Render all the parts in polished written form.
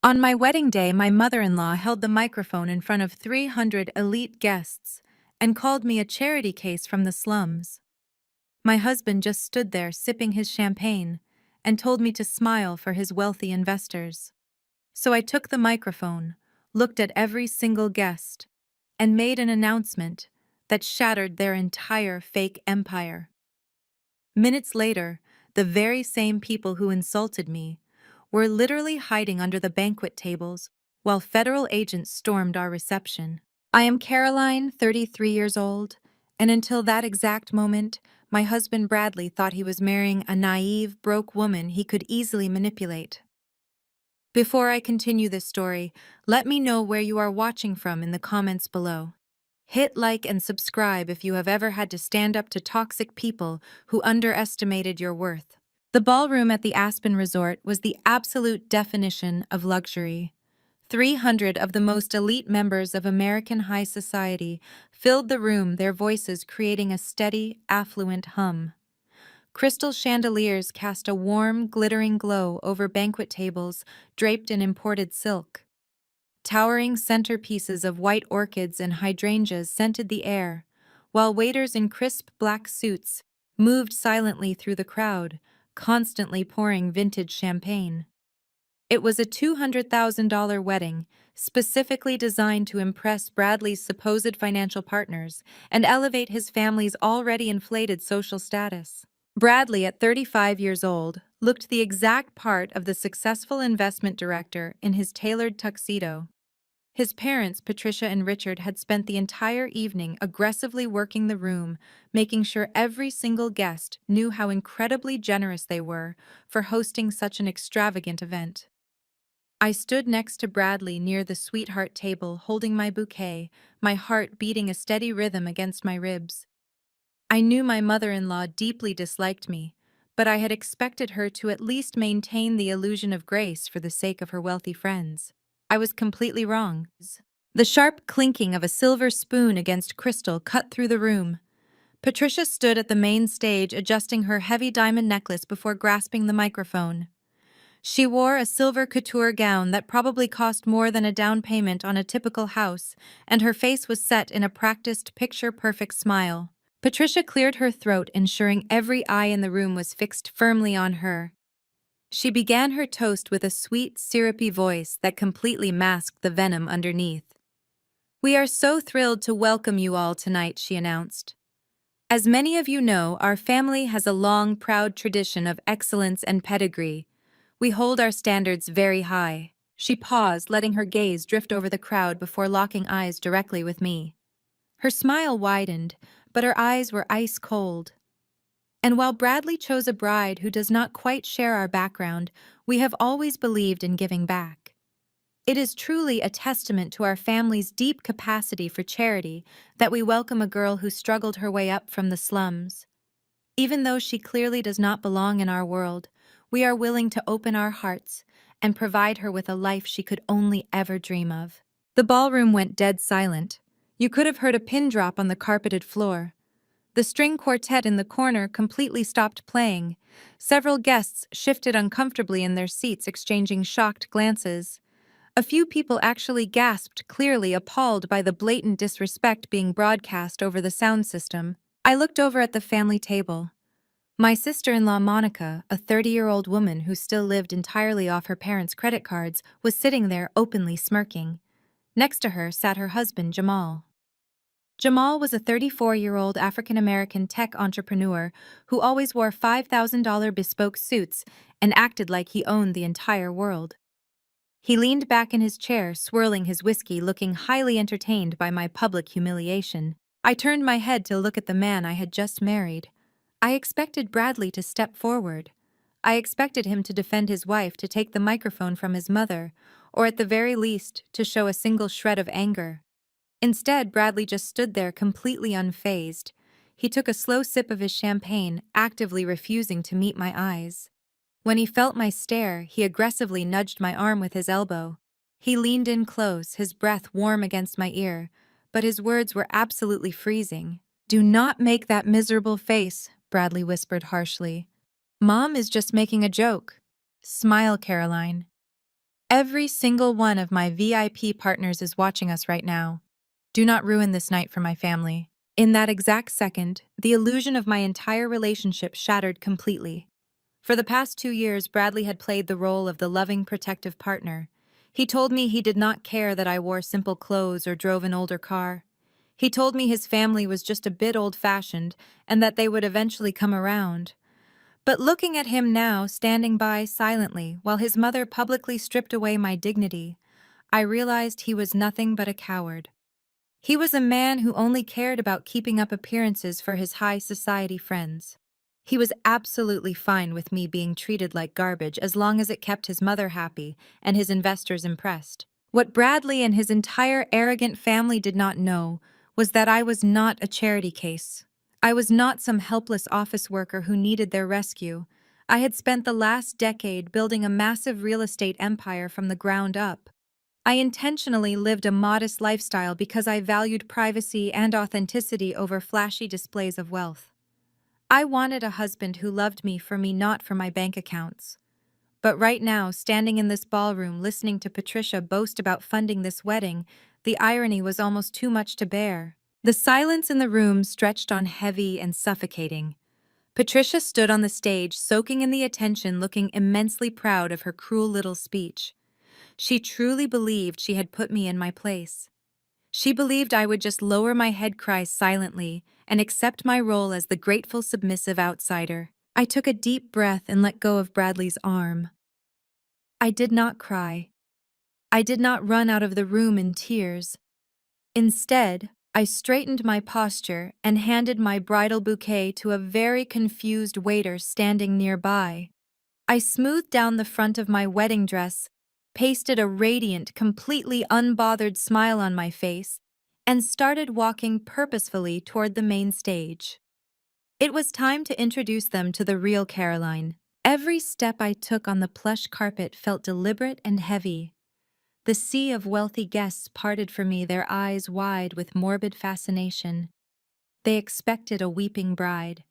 On my wedding day, my mother-in-law held the microphone in front of 300 elite guests and called me a charity case from the slums. My husband just stood there sipping his champagne and told me to smile for his wealthy investors. So I took the microphone, looked at every single guest, and made an announcement that shattered their entire fake empire. Minutes later, the very same people who insulted me were literally hiding under the banquet tables while federal agents stormed our reception. I am Caroline, 33 years old, and until that exact moment, my husband Bradley thought he was marrying a naive, broke woman he could easily manipulate. Before I continue this story, let me know where you are watching from in the comments below. Hit like and subscribe if you have ever had to stand up to toxic people who underestimated your worth. The ballroom at the Aspen Resort was the absolute definition of luxury. 300 of the most elite members of American high society filled the room, their voices creating a steady, affluent hum. Crystal chandeliers cast a warm, glittering glow over banquet tables draped in imported silk. Towering centerpieces of white orchids and hydrangeas scented the air, while waiters in crisp black suits moved silently through the crowd, constantly pouring vintage champagne. It was a $200,000 wedding, specifically designed to impress Bradley's supposed financial partners and elevate his family's already inflated social status. Bradley, at 35 years old, looked the exact part of the successful investment director in his tailored tuxedo. His parents, Patricia and Richard, had spent the entire evening aggressively working the room, making sure every single guest knew how incredibly generous they were for hosting such an extravagant event. I stood next to Bradley near the sweetheart table, holding my bouquet, my heart beating a steady rhythm against my ribs. I knew my mother-in-law deeply disliked me, but I had expected her to at least maintain the illusion of grace for the sake of her wealthy friends. I was completely wrong. The sharp clinking of a silver spoon against crystal cut through the room. Patricia stood at the main stage adjusting her heavy diamond necklace before grasping the microphone. She wore a silver couture gown that probably cost more than a down payment on a typical house, and her face was set in a practiced, picture-perfect smile. Patricia cleared her throat, ensuring every eye in the room was fixed firmly on her. She began her toast with a sweet, syrupy voice that completely masked the venom underneath. "We are so thrilled to welcome you all tonight," she announced. "As many of you know, our family has a long, proud tradition of excellence and pedigree. We hold our standards very high." She paused, letting her gaze drift over the crowd before locking eyes directly with me. Her smile widened, but her eyes were ice cold. "And while Bradley chose a bride who does not quite share our background, we have always believed in giving back. It is truly a testament to our family's deep capacity for charity that we welcome a girl who struggled her way up from the slums. Even though she clearly does not belong in our world, we are willing to open our hearts and provide her with a life she could only ever dream of." The ballroom went dead silent. You could have heard a pin drop on the carpeted floor. The string quartet in the corner completely stopped playing. Several guests shifted uncomfortably in their seats, exchanging shocked glances. A few people actually gasped, clearly appalled by the blatant disrespect being broadcast over the sound system. I looked over at the family table. My sister-in-law Monica, a 30-year-old woman who still lived entirely off her parents' credit cards, was sitting there openly smirking. Next to her sat her husband, Jamal. Jamal was a 34-year-old African-American tech entrepreneur who always wore $5,000 bespoke suits and acted like he owned the entire world. He leaned back in his chair, swirling his whiskey, looking highly entertained by my public humiliation. I turned my head to look at the man I had just married. I expected Bradley to step forward. I expected him to defend his wife, to take the microphone from his mother, or at the very least, to show a single shred of anger. Instead, Bradley just stood there completely unfazed. He took a slow sip of his champagne, actively refusing to meet my eyes. When he felt my stare, he aggressively nudged my arm with his elbow. He leaned in close, his breath warm against my ear, but his words were absolutely freezing. "Do not make that miserable face," Bradley whispered harshly. "Mom is just making a joke. Smile, Caroline." Every single one of my VIP partners is watching us right now. Do not ruin this night for my family. In that exact second, the illusion of my entire relationship shattered completely. For the past 2 years, Bradley had played the role of the loving, protective partner. He told me he did not care that I wore simple clothes or drove an older car. He told me his family was just a bit old-fashioned and that they would eventually come around. But looking at him now, standing by silently while his mother publicly stripped away my dignity, I realized he was nothing but a coward. He was a man who only cared about keeping up appearances for his high society friends. He was absolutely fine with me being treated like garbage as long as it kept his mother happy and his investors impressed. What Bradley and his entire arrogant family did not know was that I was not a charity case. I was not some helpless office worker who needed their rescue. I had spent the last decade building a massive real estate empire from the ground up. I intentionally lived a modest lifestyle because I valued privacy and authenticity over flashy displays of wealth. I wanted a husband who loved me, not for my bank accounts. But right now, standing in this ballroom listening to Patricia boast about funding this wedding, the irony was almost too much to bear. The silence in the room stretched on heavy and suffocating. Patricia stood on the stage, soaking in the attention, looking immensely proud of her cruel little speech. She truly believed she had put me in my place. She believed I would just lower my head, cry silently, and accept my role as the grateful, submissive outsider. I took a deep breath and let go of Bradley's arm. I did not cry. I did not run out of the room in tears. Instead, I straightened my posture and handed my bridal bouquet to a very confused waiter standing nearby. I smoothed down the front of my wedding dress, pasted a radiant, completely unbothered smile on my face, and started walking purposefully toward the main stage. It was time to introduce them to the real Caroline. Every step I took on the plush carpet felt deliberate and heavy. The sea of wealthy guests parted for me, their eyes wide with morbid fascination. They expected a weeping bride.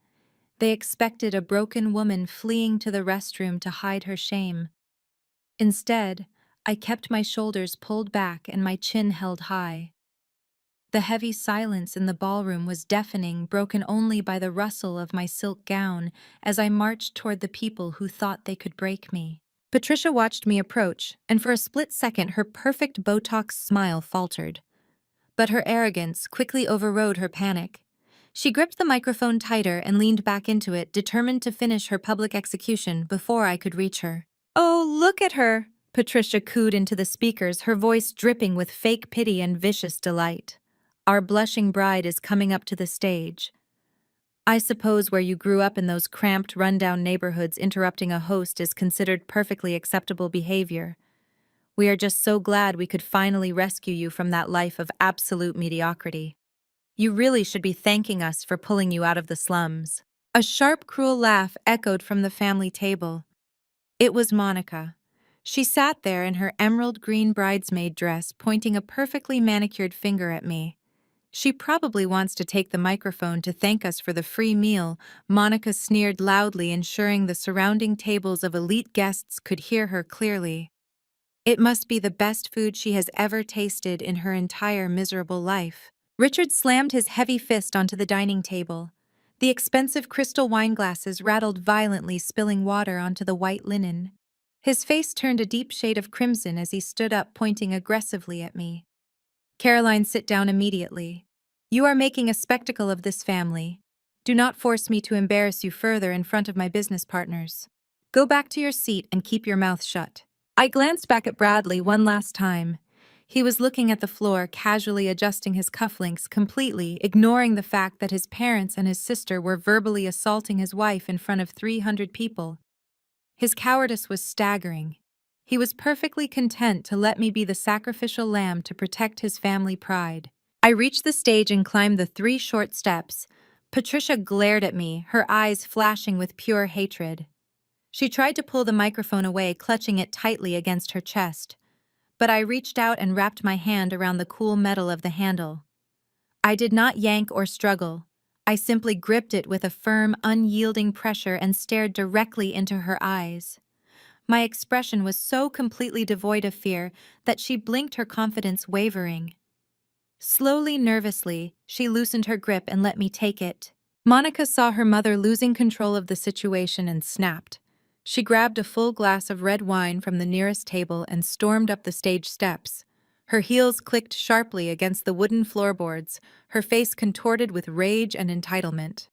They expected a broken woman fleeing to the restroom to hide her shame. Instead, I kept my shoulders pulled back and my chin held high. The heavy silence in the ballroom was deafening, broken only by the rustle of my silk gown as I marched toward the people who thought they could break me. Patricia watched me approach, and for a split second her perfect Botox smile faltered. But her arrogance quickly overrode her panic. She gripped the microphone tighter and leaned back into it, determined to finish her public execution before I could reach her. "Oh, look at her!" Patricia cooed into the speakers, her voice dripping with fake pity and vicious delight. "Our blushing bride is coming up to the stage. I suppose where you grew up in those cramped, rundown neighborhoods, interrupting a host is considered perfectly acceptable behavior. We are just so glad we could finally rescue you from that life of absolute mediocrity. You really should be thanking us for pulling you out of the slums." A sharp, cruel laugh echoed from the family table. It was Monica. She sat there in her emerald green bridesmaid dress, pointing a perfectly manicured finger at me. "She probably wants to take the microphone to thank us for the free meal," Monica sneered loudly, ensuring the surrounding tables of elite guests could hear her clearly. "It must be the best food she has ever tasted in her entire miserable life." Richard slammed his heavy fist onto the dining table. The expensive crystal wine glasses rattled violently, spilling water onto the white linen. His face turned a deep shade of crimson as he stood up, pointing aggressively at me. "Caroline, sit down immediately. You are making a spectacle of this family. Do not force me to embarrass you further in front of my business partners. Go back to your seat and keep your mouth shut." I glanced back at Bradley one last time. He was looking at the floor, casually adjusting his cufflinks, completely ignoring the fact that his parents and his sister were verbally assaulting his wife in front of 300 people. His cowardice was staggering. He was perfectly content to let me be the sacrificial lamb to protect his family pride. I reached the stage and climbed the 3 short steps. Patricia glared at me, her eyes flashing with pure hatred. She tried to pull the microphone away, clutching it tightly against her chest. But I reached out and wrapped my hand around the cool metal of the handle. I did not yank or struggle. I simply gripped it with a firm, unyielding pressure and stared directly into her eyes. My expression was so completely devoid of fear that she blinked, her confidence wavering. Slowly, nervously, she loosened her grip and let me take it. Monica saw her mother losing control of the situation and snapped. She grabbed a full glass of red wine from the nearest table and stormed up the stage steps. Her heels clicked sharply against the wooden floorboards, her face contorted with rage and entitlement.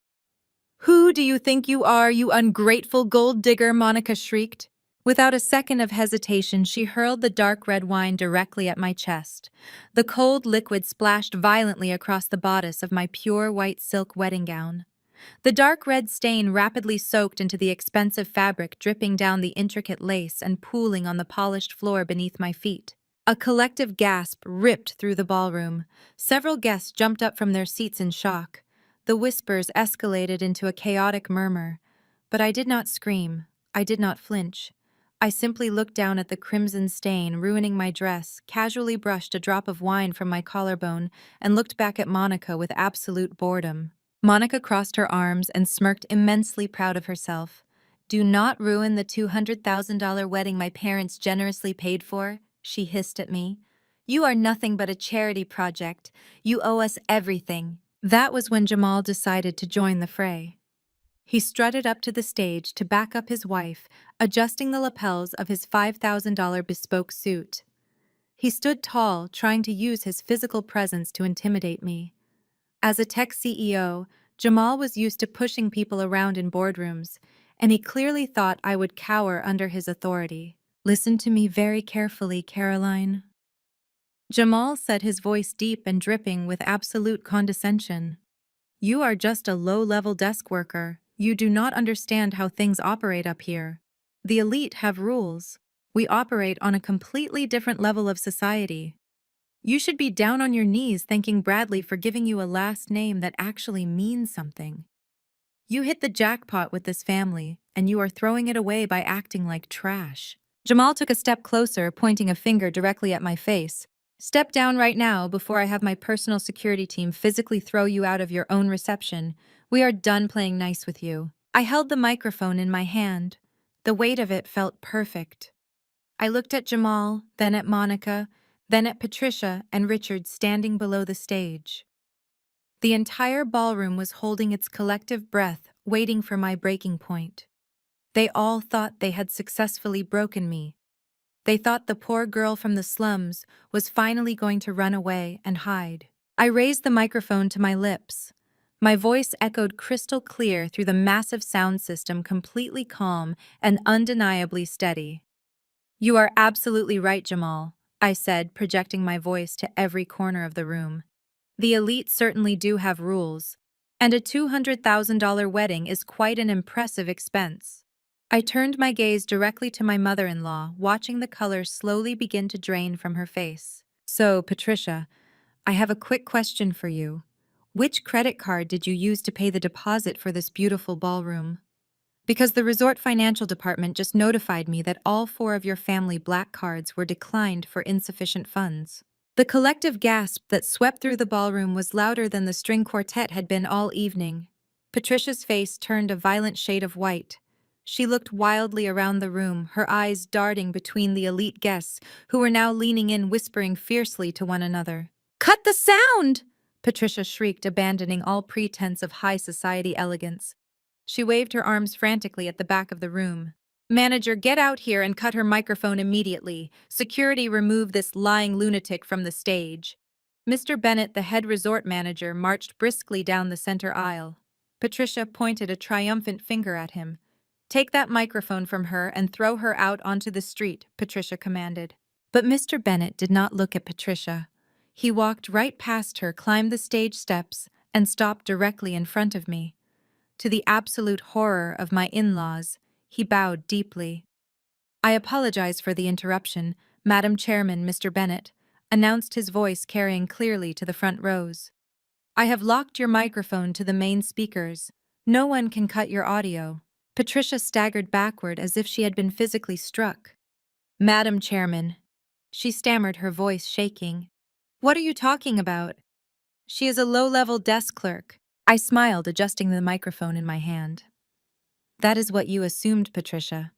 "Who do you think you are, you ungrateful gold digger?" Monica shrieked. Without a second of hesitation, she hurled the dark red wine directly at my chest. The cold liquid splashed violently across the bodice of my pure white silk wedding gown. The dark red stain rapidly soaked into the expensive fabric, dripping down the intricate lace and pooling on the polished floor beneath my feet. A collective gasp ripped through the ballroom. Several guests jumped up from their seats in shock. The whispers escalated into a chaotic murmur. But I did not scream. I did not flinch. I simply looked down at the crimson stain ruining my dress, casually brushed a drop of wine from my collarbone, and looked back at Monica with absolute boredom. Monica crossed her arms and smirked, immensely proud of herself. "Do not ruin the $200,000 wedding my parents generously paid for," she hissed at me. "You are nothing but a charity project. You owe us everything." That was when Jamal decided to join the fray. He strutted up to the stage to back up his wife, adjusting the lapels of his $5,000 bespoke suit. He stood tall, trying to use his physical presence to intimidate me. As a tech CEO, Jamal was used to pushing people around in boardrooms, and he clearly thought I would cower under his authority. "Listen to me very carefully, Caroline." Jamal said, his voice deep and dripping with absolute condescension. "You are just a low-level desk worker. You do not understand how things operate up here. The elite have rules. We operate on a completely different level of society. You should be down on your knees thanking Bradley for giving you a last name that actually means something. You hit the jackpot with this family, and you are throwing it away by acting like trash." Jamal took a step closer, pointing a finger directly at my face. "Step down right now before I have my personal security team physically throw you out of your own reception. We are done playing nice with you." I held the microphone in my hand. The weight of it felt perfect. I looked at Jamal, then at Monica, then at Patricia and Richard standing below the stage. The entire ballroom was holding its collective breath, waiting for my breaking point. They all thought they had successfully broken me. They thought the poor girl from the slums was finally going to run away and hide. I raised the microphone to my lips. My voice echoed crystal clear through the massive sound system, completely calm and undeniably steady. "You are absolutely right, Jamal," I said, projecting my voice to every corner of the room. "The elite certainly do have rules, and a $200,000 wedding is quite an impressive expense." I turned my gaze directly to my mother-in-law, watching the color slowly begin to drain from her face. "So, Patricia, I have a quick question for you. Which credit card did you use to pay the deposit for this beautiful ballroom? Because the resort financial department just notified me that all 4 of your family black cards were declined for insufficient funds." The collective gasp that swept through the ballroom was louder than the string quartet had been all evening. Patricia's face turned a violent shade of white. She looked wildly around the room, her eyes darting between the elite guests who were now leaning in, whispering fiercely to one another. "Cut the sound!" Patricia shrieked, abandoning all pretense of high society elegance. She waved her arms frantically at the back of the room. "Manager, get out here and cut her microphone immediately. Security, remove this lying lunatic from the stage." Mr. Bennett, the head resort manager, marched briskly down the center aisle. Patricia pointed a triumphant finger at him. "Take that microphone from her and throw her out onto the street," Patricia commanded. But Mr. Bennett did not look at Patricia. He walked right past her, climbed the stage steps, and stopped directly in front of me. To the absolute horror of my in-laws, he bowed deeply. "I apologize for the interruption, Madam Chairman." Mr. Bennett announced, his voice carrying clearly to the front rows. "I have locked your microphone to the main speakers. No one can cut your audio." Patricia staggered backward as if she had been physically struck. "Madam Chairman," she stammered, her voice shaking. "What are you talking about? She is a low-level desk clerk." I smiled, adjusting the microphone in my hand. "That is what you assumed, Patricia.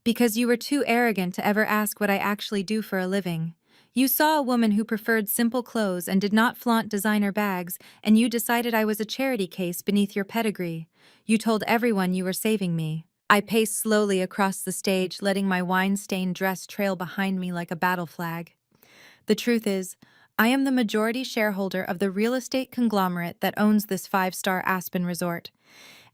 Because you were too arrogant to ever ask what I actually do for a living. You saw a woman who preferred simple clothes and did not flaunt designer bags, and you decided I was a charity case beneath your pedigree. You told everyone you were saving me. I paced slowly across the stage, letting my wine-stained dress trail behind me like a battle flag. The truth is, I am the majority shareholder of the real estate conglomerate that owns this five-star Aspen resort.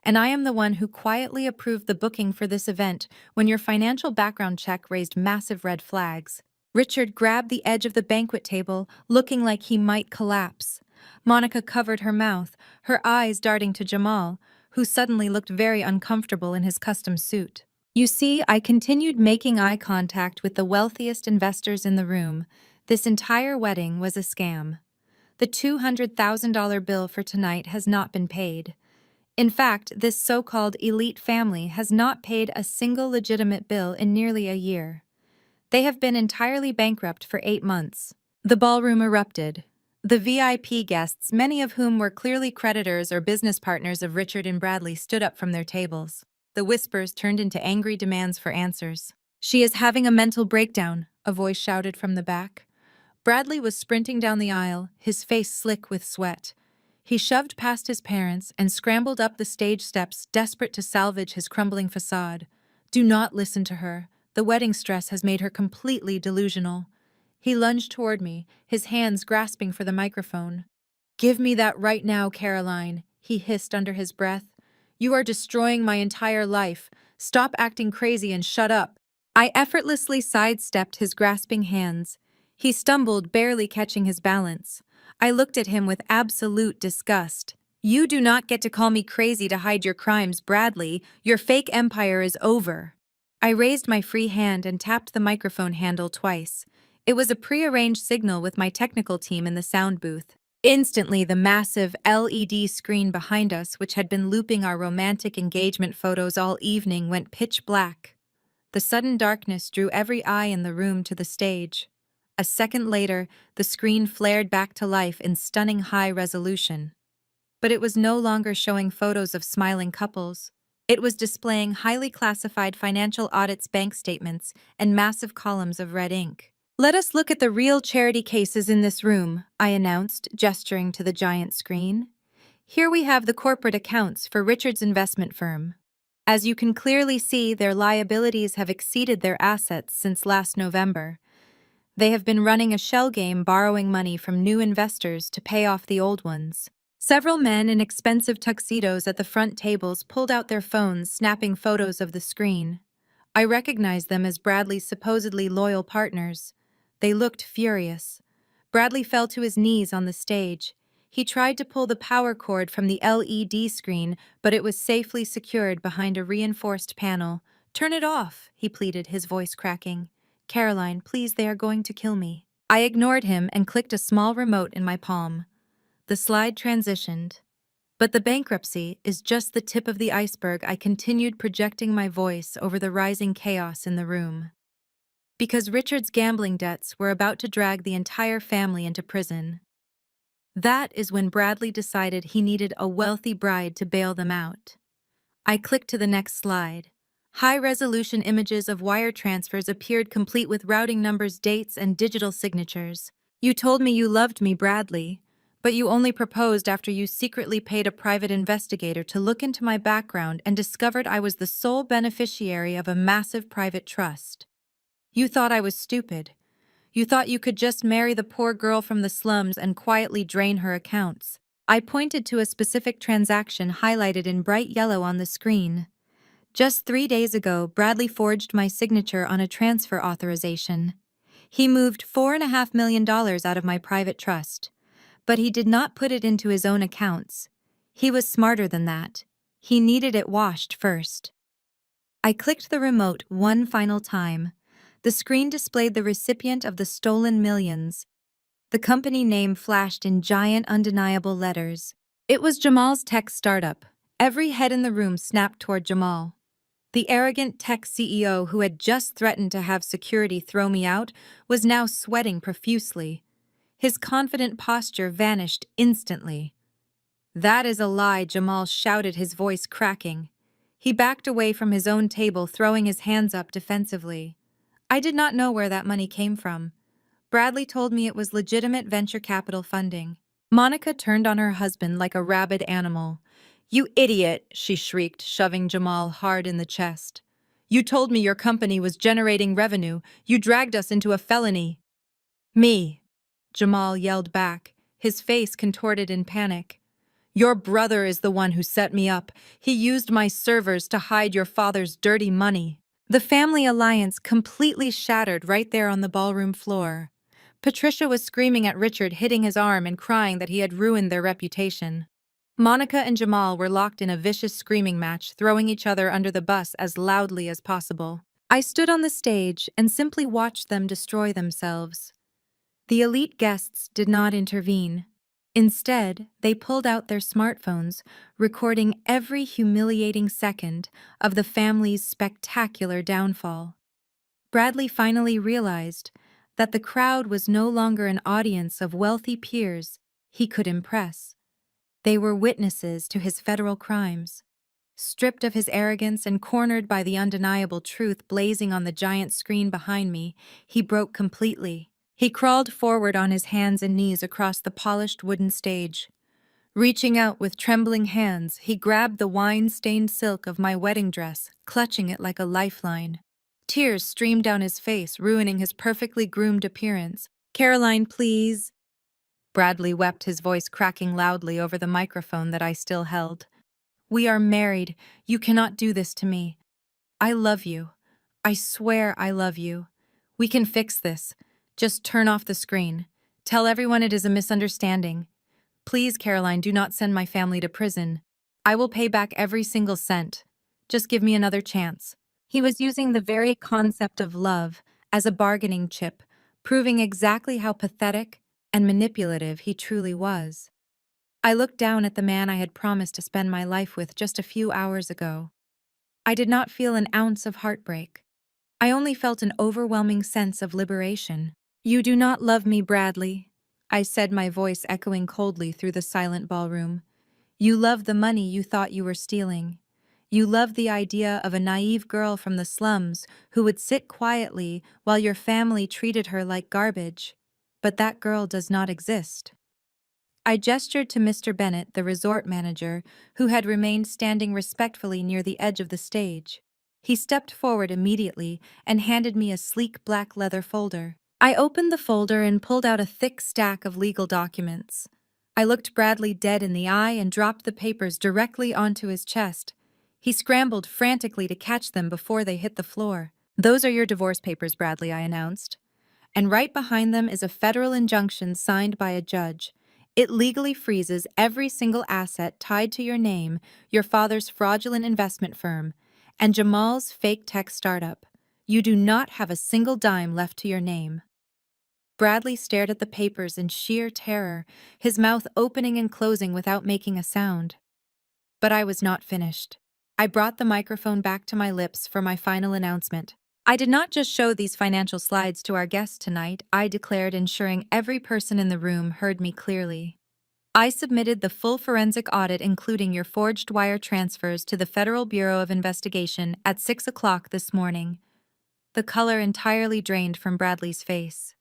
And I am the one who quietly approved the booking for this event when your financial background check raised massive red flags. Richard grabbed the edge of the banquet table, looking like he might collapse. Monica covered her mouth, her eyes darting to Jamal, who suddenly looked very uncomfortable in his custom suit. You see, I continued making eye contact with the wealthiest investors in the room. This entire wedding was a scam. The $200,000 bill for tonight has not been paid. In fact, this so-called elite family has not paid a single legitimate bill in nearly a year. They have been entirely bankrupt for 8 months. The ballroom erupted. The VIP guests, many of whom were clearly creditors or business partners of Richard and Bradley, stood up from their tables. The whispers turned into angry demands for answers. "She is having a mental breakdown," a voice shouted from the back. Bradley was sprinting down the aisle, his face slick with sweat. He shoved past his parents and scrambled up the stage steps, desperate to salvage his crumbling facade. "Do not listen to her. The wedding stress has made her completely delusional." He lunged toward me, his hands grasping for the microphone. "Give me that right now, Caroline," he hissed under his breath. "You are destroying my entire life. Stop acting crazy and shut up." I effortlessly sidestepped his grasping hands. He stumbled, barely catching his balance. I looked at him with absolute disgust. "You do not get to call me crazy to hide your crimes, Bradley. Your fake empire is over." I raised my free hand and tapped the microphone handle twice. It was a pre-arranged signal with my technical team in the sound booth. Instantly, the massive LED screen behind us, which had been looping our romantic engagement photos all evening, went pitch black. The sudden darkness drew every eye in the room to the stage. A second later, the screen flared back to life in stunning high resolution. But it was no longer showing photos of smiling couples. It was displaying highly classified financial audits, bank statements, and massive columns of red ink. "Let us look at the real charity cases in this room," I announced, gesturing to the giant screen. "Here we have the corporate accounts for Richard's investment firm. As you can clearly see, their liabilities have exceeded their assets since last November. They have been running a shell game, borrowing money from new investors to pay off the old ones." Several men in expensive tuxedos at the front tables pulled out their phones, snapping photos of the screen. I recognized them as Bradley's supposedly loyal partners. They looked furious. Bradley fell to his knees on the stage. He tried to pull the power cord from the LED screen, but it was safely secured behind a reinforced panel. "Turn it off," he pleaded, his voice cracking. "Caroline, please, they are going to kill me." I ignored him and clicked a small remote in my palm. The slide transitioned. "But the bankruptcy is just the tip of the iceberg," I continued, projecting my voice over the rising chaos in the room. "Because Richard's gambling debts were about to drag the entire family into prison. That is when Bradley decided he needed a wealthy bride to bail them out." I clicked to the next slide. High-resolution images of wire transfers appeared, complete with routing numbers, dates, and digital signatures. "You told me you loved me, Bradley. But you only proposed after you secretly paid a private investigator to look into my background and discovered I was the sole beneficiary of a massive private trust. You thought I was stupid. You thought you could just marry the poor girl from the slums and quietly drain her accounts." I pointed to a specific transaction highlighted in bright yellow on the screen. "Just 3 days ago, Bradley forged my signature on a transfer authorization. He moved $4.5 million out of my private trust. But he did not put it into his own accounts. He was smarter than that. He needed it washed first." I clicked the remote one final time. The screen displayed the recipient of the stolen millions. The company name flashed in giant, undeniable letters. It was Jamal's tech startup. Every head in the room snapped toward Jamal. The arrogant tech CEO who had just threatened to have security throw me out was now sweating profusely. His confident posture vanished instantly. "That is a lie," Jamal shouted, his voice cracking. He backed away from his own table, throwing his hands up defensively. I did not know where that money came from. Bradley told me it was legitimate venture capital funding. Monica turned on her husband like a rabid animal. "You idiot," she shrieked, shoving Jamal hard in the chest. "You told me your company was generating revenue. You dragged us into a felony." "Me," Jamal yelled back, his face contorted in panic. "Your brother is the one who set me up. He used my servers to hide your father's dirty money." The family alliance completely shattered right there on the ballroom floor. Patricia was screaming at Richard, hitting his arm and crying that he had ruined their reputation. Monica and Jamal were locked in a vicious screaming match, throwing each other under the bus as loudly as possible. I stood on the stage and simply watched them destroy themselves. The elite guests did not intervene. Instead, they pulled out their smartphones, recording every humiliating second of the family's spectacular downfall. Bradley finally realized that the crowd was no longer an audience of wealthy peers he could impress. They were witnesses to his federal crimes. Stripped of his arrogance and cornered by the undeniable truth blazing on the giant screen behind me, he broke completely. He crawled forward on his hands and knees across the polished wooden stage. Reaching out with trembling hands, he grabbed the wine-stained silk of my wedding dress, clutching it like a lifeline. Tears streamed down his face, ruining his perfectly groomed appearance. "Caroline, please." Bradley wept, his voice cracking loudly over the microphone that I still held. "We are married. You cannot do this to me. I love you. I swear I love you. We can fix this. Just turn off the screen. Tell everyone it is a misunderstanding. Please, Caroline, do not send my family to prison. I will pay back every single cent. Just give me another chance." He was using the very concept of love as a bargaining chip, proving exactly how pathetic and manipulative he truly was. I looked down at the man I had promised to spend my life with just a few hours ago. I did not feel an ounce of heartbreak. I only felt an overwhelming sense of liberation. "You do not love me, Bradley," I said, my voice echoing coldly through the silent ballroom. "You love the money you thought you were stealing. You love the idea of a naive girl from the slums who would sit quietly while your family treated her like garbage. But that girl does not exist." I gestured to Mr. Bennett, the resort manager, who had remained standing respectfully near the edge of the stage. He stepped forward immediately and handed me a sleek black leather folder. I opened the folder and pulled out a thick stack of legal documents. I looked Bradley dead in the eye and dropped the papers directly onto his chest. He scrambled frantically to catch them before they hit the floor. "Those are your divorce papers, Bradley," I announced. "And right behind them is a federal injunction signed by a judge. It legally freezes every single asset tied to your name, your father's fraudulent investment firm, and Jamal's fake tech startup. You do not have a single dime left to your name." Bradley stared at the papers in sheer terror, his mouth opening and closing without making a sound. But I was not finished. I brought the microphone back to my lips for my final announcement. "I did not just show these financial slides to our guests tonight," I declared, ensuring every person in the room heard me clearly. "I submitted the full forensic audit, including your forged wire transfers, to the Federal Bureau of Investigation at 6 o'clock this morning." The color entirely drained from Bradley's face.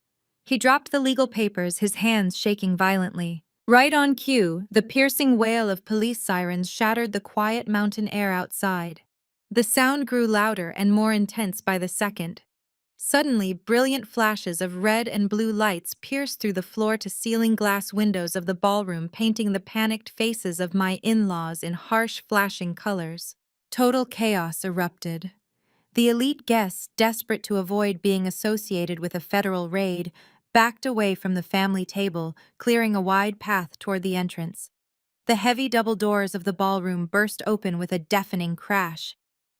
He dropped the legal papers, his hands shaking violently. Right on cue, the piercing wail of police sirens shattered the quiet mountain air outside. The sound grew louder and more intense by the second. Suddenly, brilliant flashes of red and blue lights pierced through the floor-to-ceiling glass windows of the ballroom, painting the panicked faces of my in-laws in harsh, flashing colors. Total chaos erupted. The elite guests, desperate to avoid being associated with a federal raid, backed away from the family table, clearing a wide path toward the entrance. The heavy double doors of the ballroom burst open with a deafening crash.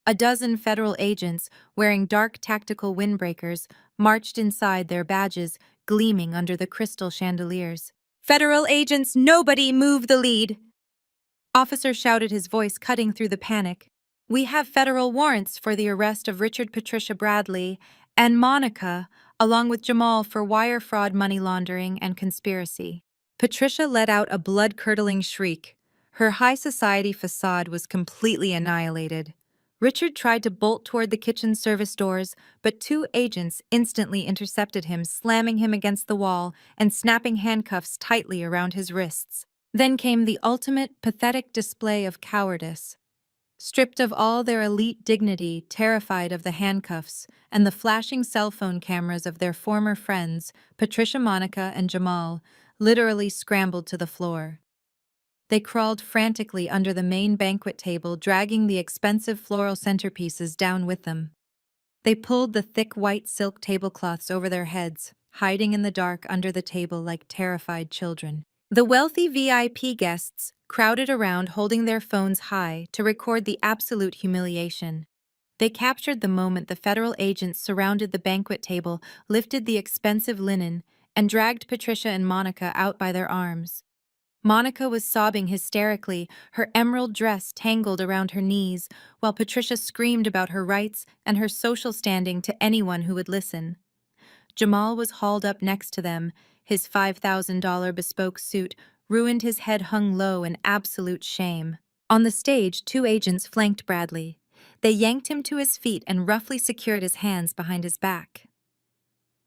A dozen federal agents, wearing dark tactical windbreakers, marched inside, their badges gleaming under the crystal chandeliers. "Federal agents, nobody move the lead!" Officer shouted, his voice cutting through the panic. "We have federal warrants for the arrest of Richard Patricia Bradley and Monica, along with Jamal, for wire fraud, money laundering, and conspiracy." Patricia let out a blood-curdling shriek. Her high society facade was completely annihilated. Richard tried to bolt toward the kitchen service doors, but two agents instantly intercepted him, slamming him against the wall and snapping handcuffs tightly around his wrists. Then came the ultimate, pathetic display of cowardice. Stripped of all their elite dignity, terrified of the handcuffs and the flashing cell phone cameras of their former friends, Patricia, Monica, and Jamal literally scrambled to the floor. They crawled frantically under the main banquet table, dragging the expensive floral centerpieces down with them. They pulled the thick white silk tablecloths over their heads, hiding in the dark under the table like terrified children. The wealthy VIP guests crowded around, holding their phones high to record the absolute humiliation. They captured the moment the federal agents surrounded the banquet table, lifted the expensive linen, and dragged Patricia and Monica out by their arms. Monica was sobbing hysterically, her emerald dress tangled around her knees, while Patricia screamed about her rights and her social standing to anyone who would listen. Jamal was hauled up next to them. His $5,000 bespoke suit ruined, his head hung low in absolute shame. On the stage, two agents flanked Bradley. They yanked him to his feet and roughly secured his hands behind his back.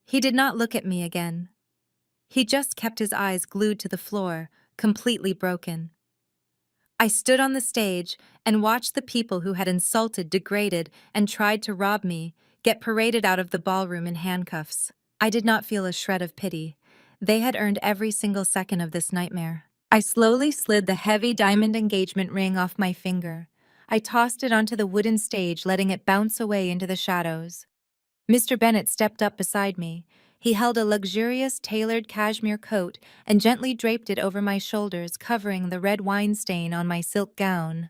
He did not look at me again. He just kept his eyes glued to the floor, completely broken. I stood on the stage and watched the people who had insulted, degraded, and tried to rob me get paraded out of the ballroom in handcuffs. I did not feel a shred of pity. They had earned every single second of this nightmare. I slowly slid the heavy diamond engagement ring off my finger. I tossed it onto the wooden stage, letting it bounce away into the shadows. Mr. Bennett stepped up beside me. He held a luxurious, tailored cashmere coat and gently draped it over my shoulders, covering the red wine stain on my silk gown.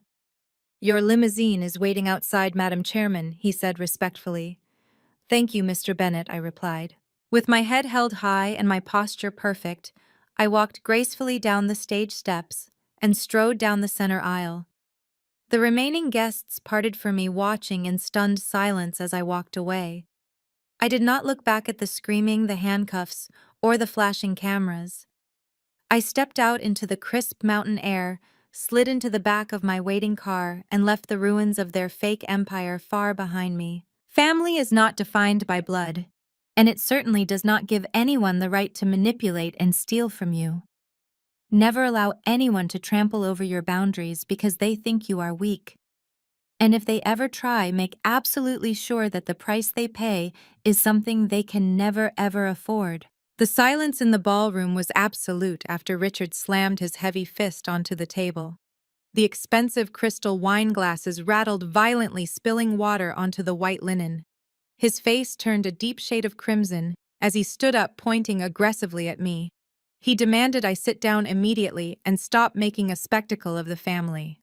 "Your limousine is waiting outside, Madam Chairman," he said respectfully. "Thank you, Mr. Bennett," I replied. With my head held high and my posture perfect, I walked gracefully down the stage steps and strode down the center aisle. The remaining guests parted from me, watching in stunned silence as I walked away. I did not look back at the screaming, the handcuffs, or the flashing cameras. I stepped out into the crisp mountain air, slid into the back of my waiting car, and left the ruins of their fake empire far behind me. Family is not defined by blood, and it certainly does not give anyone the right to manipulate and steal from you. Never allow anyone to trample over your boundaries because they think you are weak. And if they ever try, make absolutely sure that the price they pay is something they can never ever afford. The silence in the ballroom was absolute after Richard slammed his heavy fist onto the table. The expensive crystal wine glasses rattled violently, spilling water onto the white linen. His face turned a deep shade of crimson as he stood up, pointing aggressively at me. He demanded I sit down immediately and stop making a spectacle of the family.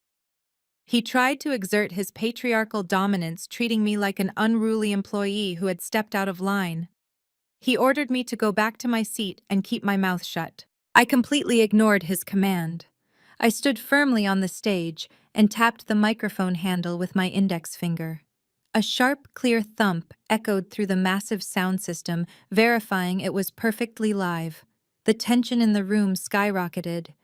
He tried to exert his patriarchal dominance, treating me like an unruly employee who had stepped out of line. He ordered me to go back to my seat and keep my mouth shut. I completely ignored his command. I stood firmly on the stage and tapped the microphone handle with my index finger. A sharp, clear thump echoed through the massive sound system, verifying it was perfectly live. The tension in the room skyrocketed.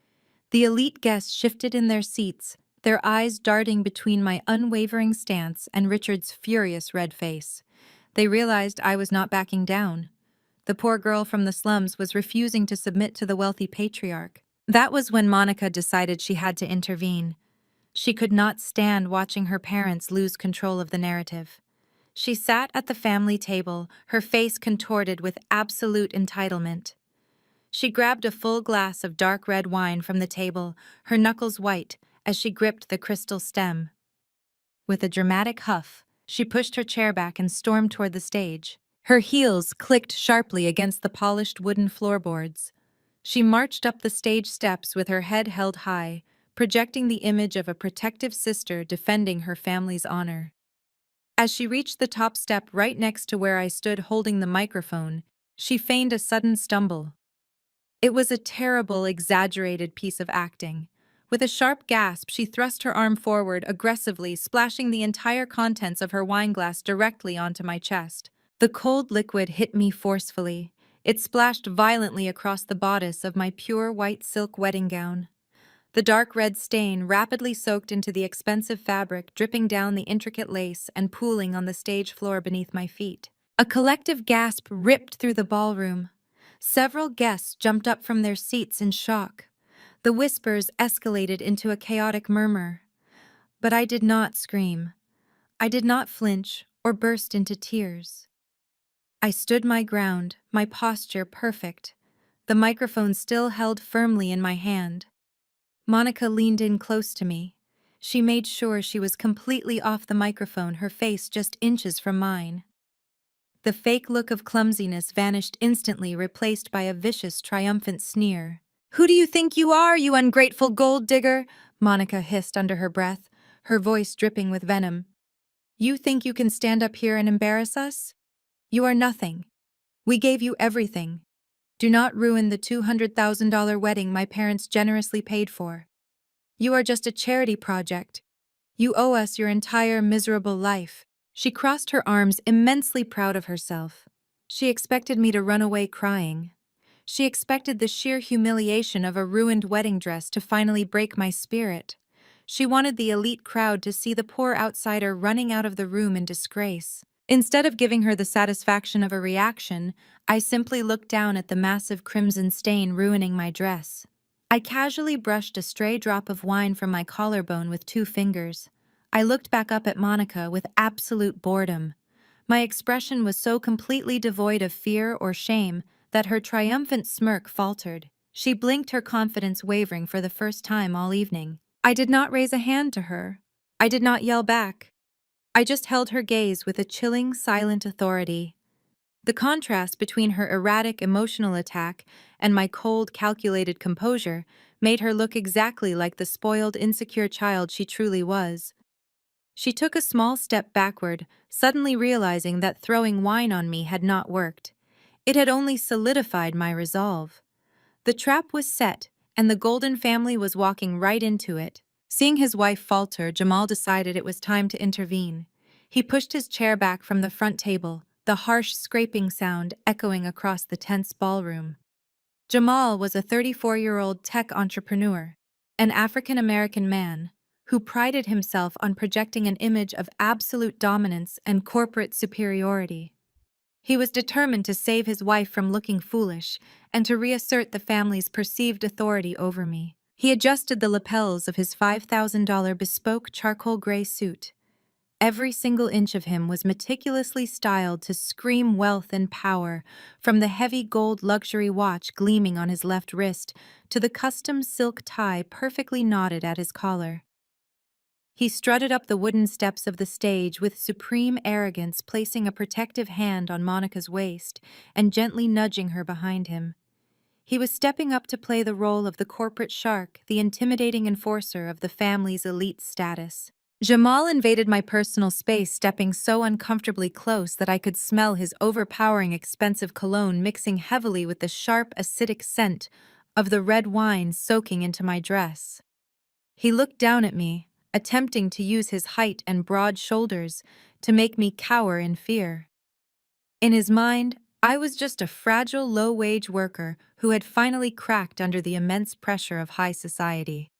The elite guests shifted in their seats, their eyes darting between my unwavering stance and Richard's furious red face. They realized I was not backing down. The poor girl from the slums was refusing to submit to the wealthy patriarch. That was when Monica decided she had to intervene. She could not stand watching her parents lose control of the narrative. She sat at the family table, her face contorted with absolute entitlement. She grabbed a full glass of dark red wine from the table, her knuckles white, as she gripped the crystal stem. With a dramatic huff, she pushed her chair back and stormed toward the stage. Her heels clicked sharply against the polished wooden floorboards. She marched up the stage steps with her head held high, projecting the image of a protective sister defending her family's honor. As she reached the top step right next to where I stood holding the microphone, she feigned a sudden stumble. It was a terrible, exaggerated piece of acting. With a sharp gasp, she thrust her arm forward aggressively, splashing the entire contents of her wineglass directly onto my chest. The cold liquid hit me forcefully. It splashed violently across the bodice of my pure white silk wedding gown. The dark red stain rapidly soaked into the expensive fabric, dripping down the intricate lace and pooling on the stage floor beneath my feet. A collective gasp ripped through the ballroom. Several guests jumped up from their seats in shock. The whispers escalated into a chaotic murmur. But I did not scream. I did not flinch or burst into tears. I stood my ground, my posture perfect, the microphone still held firmly in my hand. Monica leaned in close to me. She made sure she was completely off the microphone, her face just inches from mine. The fake look of clumsiness vanished instantly, replaced by a vicious, triumphant sneer. "Who do you think you are, you ungrateful gold digger?" Monica hissed under her breath, her voice dripping with venom. "You think you can stand up here and embarrass us? You are nothing. We gave you everything. Do not ruin the $200,000 wedding my parents generously paid for. You are just a charity project. You owe us your entire miserable life." She crossed her arms, immensely proud of herself. She expected me to run away crying. She expected the sheer humiliation of a ruined wedding dress to finally break my spirit. She wanted the elite crowd to see the poor outsider running out of the room in disgrace. Instead of giving her the satisfaction of a reaction, I simply looked down at the massive crimson stain ruining my dress. I casually brushed a stray drop of wine from my collarbone with 2 fingers. I looked back up at Monica with absolute boredom. My expression was so completely devoid of fear or shame that her triumphant smirk faltered. She blinked, her confidence wavering for the first time all evening. I did not raise a hand to her. I did not yell back. I just held her gaze with a chilling, silent authority. The contrast between her erratic emotional attack and my cold, calculated composure made her look exactly like the spoiled, insecure child she truly was. She took a small step backward, suddenly realizing that throwing wine on me had not worked. It had only solidified my resolve. The trap was set, and the Golden family was walking right into it. Seeing his wife falter, Jamal decided it was time to intervene. He pushed his chair back from the front table, the harsh scraping sound echoing across the tense ballroom. Jamal was a 34-year-old tech entrepreneur, an African-American man who prided himself on projecting an image of absolute dominance and corporate superiority. He was determined to save his wife from looking foolish and to reassert the family's perceived authority over me. He adjusted the lapels of his $5,000 bespoke charcoal gray suit. Every single inch of him was meticulously styled to scream wealth and power, from the heavy gold luxury watch gleaming on his left wrist to the custom silk tie perfectly knotted at his collar. He strutted up the wooden steps of the stage with supreme arrogance, placing a protective hand on Monica's waist and gently nudging her behind him. He was stepping up to play the role of the corporate shark, the intimidating enforcer of the family's elite status. Jamal invaded my personal space, stepping so uncomfortably close that I could smell his overpowering expensive cologne mixing heavily with the sharp, acidic scent of the red wine soaking into my dress. He looked down at me, attempting to use his height and broad shoulders to make me cower in fear. In his mind, I was just a fragile, low-wage worker who had finally cracked under the immense pressure of high society.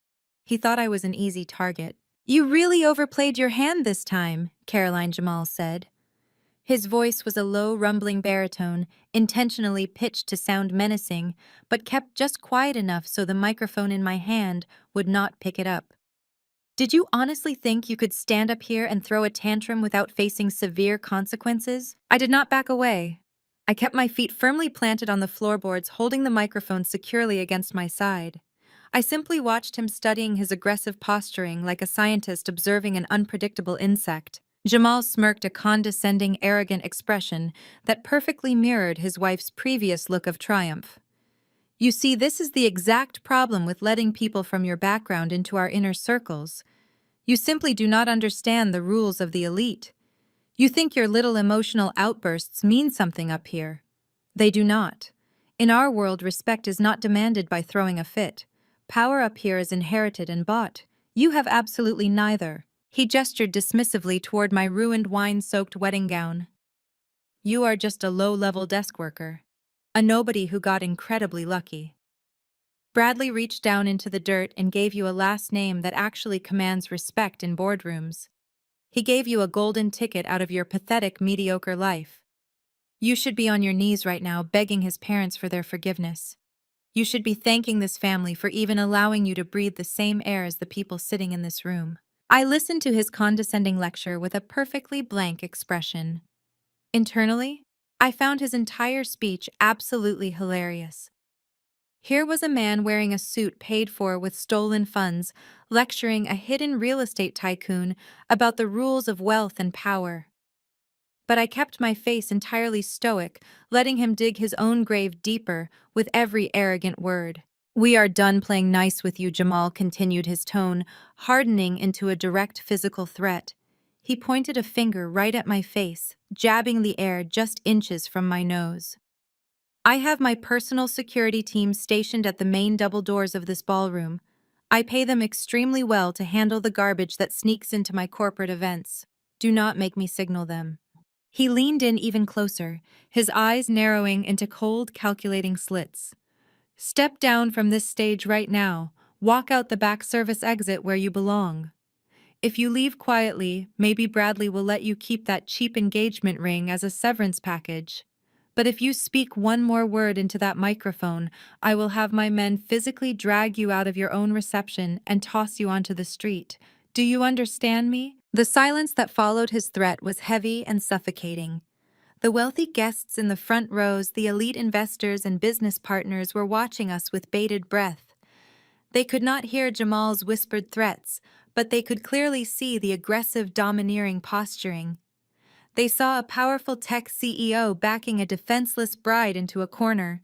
He thought I was an easy target. "You really overplayed your hand this time," Caroline Jamal said. His voice was a low, rumbling baritone, intentionally pitched to sound menacing, but kept just quiet enough so the microphone in my hand would not pick it up. "Did you honestly think you could stand up here and throw a tantrum without facing severe consequences?" I did not back away. I kept my feet firmly planted on the floorboards, holding the microphone securely against my side. I simply watched him studying his aggressive posturing like a scientist observing an unpredictable insect. Jamal smirked, a condescending, arrogant expression that perfectly mirrored his wife's previous look of triumph. "You see, this is the exact problem with letting people from your background into our inner circles. You simply do not understand the rules of the elite. You think your little emotional outbursts mean something up here. They do not. In our world, respect is not demanded by throwing a fit. Power up here is inherited and bought. You have absolutely neither." He gestured dismissively toward my ruined wine-soaked wedding gown. "You are just a low-level desk worker. A nobody who got incredibly lucky." Bradley reached down into the dirt and gave you a last name that actually commands respect in boardrooms. He gave you a golden ticket out of your pathetic, mediocre life. You should be on your knees right now begging his parents for their forgiveness. You should be thanking this family for even allowing you to breathe the same air as the people sitting in this room. I listened to his condescending lecture with a perfectly blank expression. Internally, I found his entire speech absolutely hilarious. Here was a man wearing a suit paid for with stolen funds, lecturing a hidden real estate tycoon about the rules of wealth and power. But I kept my face entirely stoic, letting him dig his own grave deeper with every arrogant word. "We are done playing nice with you," Jamal continued, his tone hardening into a direct physical threat. He pointed a finger right at my face, jabbing the air just inches from my nose. "I have my personal security team stationed at the main double doors of this ballroom. I pay them extremely well to handle the garbage that sneaks into my corporate events. Do not make me signal them." He leaned in even closer, his eyes narrowing into cold, calculating slits. "Step down from this stage right now. Walk out the back service exit where you belong. If you leave quietly, maybe Bradley will let you keep that cheap engagement ring as a severance package. But if you speak one more word into that microphone, I will have my men physically drag you out of your own reception and toss you onto the street. Do you understand me?" The silence that followed his threat was heavy and suffocating. The wealthy guests in the front rows, the elite investors and business partners were watching us with bated breath. They could not hear Jamal's whispered threats, but they could clearly see the aggressive, domineering posturing. They saw a powerful tech CEO backing a defenseless bride into a corner.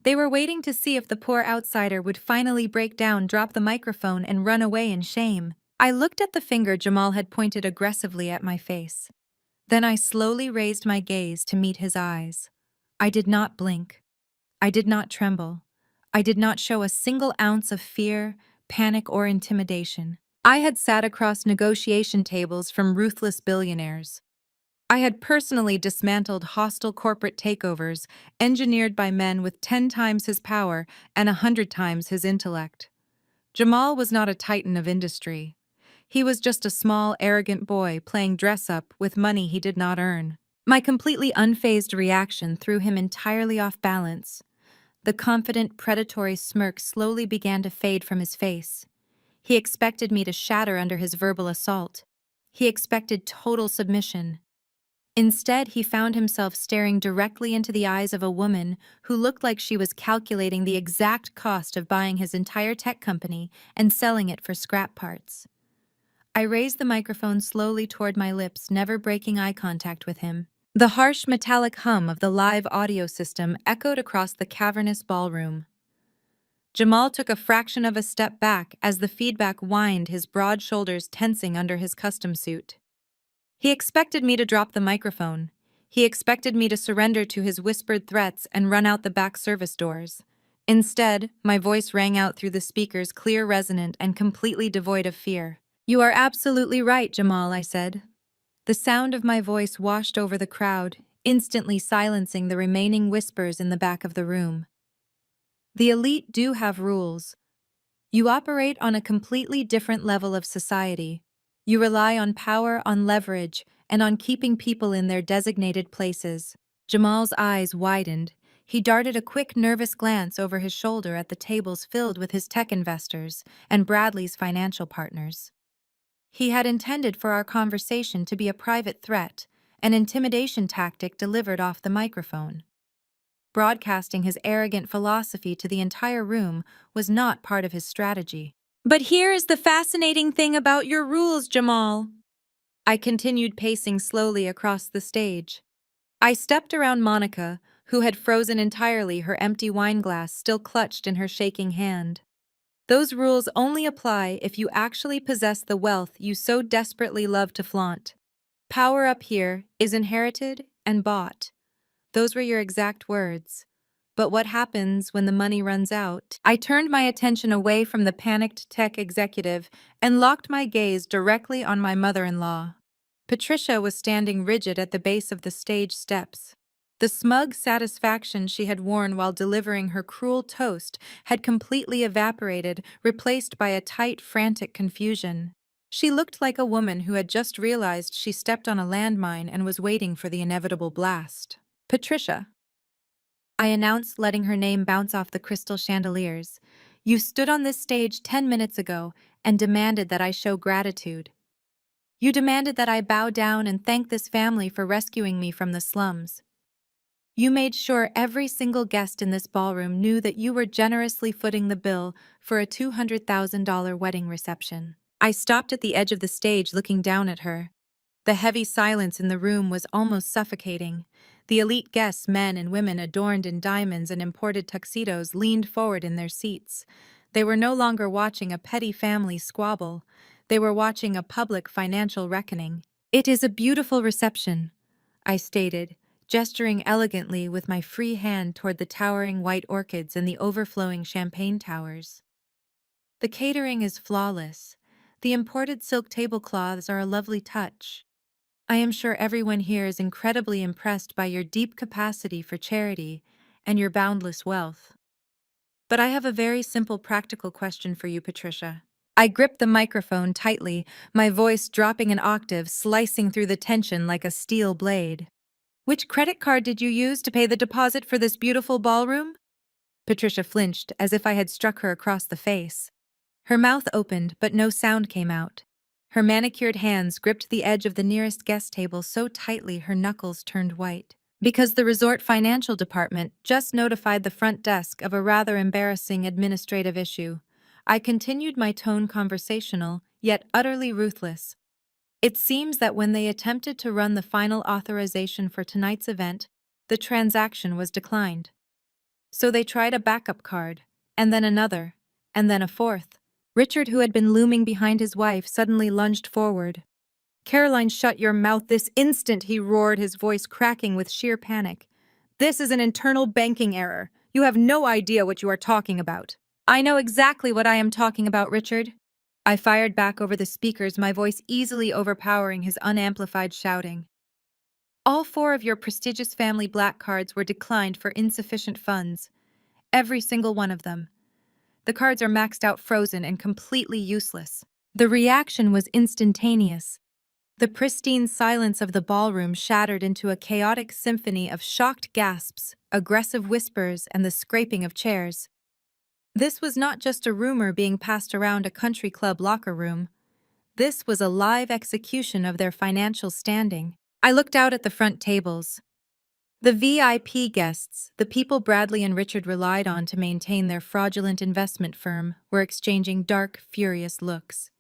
They were waiting to see if the poor outsider would finally break down, drop the microphone, and run away in shame. I looked at the finger Jamal had pointed aggressively at my face. Then I slowly raised my gaze to meet his eyes. I did not blink. I did not tremble. I did not show a single ounce of fear, panic, or intimidation. I had sat across negotiation tables from ruthless billionaires. I had personally dismantled hostile corporate takeovers engineered by men with 10 times his power and 100 times his intellect. Jamal was not a titan of industry. He was just a small, arrogant boy playing dress-up with money he did not earn. My completely unfazed reaction threw him entirely off balance. The confident, predatory smirk slowly began to fade from his face. He expected me to shatter under his verbal assault. He expected total submission. Instead, he found himself staring directly into the eyes of a woman who looked like she was calculating the exact cost of buying his entire tech company and selling it for scrap parts. I raised the microphone slowly toward my lips, never breaking eye contact with him. The harsh metallic hum of the live audio system echoed across the cavernous ballroom. Jamal took a fraction of a step back as the feedback whined, his broad shoulders tensing under his custom suit. He expected me to drop the microphone. He expected me to surrender to his whispered threats and run out the back service doors. Instead, my voice rang out through the speakers, clear, resonant, and completely devoid of fear. "You are absolutely right, Jamal," I said. The sound of my voice washed over the crowd, instantly silencing the remaining whispers in the back of the room. "The elite do have rules. You operate on a completely different level of society. You rely on power, on leverage, and on keeping people in their designated places." Jamal's eyes widened. He darted a quick, nervous glance over his shoulder at the tables filled with his tech investors and Bradley's financial partners. He had intended for our conversation to be a private threat, an intimidation tactic delivered off the microphone. Broadcasting his arrogant philosophy to the entire room was not part of his strategy. "But here is the fascinating thing about your rules, Jamal." I continued pacing slowly across the stage. I stepped around Monica, who had frozen entirely, her empty wine glass still clutched in her shaking hand. "Those rules only apply if you actually possess the wealth you so desperately love to flaunt. Power up here is inherited and bought." Those were your exact words. But what happens when the money runs out? I turned my attention away from the panicked tech executive and locked my gaze directly on my mother-in-law. Patricia was standing rigid at the base of the stage steps. The smug satisfaction she had worn while delivering her cruel toast had completely evaporated, replaced by a tight, frantic confusion. She looked like a woman who had just realized she stepped on a landmine and was waiting for the inevitable blast. Patricia, I announced, letting her name bounce off the crystal chandeliers. You stood on this stage 10 minutes ago and demanded that I show gratitude. You demanded that I bow down and thank this family for rescuing me from the slums. You made sure every single guest in this ballroom knew that you were generously footing the bill for a $200,000 wedding reception. I stopped at the edge of the stage looking down at her. The heavy silence in the room was almost suffocating. The elite guests, men and women adorned in diamonds and imported tuxedos, leaned forward in their seats. They were no longer watching a petty family squabble. They were watching a public financial reckoning. It is a beautiful reception, I stated, gesturing elegantly with my free hand toward the towering white orchids and the overflowing champagne towers. The catering is flawless. The imported silk tablecloths are a lovely touch. I am sure everyone here is incredibly impressed by your deep capacity for charity and your boundless wealth. But I have a very simple practical question for you, Patricia. I gripped the microphone tightly, my voice dropping an octave, slicing through the tension like a steel blade. Which credit card did you use to pay the deposit for this beautiful ballroom? Patricia flinched, as if I had struck her across the face. Her mouth opened, but no sound came out. Her manicured hands gripped the edge of the nearest guest table so tightly her knuckles turned white. Because the resort financial department just notified the front desk of a rather embarrassing administrative issue. I continued, my tone conversational, yet utterly ruthless. It seems that when they attempted to run the final authorization for tonight's event, the transaction was declined. So they tried a backup card, and then another, and then a fourth. Richard, who had been looming behind his wife, suddenly lunged forward. Caroline, shut your mouth this instant, he roared, his voice cracking with sheer panic. This is an internal banking error. You have no idea what you are talking about. I know exactly what I am talking about, Richard. I fired back over the speakers, my voice easily overpowering his unamplified shouting. All 4 of your prestigious family black cards were declined for insufficient funds. Every single one of them. The cards are maxed out, frozen, and completely useless. The reaction was instantaneous. The pristine silence of the ballroom shattered into a chaotic symphony of shocked gasps, aggressive whispers, and the scraping of chairs. This was not just a rumor being passed around a country club locker room. This was a live execution of their financial standing. I looked out at the front tables. The VIP guests, the people Bradley and Richard relied on to maintain their fraudulent investment firm, were exchanging dark, furious looks.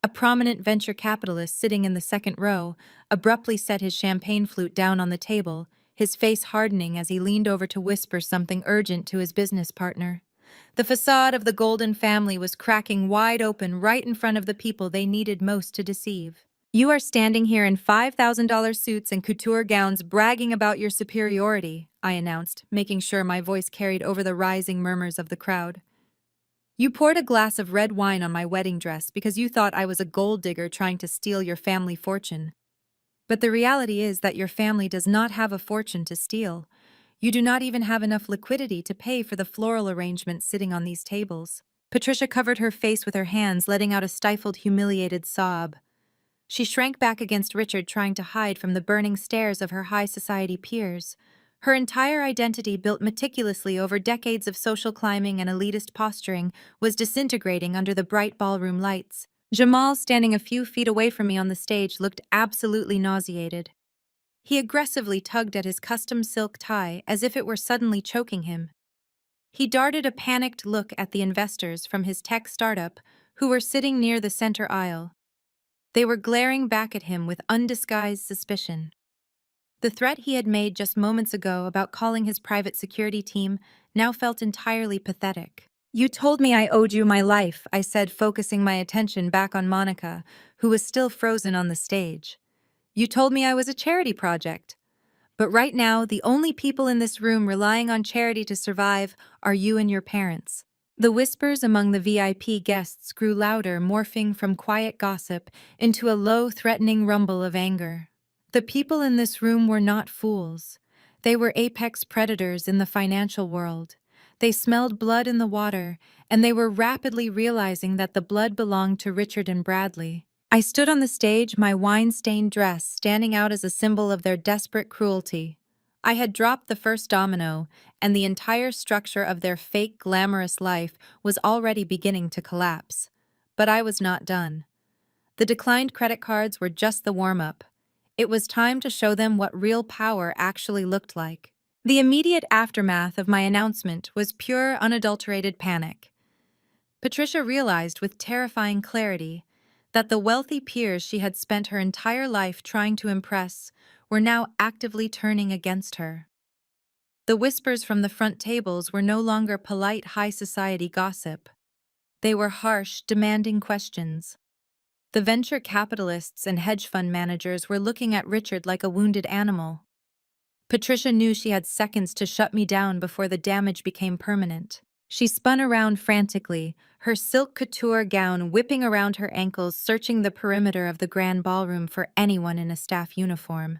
A prominent venture capitalist sitting in the second row abruptly set his champagne flute down on the table, his face hardening as he leaned over to whisper something urgent to his business partner. The facade of the Golden family was cracking wide open right in front of the people they needed most to deceive. You are standing here in $5,000 suits and couture gowns bragging about your superiority, I announced, making sure my voice carried over the rising murmurs of the crowd. You poured a glass of red wine on my wedding dress because you thought I was a gold digger trying to steal your family fortune. But the reality is that your family does not have a fortune to steal. You do not even have enough liquidity to pay for the floral arrangements sitting on these tables. Patricia covered her face with her hands, letting out a stifled, humiliated sob. She shrank back against Richard, trying to hide from the burning stares of her high society peers. Her entire identity, built meticulously over decades of social climbing and elitist posturing, was disintegrating under the bright ballroom lights. Jamal, standing a few feet away from me on the stage, looked absolutely nauseated. He aggressively tugged at his custom silk tie as if it were suddenly choking him. He darted a panicked look at the investors from his tech startup, who were sitting near the center aisle. They were glaring back at him with undisguised suspicion. The threat he had made just moments ago about calling his private security team now felt entirely pathetic. You told me I owed you my life, I said, focusing my attention back on Monica, who was still frozen on the stage. You told me I was a charity project. But right now, the only people in this room relying on charity to survive are you and your parents. The whispers among the VIP guests grew louder, morphing from quiet gossip into a low, threatening rumble of anger. The people in this room were not fools. They were apex predators in the financial world. They smelled blood in the water, and they were rapidly realizing that the blood belonged to Richard and Bradley. I stood on the stage, my wine-stained dress standing out as a symbol of their desperate cruelty. I had dropped the first domino, and the entire structure of their fake, glamorous life was already beginning to collapse. But I was not done. The declined credit cards were just the warm-up. It was time to show them what real power actually looked like. The immediate aftermath of my announcement was pure, unadulterated panic. Patricia realized with terrifying clarity that the wealthy peers she had spent her entire life trying to impress were now actively turning against her. The whispers from the front tables were no longer polite high society gossip. They were harsh, demanding questions. The venture capitalists and hedge fund managers were looking at Richard like a wounded animal. Patricia knew she had seconds to shut me down before the damage became permanent. She spun around frantically, her silk couture gown whipping around her ankles, searching the perimeter of the grand ballroom for anyone in a staff uniform.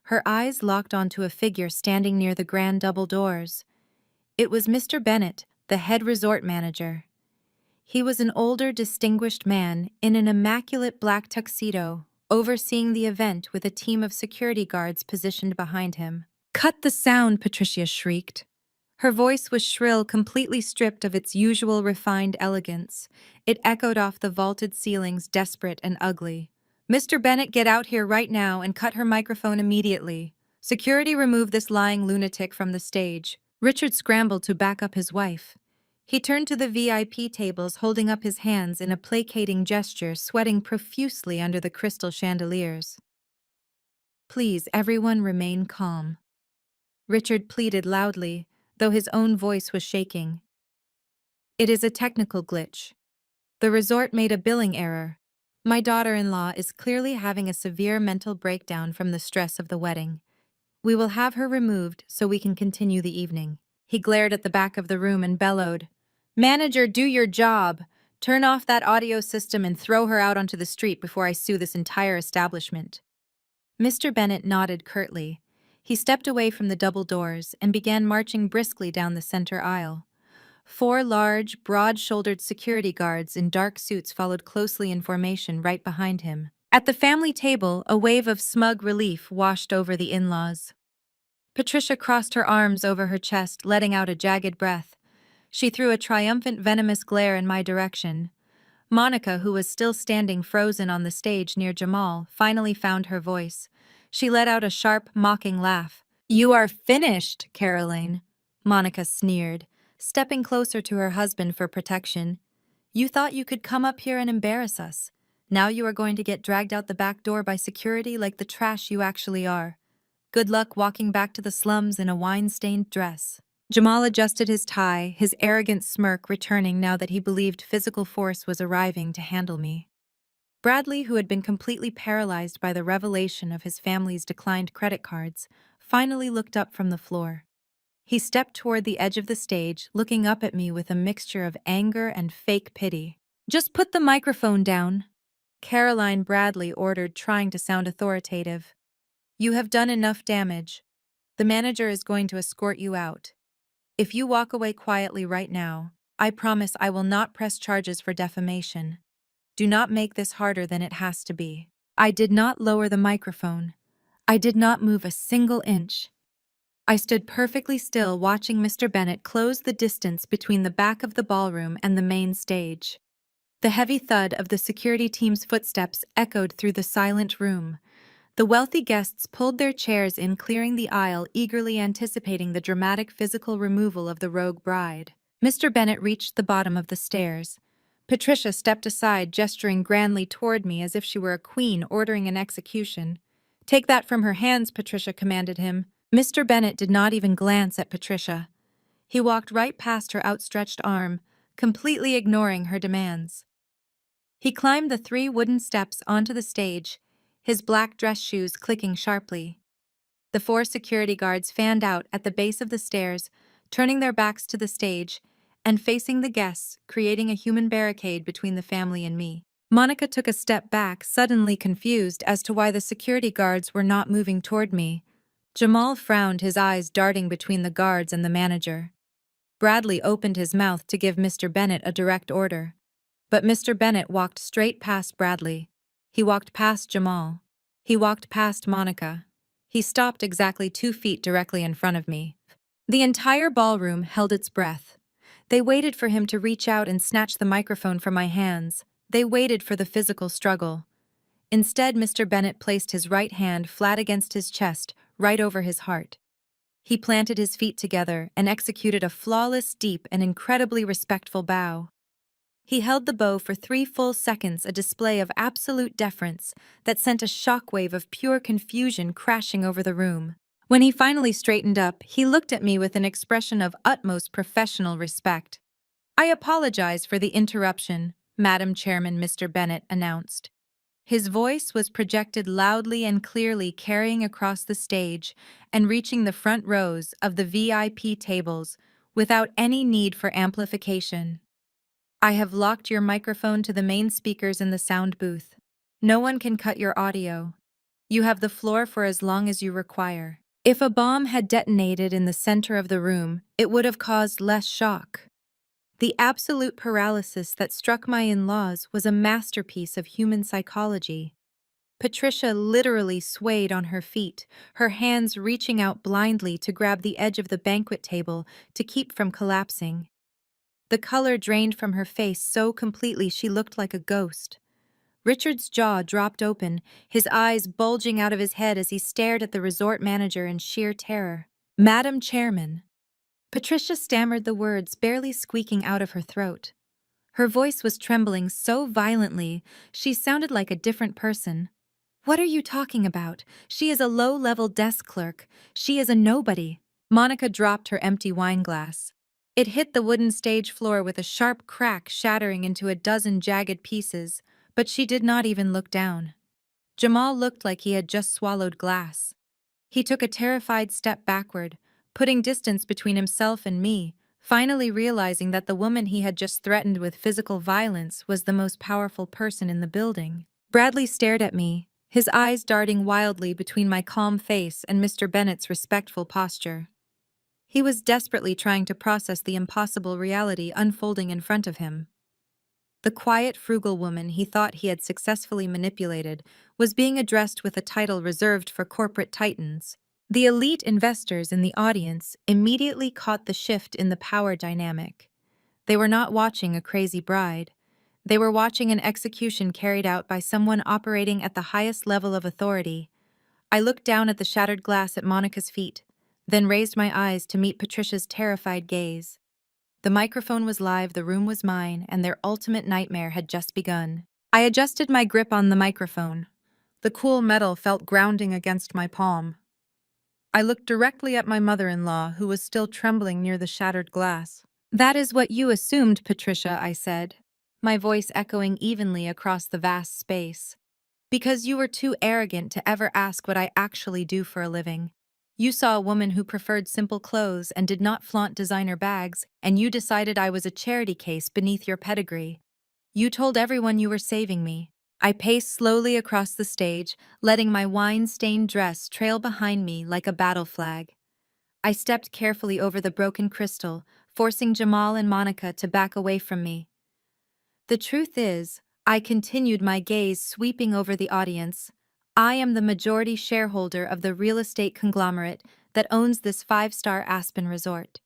Her eyes locked onto a figure standing near the grand double doors. It was Mr. Bennett, the head resort manager. He was an older, distinguished man in an immaculate black tuxedo, overseeing the event with a team of security guards positioned behind him. "Cut the sound!" Patricia shrieked. Her voice was shrill, completely stripped of its usual refined elegance. It echoed off the vaulted ceilings, desperate and ugly. "Mr. Bennett, get out here right now and cut her microphone immediately. Security, remove this lying lunatic from the stage." Richard scrambled to back up his wife. He turned to the VIP tables, holding up his hands in a placating gesture, sweating profusely under the crystal chandeliers. "Please, everyone, remain calm," Richard pleaded loudly, though his own voice was shaking. "It is a technical glitch. The resort made a billing error. My daughter-in-law is clearly having a severe mental breakdown from the stress of the wedding. We will have her removed so we can continue the evening." He glared at the back of the room and bellowed, "Manager, do your job! Turn off that audio system and throw her out onto the street before I sue this entire establishment." Mr. Bennett nodded curtly. He stepped away from the double doors and began marching briskly down the center aisle. 4 large, broad-shouldered security guards in dark suits followed closely in formation right behind him. At the family table, a wave of smug relief washed over the in-laws. Patricia crossed her arms over her chest, letting out a jagged breath. She threw a triumphant, venomous glare in my direction. Monica, who was still standing frozen on the stage near Jamal, finally found her voice. She let out a sharp, mocking laugh. "You are finished, Caroline," Monica sneered, stepping closer to her husband for protection. "You thought you could come up here and embarrass us. Now you are going to get dragged out the back door by security like the trash you actually are. Good luck walking back to the slums in a wine-stained dress." Jamal adjusted his tie, his arrogant smirk returning now that he believed physical force was arriving to handle me. Bradley, who had been completely paralyzed by the revelation of his family's declined credit cards, finally looked up from the floor. He stepped toward the edge of the stage, looking up at me with a mixture of anger and fake pity. "Just put the microphone down," Caroline Bradley ordered, trying to sound authoritative. "You have done enough damage. The manager is going to escort you out. If you walk away quietly right now, I promise I will not press charges for defamation. Do not make this harder than it has to be." I did not lower the microphone. I did not move a single inch. I stood perfectly still, watching Mr. Bennett close the distance between the back of the ballroom and the main stage. The heavy thud of the security team's footsteps echoed through the silent room. The wealthy guests pulled their chairs in, clearing the aisle, eagerly anticipating the dramatic physical removal of the rogue bride. Mr. Bennett reached the bottom of the stairs. Patricia stepped aside, gesturing grandly toward me as if she were a queen ordering an execution. "Take that from her hands," Patricia commanded him. Mr. Bennett did not even glance at Patricia. He walked right past her outstretched arm, completely ignoring her demands. He climbed the 3 wooden steps onto the stage, his black dress shoes clicking sharply. The 4 security guards fanned out at the base of the stairs, turning their backs to the stage and facing the guests, creating a human barricade between the family and me. Monica took a step back, suddenly confused as to why the security guards were not moving toward me. Jamal frowned, his eyes darting between the guards and the manager. Bradley opened his mouth to give Mr. Bennett a direct order. But Mr. Bennett walked straight past Bradley. He walked past Jamal. He walked past Monica. He stopped exactly 2 feet directly in front of me. The entire ballroom held its breath. They waited for him to reach out and snatch the microphone from my hands. They waited for the physical struggle. Instead, Mr. Bennett placed his right hand flat against his chest, right over his heart. He planted his feet together and executed a flawless, deep, and incredibly respectful bow. He held the bow for 3 full seconds, a display of absolute deference that sent a shockwave of pure confusion crashing over the room. When he finally straightened up, he looked at me with an expression of utmost professional respect. "I apologize for the interruption," Madam Chairman Mr. Bennett announced. His voice was projected loudly and clearly, carrying across the stage and reaching the front rows of the VIP tables without any need for amplification. "I have locked your microphone to the main speakers in the sound booth. No one can cut your audio. You have the floor for as long as you require." If a bomb had detonated in the center of the room, it would have caused less shock. The absolute paralysis that struck my in-laws was a masterpiece of human psychology. Patricia literally swayed on her feet, her hands reaching out blindly to grab the edge of the banquet table to keep from collapsing. The color drained from her face so completely she looked like a ghost. Richard's jaw dropped open, his eyes bulging out of his head as he stared at the resort manager in sheer terror. "Madam Chairman." Patricia stammered the words, barely squeaking out of her throat. Her voice was trembling so violently, she sounded like a different person. "What are you talking about? She is a low-level desk clerk. She is a nobody." Monica dropped her empty wine glass. It hit the wooden stage floor with a sharp crack, shattering into a dozen jagged pieces, but she did not even look down. Jamal looked like he had just swallowed glass. He took a terrified step backward, putting distance between himself and me, finally realizing that the woman he had just threatened with physical violence was the most powerful person in the building. Bradley stared at me, his eyes darting wildly between my calm face and Mr. Bennett's respectful posture. He was desperately trying to process the impossible reality unfolding in front of him. The quiet, frugal woman he thought he had successfully manipulated was being addressed with a title reserved for corporate titans. The elite investors in the audience immediately caught the shift in the power dynamic. They were not watching a crazy bride. They were watching an execution carried out by someone operating at the highest level of authority. I looked down at the shattered glass at Monica's feet, then raised my eyes to meet Patricia's terrified gaze. The microphone was live, the room was mine, and their ultimate nightmare had just begun. I adjusted my grip on the microphone. The cool metal felt grounding against my palm. I looked directly at my mother-in-law, who was still trembling near the shattered glass. "That is what you assumed, Patricia," I said, my voice echoing evenly across the vast space. "Because you were too arrogant to ever ask what I actually do for a living. You saw a woman who preferred simple clothes and did not flaunt designer bags, and you decided I was a charity case beneath your pedigree. You told everyone you were saving me." I paced slowly across the stage, letting my wine-stained dress trail behind me like a battle flag. I stepped carefully over the broken crystal, forcing Jamal and Monica to back away from me. "The truth is," I continued, my gaze sweeping over the audience, "I am the majority shareholder of the real estate conglomerate that owns this 5-star Aspen resort.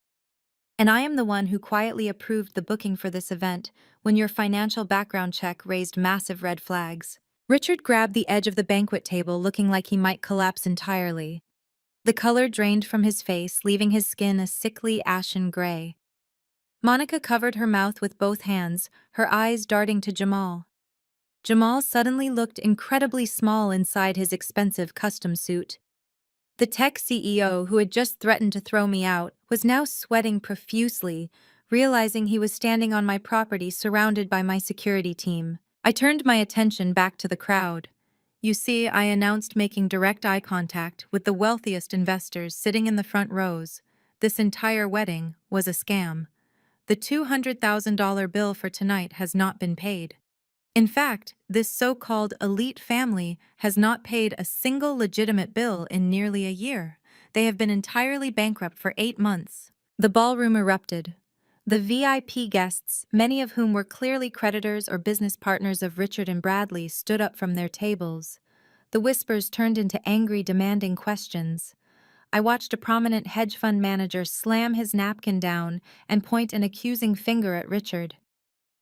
And I am the one who quietly approved the booking for this event when your financial background check raised massive red flags." Richard grabbed the edge of the banquet table, looking like he might collapse entirely. The color drained from his face, leaving his skin a sickly ashen gray. Monica covered her mouth with both hands, her eyes darting to Jamal. Jamal suddenly looked incredibly small inside his expensive custom suit. The tech CEO, who had just threatened to throw me out, was now sweating profusely, realizing he was standing on my property surrounded by my security team. I turned my attention back to the crowd. "You see," I announced, making direct eye contact with the wealthiest investors sitting in the front rows, "this entire wedding was a scam. The $200,000 bill for tonight has not been paid. In fact, this so-called elite family has not paid a single legitimate bill in nearly a year. They have been entirely bankrupt for 8 months. The ballroom erupted. The VIP guests, many of whom were clearly creditors or business partners of Richard and Bradley, stood up from their tables. The whispers turned into angry, demanding questions. I watched a prominent hedge fund manager slam his napkin down and point an accusing finger at Richard.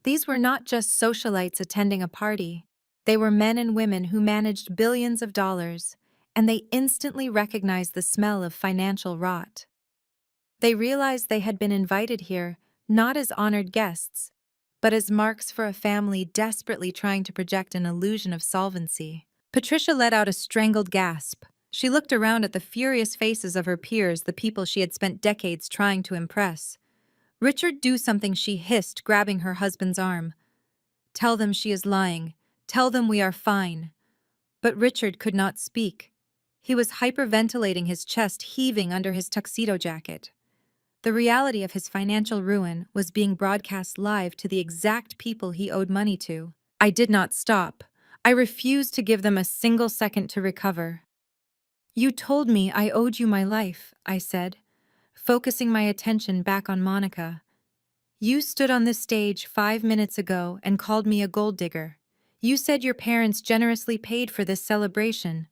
These were not just socialites attending a party. They were men and women who managed billions of dollars, and they instantly recognized the smell of financial rot. They realized they had been invited here not as honored guests, but as marks for a family desperately trying to project an illusion of solvency. Patricia let out a strangled gasp. She looked around at the furious faces of her peers, the people she had spent decades trying to impress. "Richard, do something," she hissed, grabbing her husband's arm. "Tell them she is lying. Tell them we are fine." But Richard could not speak. He was hyperventilating, his chest heaving under his tuxedo jacket. The reality of his financial ruin was being broadcast live to the exact people he owed money to. I did not stop. I refused to give them a single second to recover. "You told me I owed you my life," I said, focusing my attention back on Monica. "You stood on this stage 5 minutes ago and called me a gold digger. You said your parents generously paid for this celebration.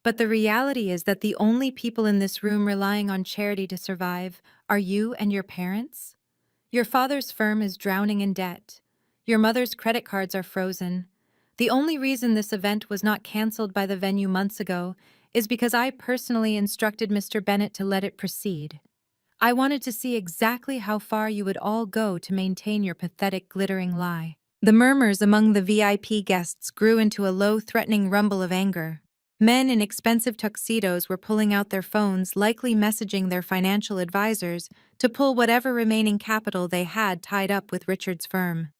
But the reality is that the only people in this room relying on charity to survive are you and your parents. Your father's firm is drowning in debt. Your mother's credit cards are frozen. The only reason this event was not canceled by the venue months ago is because I personally instructed Mr. Bennett to let it proceed. I wanted to see exactly how far you would all go to maintain your pathetic, glittering lie." The murmurs among the VIP guests grew into a low, threatening rumble of anger. Men in expensive tuxedos were pulling out their phones, likely messaging their financial advisors to pull whatever remaining capital they had tied up with Richard's firm.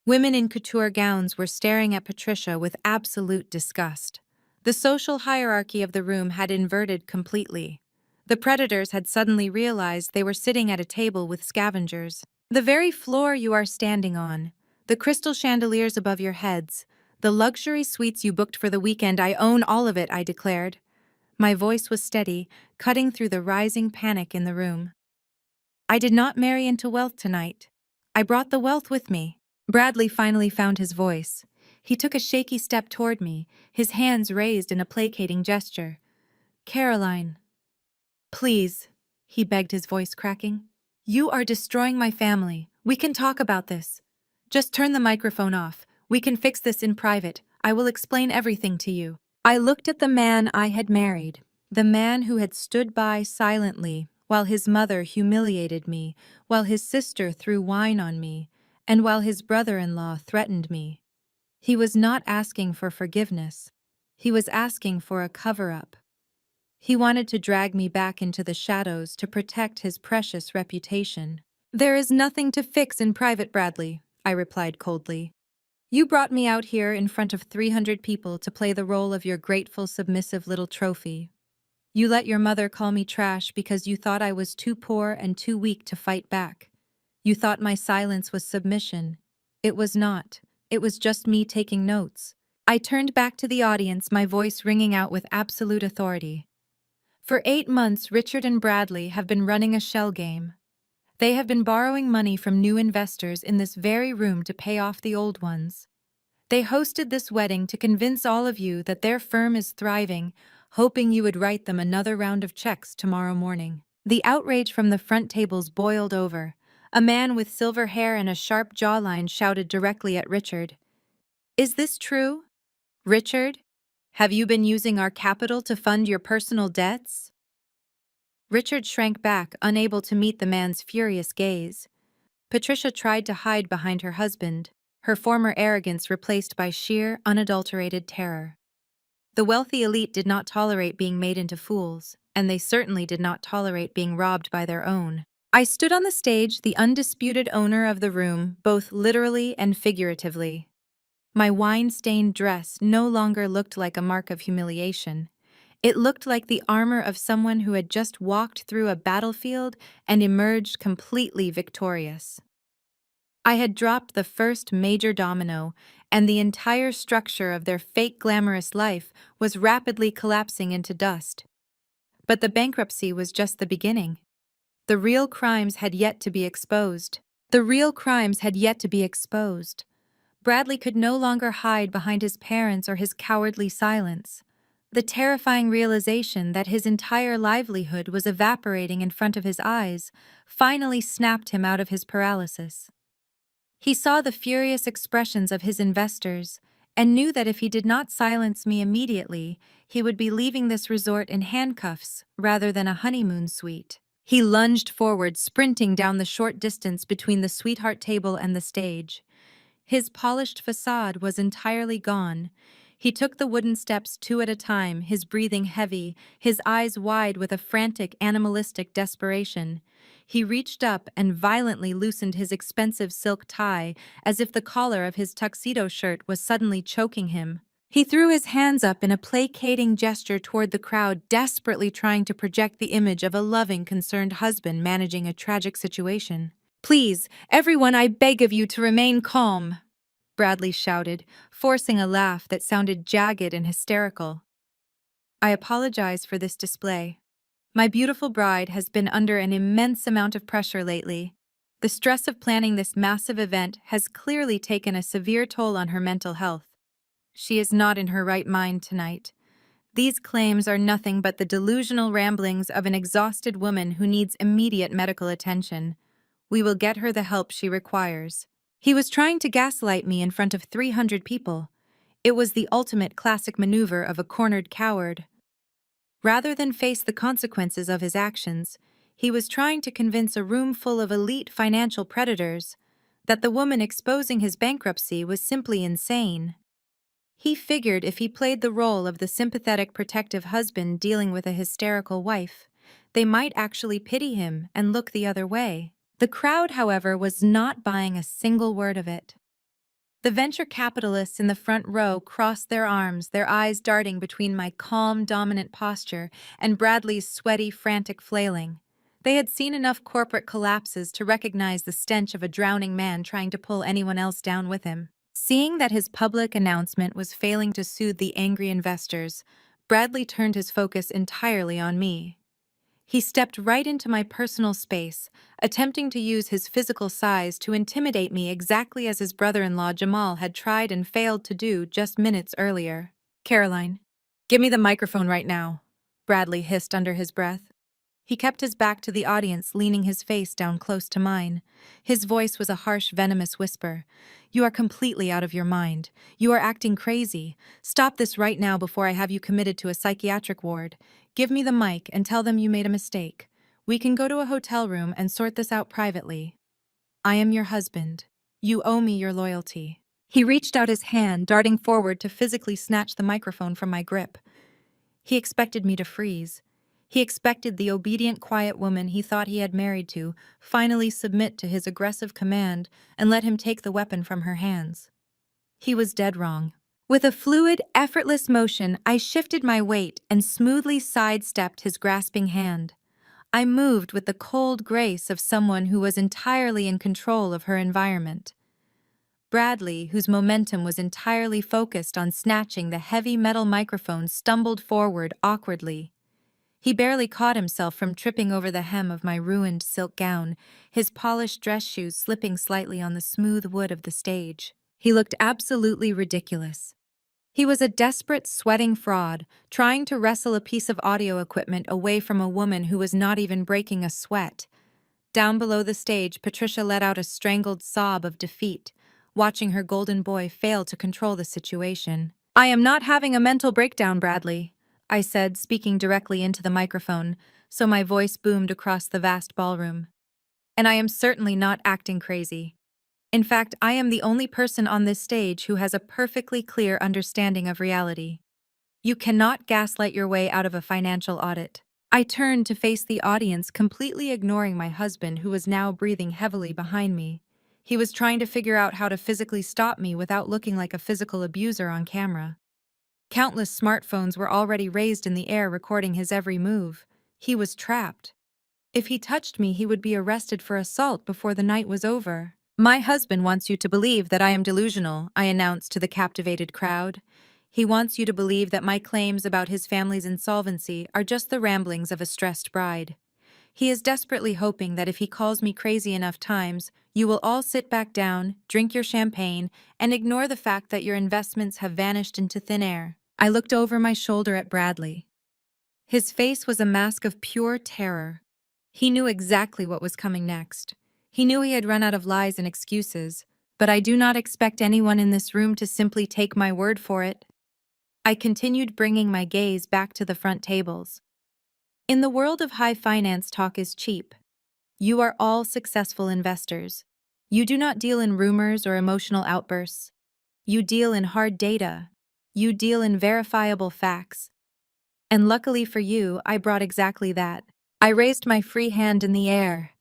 Women in couture gowns were staring at Patricia with absolute disgust. The social hierarchy of the room had inverted completely. The predators had suddenly realized they were sitting at a table with scavengers. "The very floor you are standing on, the crystal chandeliers above your heads, the luxury suites you booked for the weekend, I own all of it," I declared. My voice was steady, cutting through the rising panic in the room. "I did not marry into wealth tonight. I brought the wealth with me." Bradley finally found his voice. He took a shaky step toward me, his hands raised in a placating gesture. "Caroline, please," he begged, his voice cracking. "You are destroying my family. We can talk about this. Just turn the microphone off. We can fix this in private. I will explain everything to you." I looked at the man I had married, the man who had stood by silently while his mother humiliated me, while his sister threw wine on me, and while his brother-in-law threatened me. He was not asking for forgiveness. He was asking for a cover-up. He wanted to drag me back into the shadows to protect his precious reputation. "There is nothing to fix in private, Bradley," I replied coldly. "You brought me out here in front of 300 people to play the role of your grateful, submissive little trophy. You let your mother call me trash because you thought I was too poor and too weak to fight back. You thought my silence was submission. It was not. It was just me taking notes." I turned back to the audience, my voice ringing out with absolute authority. "For 8 months, Richard and Bradley have been running a shell game. They have been borrowing money from new investors in this very room to pay off the old ones. They hosted this wedding to convince all of you that their firm is thriving, hoping you would write them another round of checks tomorrow morning." The outrage from the front tables boiled over. A man with silver hair and a sharp jawline shouted directly at Richard. "Is this true? Richard, have you been using our capital to fund your personal debts?" Richard shrank back, unable to meet the man's furious gaze. Patricia tried to hide behind her husband, her former arrogance replaced by sheer, unadulterated terror. The wealthy elite did not tolerate being made into fools, and they certainly did not tolerate being robbed by their own. I stood on the stage, the undisputed owner of the room, both literally and figuratively. My wine-stained dress no longer looked like a mark of humiliation. It looked like the armor of someone who had just walked through a battlefield and emerged completely victorious. I had dropped the first major domino, and the entire structure of their fake glamorous life was rapidly collapsing into dust. But the bankruptcy was just the beginning. The real crimes had yet to be exposed. The real crimes had yet to be exposed. Bradley could no longer hide behind his parents or his cowardly silence. The terrifying realization that his entire livelihood was evaporating in front of his eyes finally snapped him out of his paralysis. He saw the furious expressions of his investors and knew that if he did not silence me immediately, he would be leaving this resort in handcuffs rather than a honeymoon suite. He lunged forward, sprinting down the short distance between the sweetheart table and the stage. His polished facade was entirely gone. He took the wooden steps two at a time, his breathing heavy, his eyes wide with a frantic, animalistic desperation. He reached up and violently loosened his expensive silk tie, as if the collar of his tuxedo shirt was suddenly choking him. He threw his hands up in a placating gesture toward the crowd, desperately trying to project the image of a loving, concerned husband managing a tragic situation. "Please, everyone, I beg of you to remain calm," Bradley shouted, forcing a laugh that sounded jagged and hysterical. "I apologize for this display. My beautiful bride has been under an immense amount of pressure lately. The stress of planning this massive event has clearly taken a severe toll on her mental health. She is not in her right mind tonight. These claims are nothing but the delusional ramblings of an exhausted woman who needs immediate medical attention. We will get her the help she requires." He was trying to gaslight me in front of 300 people. It was the ultimate classic maneuver of a cornered coward. Rather than face the consequences of his actions, he was trying to convince a room full of elite financial predators that the woman exposing his bankruptcy was simply insane. He figured if he played the role of the sympathetic, protective husband dealing with a hysterical wife, they might actually pity him and look the other way. The crowd, however, was not buying a single word of it. The venture capitalists in the front row crossed their arms, their eyes darting between my calm, dominant posture and Bradley's sweaty, frantic flailing. They had seen enough corporate collapses to recognize the stench of a drowning man trying to pull anyone else down with him. Seeing that his public announcement was failing to soothe the angry investors, Bradley turned his focus entirely on me. He stepped right into my personal space, attempting to use his physical size to intimidate me exactly as his brother-in-law Jamal had tried and failed to do just minutes earlier. "Caroline, give me the microphone right now," Bradley hissed under his breath. He kept his back to the audience, leaning his face down close to mine. His voice was a harsh, venomous whisper. "You are completely out of your mind. You are acting crazy. Stop this right now before I have you committed to a psychiatric ward. Give me the mic and tell them you made a mistake. We can go to a hotel room and sort this out privately. I am your husband. You owe me your loyalty." He reached out his hand, darting forward to physically snatch the microphone from my grip. He expected me to freeze. He expected the obedient, quiet woman he thought he had married to finally submit to his aggressive command and let him take the weapon from her hands. He was dead wrong. With a fluid, effortless motion, I shifted my weight and smoothly sidestepped his grasping hand. I moved with the cold grace of someone who was entirely in control of her environment. Bradley, whose momentum was entirely focused on snatching the heavy metal microphone, stumbled forward awkwardly. He barely caught himself from tripping over the hem of my ruined silk gown, his polished dress shoes slipping slightly on the smooth wood of the stage. He looked absolutely ridiculous. He was a desperate, sweating fraud, trying to wrestle a piece of audio equipment away from a woman who was not even breaking a sweat. Down below the stage, Patricia let out a strangled sob of defeat, watching her golden boy fail to control the situation. "I am not having a mental breakdown, Bradley," I said, speaking directly into the microphone, so my voice boomed across the vast ballroom. "And I am certainly not acting crazy. In fact, I am the only person on this stage who has a perfectly clear understanding of reality. You cannot gaslight your way out of a financial audit." I turned to face the audience, completely ignoring my husband, who was now breathing heavily behind me. He was trying to figure out how to physically stop me without looking like a physical abuser on camera. Countless smartphones were already raised in the air, recording his every move. He was trapped. If he touched me, he would be arrested for assault before the night was over. "My husband wants you to believe that I am delusional," I announced to the captivated crowd. He wants you to believe that my claims about his family's insolvency are just the ramblings of a stressed bride. He is desperately hoping that if he calls me crazy enough times, you will all sit back down, drink your champagne, and ignore the fact that your investments have vanished into thin air. I looked over my shoulder at Bradley. His face was a mask of pure terror. He knew exactly what was coming next. He knew he had run out of lies and excuses, but I do not expect anyone in this room to simply take my word for it. I continued bringing my gaze back to the front tables. In the world of high finance, talk is cheap. You are all successful investors. You do not deal in rumors or emotional outbursts. You deal in hard data. You deal in verifiable facts. And luckily for you, I brought exactly that. I raised my free hand in the air.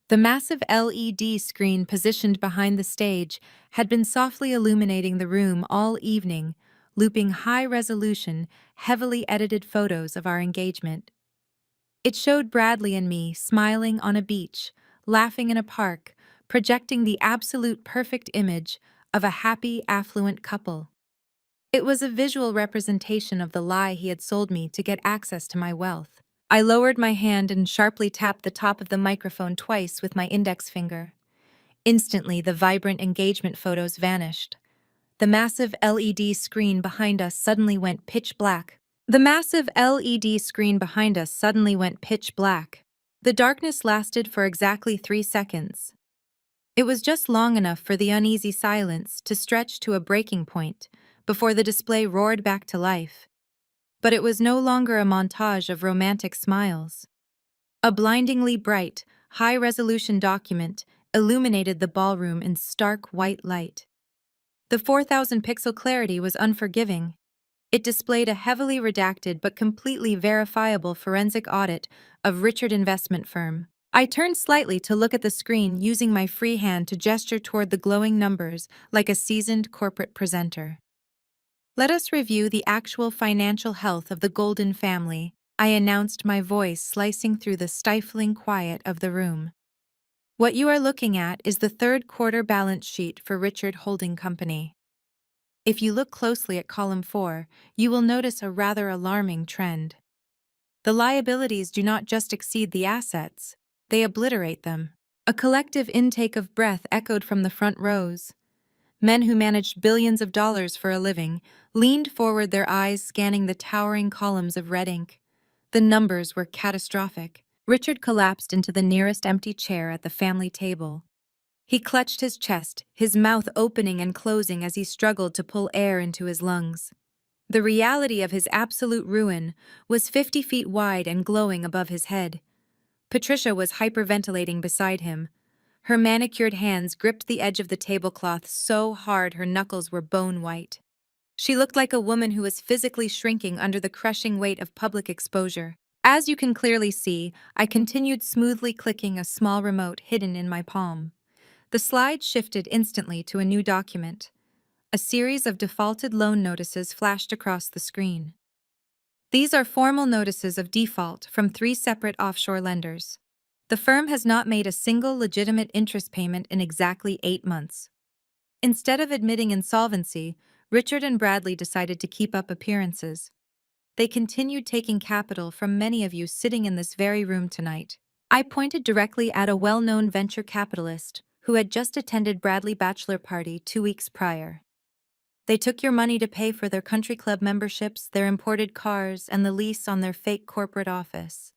The massive LED screen positioned behind the stage had been softly illuminating the room all evening, looping high-resolution, heavily edited photos of our engagement. It showed Bradley and me smiling on a beach, laughing in a park, projecting the absolute perfect image of a happy, affluent couple. It was a visual representation of the lie he had sold me to get access to my wealth. I lowered my hand and sharply tapped the top of the microphone twice with my index finger. Instantly, the vibrant engagement photos vanished. The massive LED screen behind us suddenly went pitch black. The massive LED screen behind us suddenly went pitch black. The darkness lasted for exactly 3 seconds. It was just long enough for the uneasy silence to stretch to a breaking point before the display roared back to life. But it was no longer a montage of romantic smiles. A blindingly bright, high-resolution document illuminated the ballroom in stark white light. The 4,000-pixel clarity was unforgiving. It displayed a heavily redacted but completely verifiable forensic audit of Richard Investment Firm. I turned slightly to look at the screen, using my free hand to gesture toward the glowing numbers like a seasoned corporate presenter. Let us review the actual financial health of the Golden family, I announced, my voice slicing through the stifling quiet of the room. What you are looking at is the third quarter balance sheet for Richard Holding Company. If you look closely at column 4, you will notice a rather alarming trend. The liabilities do not just exceed the assets, they obliterate them. A collective intake of breath echoed from the front rows. Men who managed billions of dollars for a living leaned forward, their eyes scanning the towering columns of red ink. The numbers were catastrophic. Richard collapsed into the nearest empty chair at the family table. He clutched his chest, his mouth opening and closing as he struggled to pull air into his lungs. The reality of his absolute ruin was 50 feet wide and glowing above his head. Patricia was hyperventilating beside him. Her manicured hands gripped the edge of the tablecloth so hard her knuckles were bone white. She looked like a woman who was physically shrinking under the crushing weight of public exposure. As you can clearly see, I continued smoothly clicking a small remote hidden in my palm. The slide shifted instantly to a new document. A series of defaulted loan notices flashed across the screen. These are formal notices of default from 3 separate offshore lenders. The firm has not made a single legitimate interest payment in exactly 8 months. Instead of admitting insolvency, Richard and Bradley decided to keep up appearances. They continued taking capital from many of you sitting in this very room tonight. I pointed directly at a well-known venture capitalist who had just attended Bradley's bachelor party 2 weeks prior. They took your money to pay for their country club memberships, their imported cars, and the lease on their fake corporate office.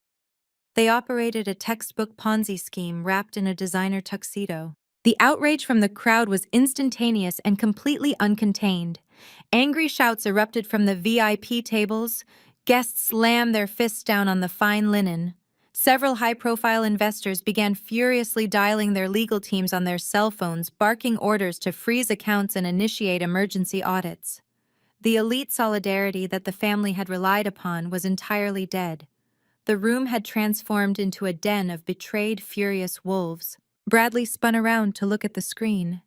They operated a textbook Ponzi scheme wrapped in a designer tuxedo. The outrage from the crowd was instantaneous and completely uncontained. Angry shouts erupted from the VIP tables. Guests slammed their fists down on the fine linen. Several high-profile investors began furiously dialing their legal teams on their cell phones, barking orders to freeze accounts and initiate emergency audits. The elite solidarity that the family had relied upon was entirely dead. The room had transformed into a den of betrayed, furious wolves. Bradley spun around to look at the screen.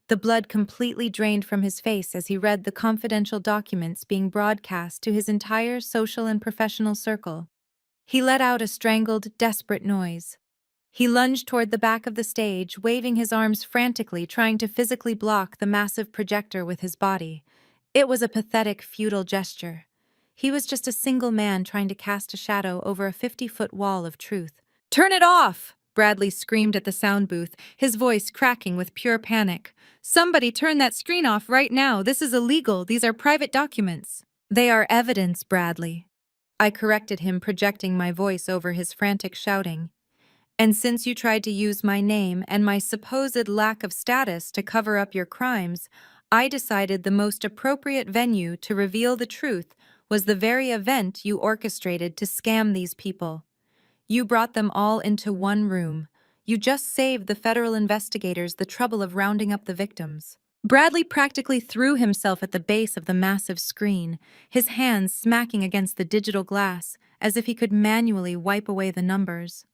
The blood completely drained from his face as he read the confidential documents being broadcast to his entire social and professional circle. He let out a strangled, desperate noise. He lunged toward the back of the stage, waving his arms frantically, trying to physically block the massive projector with his body. It was a pathetic, futile gesture. He was just a single man trying to cast a shadow over a 50-foot wall of truth. "Turn it off!" Bradley screamed at the sound booth, his voice cracking with pure panic. "Somebody turn that screen off right now. This is illegal. These are private documents." "They are evidence, Bradley." I corrected him, projecting my voice over his frantic shouting. "And since you tried to use my name and my supposed lack of status to cover up your crimes, I decided the most appropriate venue to reveal the truth was the very event you orchestrated to scam these people. You brought them all into one room. You just saved the federal investigators the trouble of rounding up the victims." Bradley practically threw himself at the base of the massive screen, his hands smacking against the digital glass as if he could manually wipe away the numbers.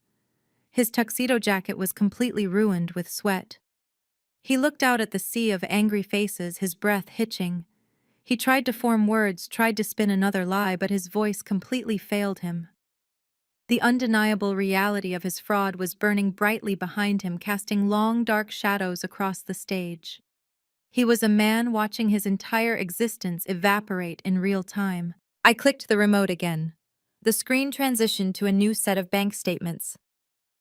His tuxedo jacket was completely ruined with sweat. He looked out at the sea of angry faces, his breath hitching. He tried to form words, tried to spin another lie, but his voice completely failed him. The undeniable reality of his fraud was burning brightly behind him, casting long, dark shadows across the stage. He was a man watching his entire existence evaporate in real time. I clicked the remote again. The screen transitioned to a new set of bank statements.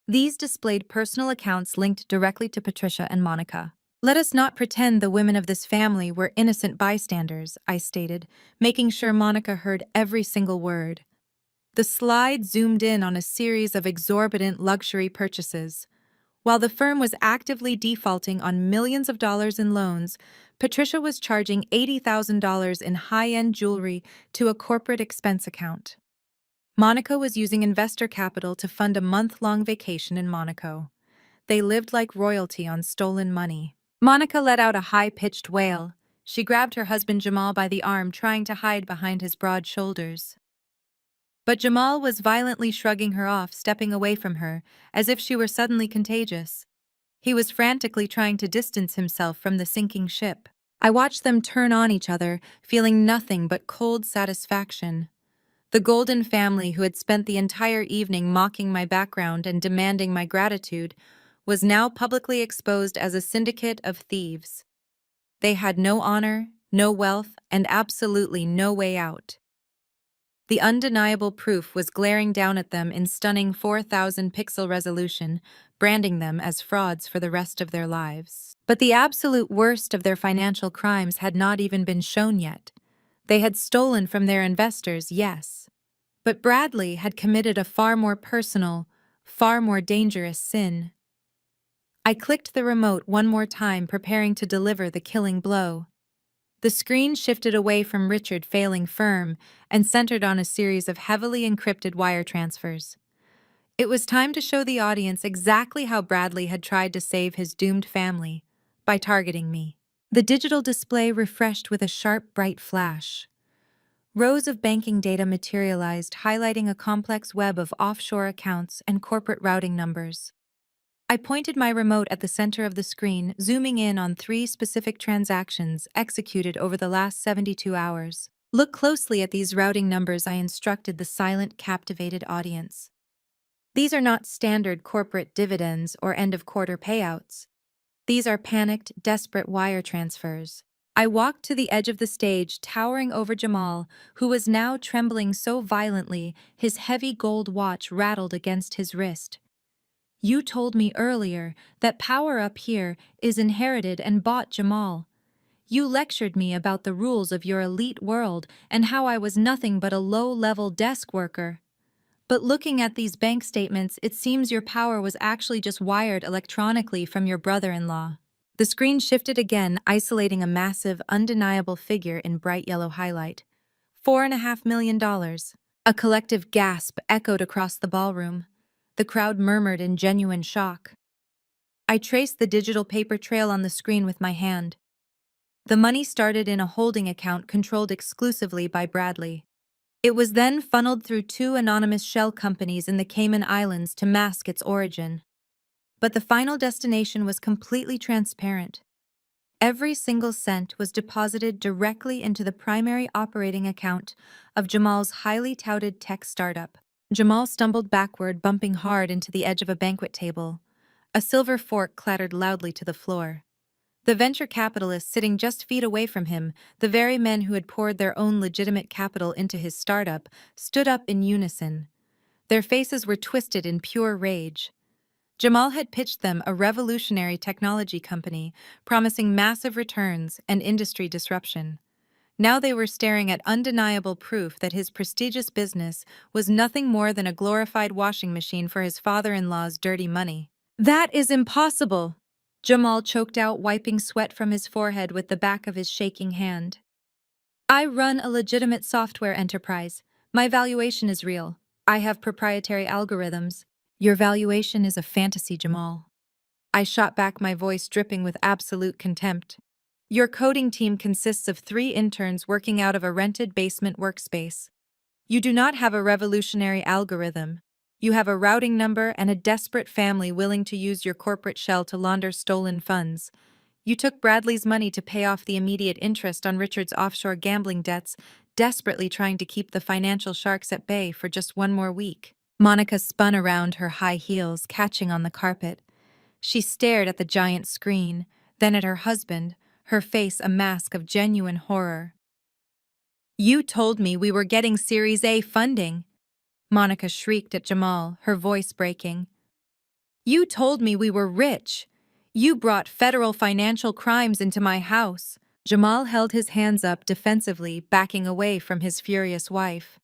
These displayed personal accounts linked directly to Patricia and Monica. "Let us not pretend the women of this family were innocent bystanders," I stated, making sure Monica heard every single word. The slide zoomed in on a series of exorbitant luxury purchases. While the firm was actively defaulting on millions of dollars in loans, Patricia was charging $80,000 in high-end jewelry to a corporate expense account. Monica was using investor capital to fund a month-long vacation in Monaco. They lived like royalty on stolen money. Monica let out a high-pitched wail. She grabbed her husband Jamal by the arm, trying to hide behind his broad shoulders. But Jamal was violently shrugging her off, stepping away from her, as if she were suddenly contagious. He was frantically trying to distance himself from the sinking ship. I watched them turn on each other, feeling nothing but cold satisfaction. The Golden family, who had spent the entire evening mocking my background and demanding my gratitude, was now publicly exposed as a syndicate of thieves. They had no honor, no wealth, and absolutely no way out. The undeniable proof was glaring down at them in stunning 4,000 pixel resolution, branding them as frauds for the rest of their lives. But the absolute worst of their financial crimes had not even been shown yet. They had stolen from their investors, yes. But Bradley had committed a far more personal, far more dangerous sin. I clicked the remote one more time, preparing to deliver the killing blow. The screen shifted away from Richard's failing firm and centered on a series of heavily encrypted wire transfers. It was time to show the audience exactly how Bradley had tried to save his doomed family, by targeting me. The digital display refreshed with a sharp, bright flash. Rows of banking data materialized, highlighting a complex web of offshore accounts and corporate routing numbers. I pointed my remote at the center of the screen, zooming in on 3 specific transactions executed over the last 72 hours. "Look closely at these routing numbers," I instructed the silent, captivated audience. "These are not standard corporate dividends or end-of-quarter payouts. These are panicked, desperate wire transfers." I walked to the edge of the stage, towering over Jamal, who was now trembling so violently his heavy gold watch rattled against his wrist. "You told me earlier that power up here is inherited and bought, Jamal. You lectured me about the rules of your elite world and how I was nothing but a low-level desk worker. But looking at these bank statements, it seems your power was actually just wired electronically from your brother-in-law." The screen shifted again, isolating a massive, undeniable figure in bright yellow highlight. $4.5 million. A collective gasp echoed across the ballroom. The crowd murmured in genuine shock. I traced the digital paper trail on the screen with my hand. The money started in a holding account controlled exclusively by Bradley. It was then funneled through 2 anonymous shell companies in the Cayman Islands to mask its origin. But the final destination was completely transparent. Every single cent was deposited directly into the primary operating account of Jamal's highly touted tech startup. Jamal stumbled backward, bumping hard into the edge of a banquet table. A silver fork clattered loudly to the floor. The venture capitalists sitting just feet away from him, the very men who had poured their own legitimate capital into his startup, stood up in unison. Their faces were twisted in pure rage. Jamal had pitched them a revolutionary technology company, promising massive returns and industry disruption. Now they were staring at undeniable proof that his prestigious business was nothing more than a glorified washing machine for his father-in-law's dirty money. "That is impossible!" Jamal choked out, wiping sweat from his forehead with the back of his shaking hand. "I run a legitimate software enterprise. My valuation is real. I have proprietary algorithms." "Your valuation is a fantasy, Jamal." I shot back, my voice dripping with absolute contempt. "Your coding team consists of 3 interns working out of a rented basement workspace. You do not have a revolutionary algorithm. You have a routing number and a desperate family willing to use your corporate shell to launder stolen funds. You took Bradley's money to pay off the immediate interest on Richard's offshore gambling debts, desperately trying to keep the financial sharks at bay for just one more week." Monica spun around, her high heels catching on the carpet. She stared at the giant screen, then at her husband, her face a mask of genuine horror. "You told me we were getting Series A funding," Monica shrieked at Jamal, her voice breaking. "You told me we were rich. You brought federal financial crimes into my house." Jamal held his hands up defensively, backing away from his furious wife.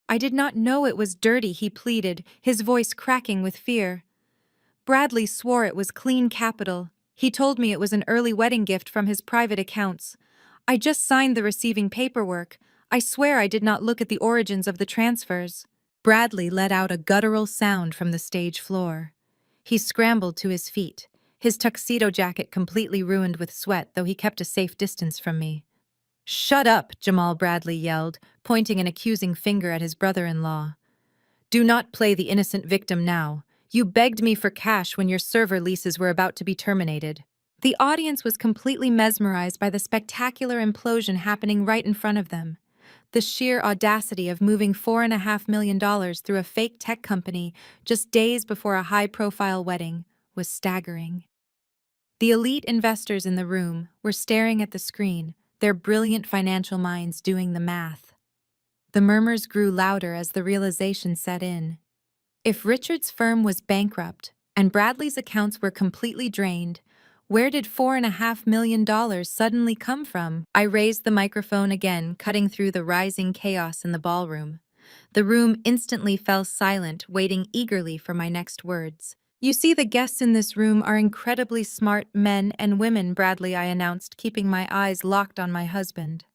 "I did not know it was dirty," he pleaded, his voice cracking with fear. "Bradley swore it was clean capital. He told me it was an early wedding gift from his private accounts. I just signed the receiving paperwork. I swear I did not look at the origins of the transfers." Bradley let out a guttural sound from the stage floor. He scrambled to his feet, his tuxedo jacket completely ruined with sweat, though he kept a safe distance from me. "Shut up," Jamal Bradley yelled, pointing an accusing finger at his brother-in-law. "Do not play the innocent victim now. You begged me for cash when your server leases were about to be terminated." The audience was completely mesmerized by the spectacular implosion happening right in front of them. The sheer audacity of moving $4.5 million through a fake tech company just days before a high-profile wedding was staggering. The elite investors in the room were staring at the screen, their brilliant financial minds doing the math. The murmurs grew louder as the realization set in. If Richard's firm was bankrupt and Bradley's accounts were completely drained, where did $4.5 million suddenly come from? I raised the microphone again, cutting through the rising chaos in the ballroom. The room instantly fell silent, waiting eagerly for my next words. "You see, the guests in this room are incredibly smart men and women," Bradley, I announced, keeping my eyes locked on my husband.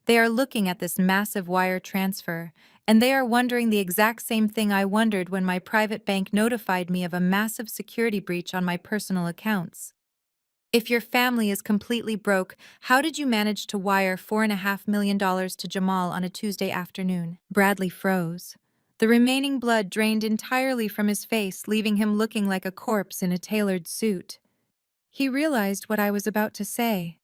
"They are looking at this massive wire transfer, and they are wondering the exact same thing I wondered when my private bank notified me of a massive security breach on my personal accounts. If your family is completely broke, how did you manage to wire $4.5 million to Jamal on a Tuesday afternoon?" Bradley froze. The remaining blood drained entirely from his face, leaving him looking like a corpse in a tailored suit. He realized what I was about to say.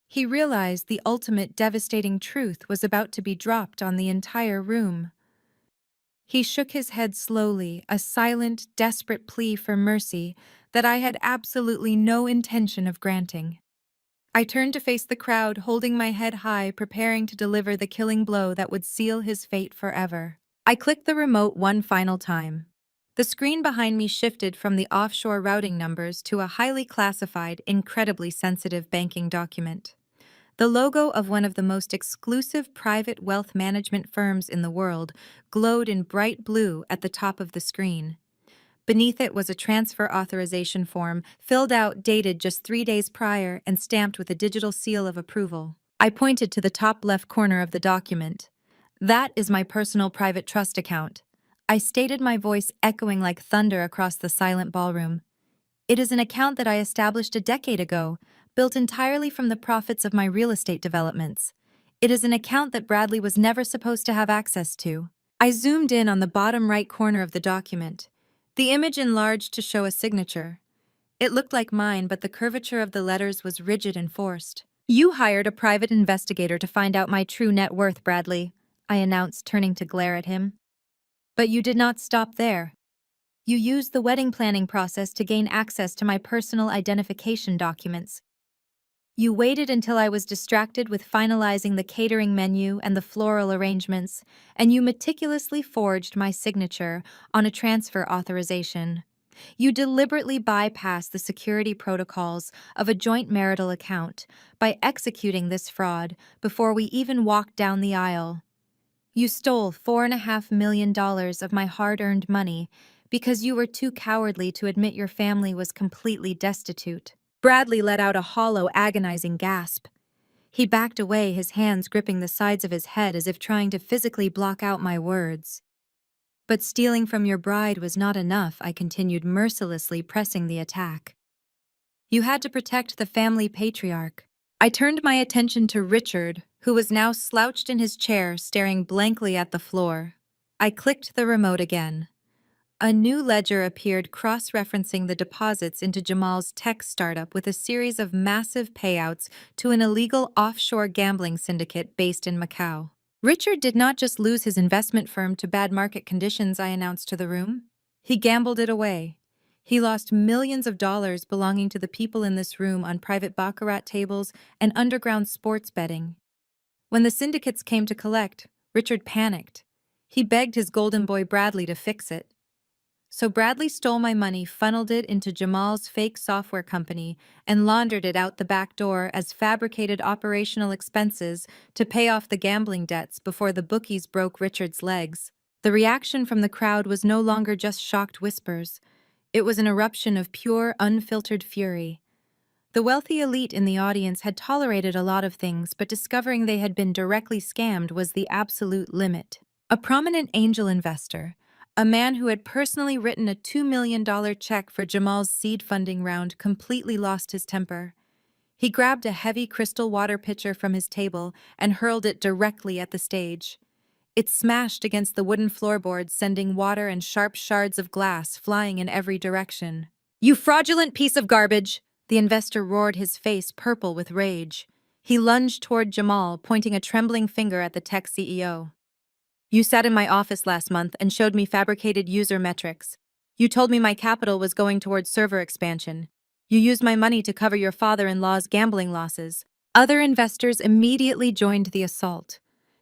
He realized the ultimate devastating truth was about to be dropped on the entire room. He shook his head slowly, a silent, desperate plea for mercy that I had absolutely no intention of granting. I turned to face the crowd, holding my head high, preparing to deliver the killing blow that would seal his fate forever. I clicked the remote one final time. The screen behind me shifted from the offshore routing numbers to a highly classified, incredibly sensitive banking document. The logo of one of the most exclusive private wealth management firms in the world glowed in bright blue at the top of the screen. Beneath it was a transfer authorization form, filled out, dated just 3 days prior, and stamped with a digital seal of approval. I pointed to the top left corner of the document. "That is my personal private trust account," I stated, my voice echoing like thunder across the silent ballroom. "It is an account that I established a decade ago, built entirely from the profits of my real estate developments. It is an account that Bradley was never supposed to have access to." I zoomed in on the bottom right corner of the document. The image enlarged to show a signature. It looked like mine, but the curvature of the letters was rigid and forced. "You hired a private investigator to find out my true net worth, Bradley," I announced, turning to glare at him. "But you did not stop there. You used the wedding planning process to gain access to my personal identification documents." You waited until I was distracted with finalizing the catering menu and the floral arrangements, and you meticulously forged my signature on a transfer authorization. You deliberately bypassed the security protocols of a joint marital account by executing this fraud before we even walked down the aisle. You stole $4.5 million of my hard-earned money because you were too cowardly to admit your family was completely destitute. Bradley let out a hollow, agonizing gasp. He backed away, his hands gripping the sides of his head as if trying to physically block out my words. But stealing from your bride was not enough, I continued, mercilessly pressing the attack. You had to protect the family patriarch. I turned my attention to Richard, who was now slouched in his chair, staring blankly at the floor. I clicked the remote again. A new ledger appeared, cross-referencing the deposits into Jamal's tech startup with a series of massive payouts to an illegal offshore gambling syndicate based in Macau. Richard did not just lose his investment firm to bad market conditions, I announced to the room. He gambled it away. He lost millions of dollars belonging to the people in this room on private baccarat tables and underground sports betting. When the syndicates came to collect, Richard panicked. He begged his golden boy Bradley to fix it. So Bradley stole my money, funneled it into Jamal's fake software company, and laundered it out the back door as fabricated operational expenses to pay off the gambling debts before the bookies broke Richard's legs. The reaction from the crowd was no longer just shocked whispers. It was an eruption of pure, unfiltered fury. The wealthy elite in the audience had tolerated a lot of things, but discovering they had been directly scammed was the absolute limit. A prominent angel investor, a man who had personally written a $2 million check for Jamal's seed funding round, completely lost his temper. He grabbed a heavy crystal water pitcher from his table and hurled it directly at the stage. It smashed against the wooden floorboards, sending water and sharp shards of glass flying in every direction. "You fraudulent piece of garbage!" The investor roared, his face purple with rage. He lunged toward Jamal, pointing a trembling finger at the tech CEO. "You sat in my office last month and showed me fabricated user metrics. You told me my capital was going towards server expansion. You used my money to cover your father-in-law's gambling losses." Other investors immediately joined the assault.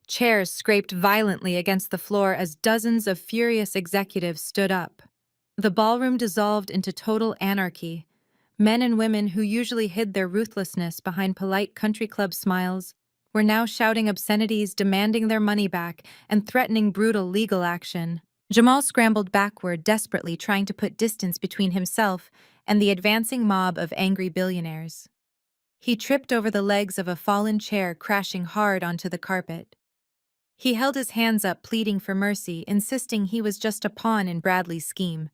Chairs scraped violently against the floor as dozens of furious executives stood up. The ballroom dissolved into total anarchy. Men and women who usually hid their ruthlessness behind polite country club smiles were now shouting obscenities, demanding their money back, and threatening brutal legal action. Jamal scrambled backward, desperately trying to put distance between himself and the advancing mob of angry billionaires. He tripped over the legs of a fallen chair, crashing hard onto the carpet. He held his hands up, pleading for mercy, insisting he was just a pawn in Bradley's scheme.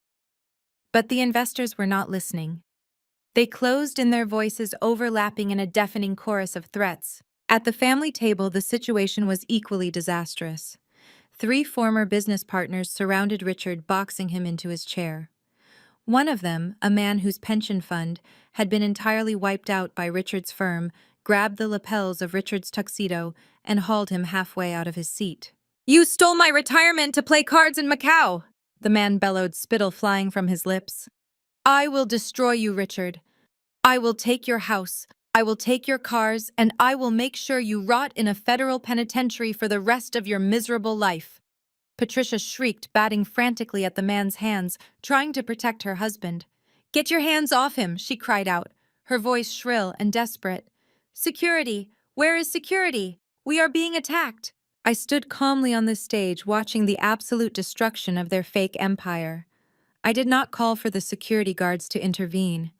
But the investors were not listening. They closed in, their voices overlapping in a deafening chorus of threats. At the family table, the situation was equally disastrous. 3 former business partners surrounded Richard, boxing him into his chair. One of them, a man whose pension fund had been entirely wiped out by Richard's firm, grabbed the lapels of Richard's tuxedo and hauled him halfway out of his seat. "You stole my retirement to play cards in Macau!" the man bellowed, spittle flying from his lips. "I will destroy you, Richard. I will take your house, I will take your cars, and I will make sure you rot in a federal penitentiary for the rest of your miserable life." Patricia shrieked, batting frantically at the man's hands, trying to protect her husband. "Get your hands off him," she cried out, her voice shrill and desperate. "Security! Where is security? We are being attacked!" I stood calmly on the stage, watching the absolute destruction of their fake empire. I did not call for the security guards to intervene.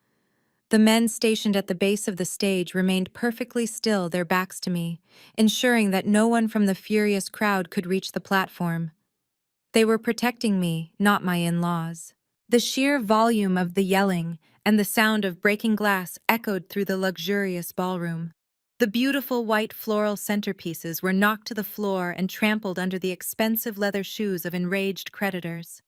The men stationed at the base of the stage remained perfectly still, their backs to me, ensuring that no one from the furious crowd could reach the platform. They were protecting me, not my in-laws. The sheer volume of the yelling and the sound of breaking glass echoed through the luxurious ballroom. The beautiful white floral centerpieces were knocked to the floor and trampled under the expensive leather shoes of enraged creditors.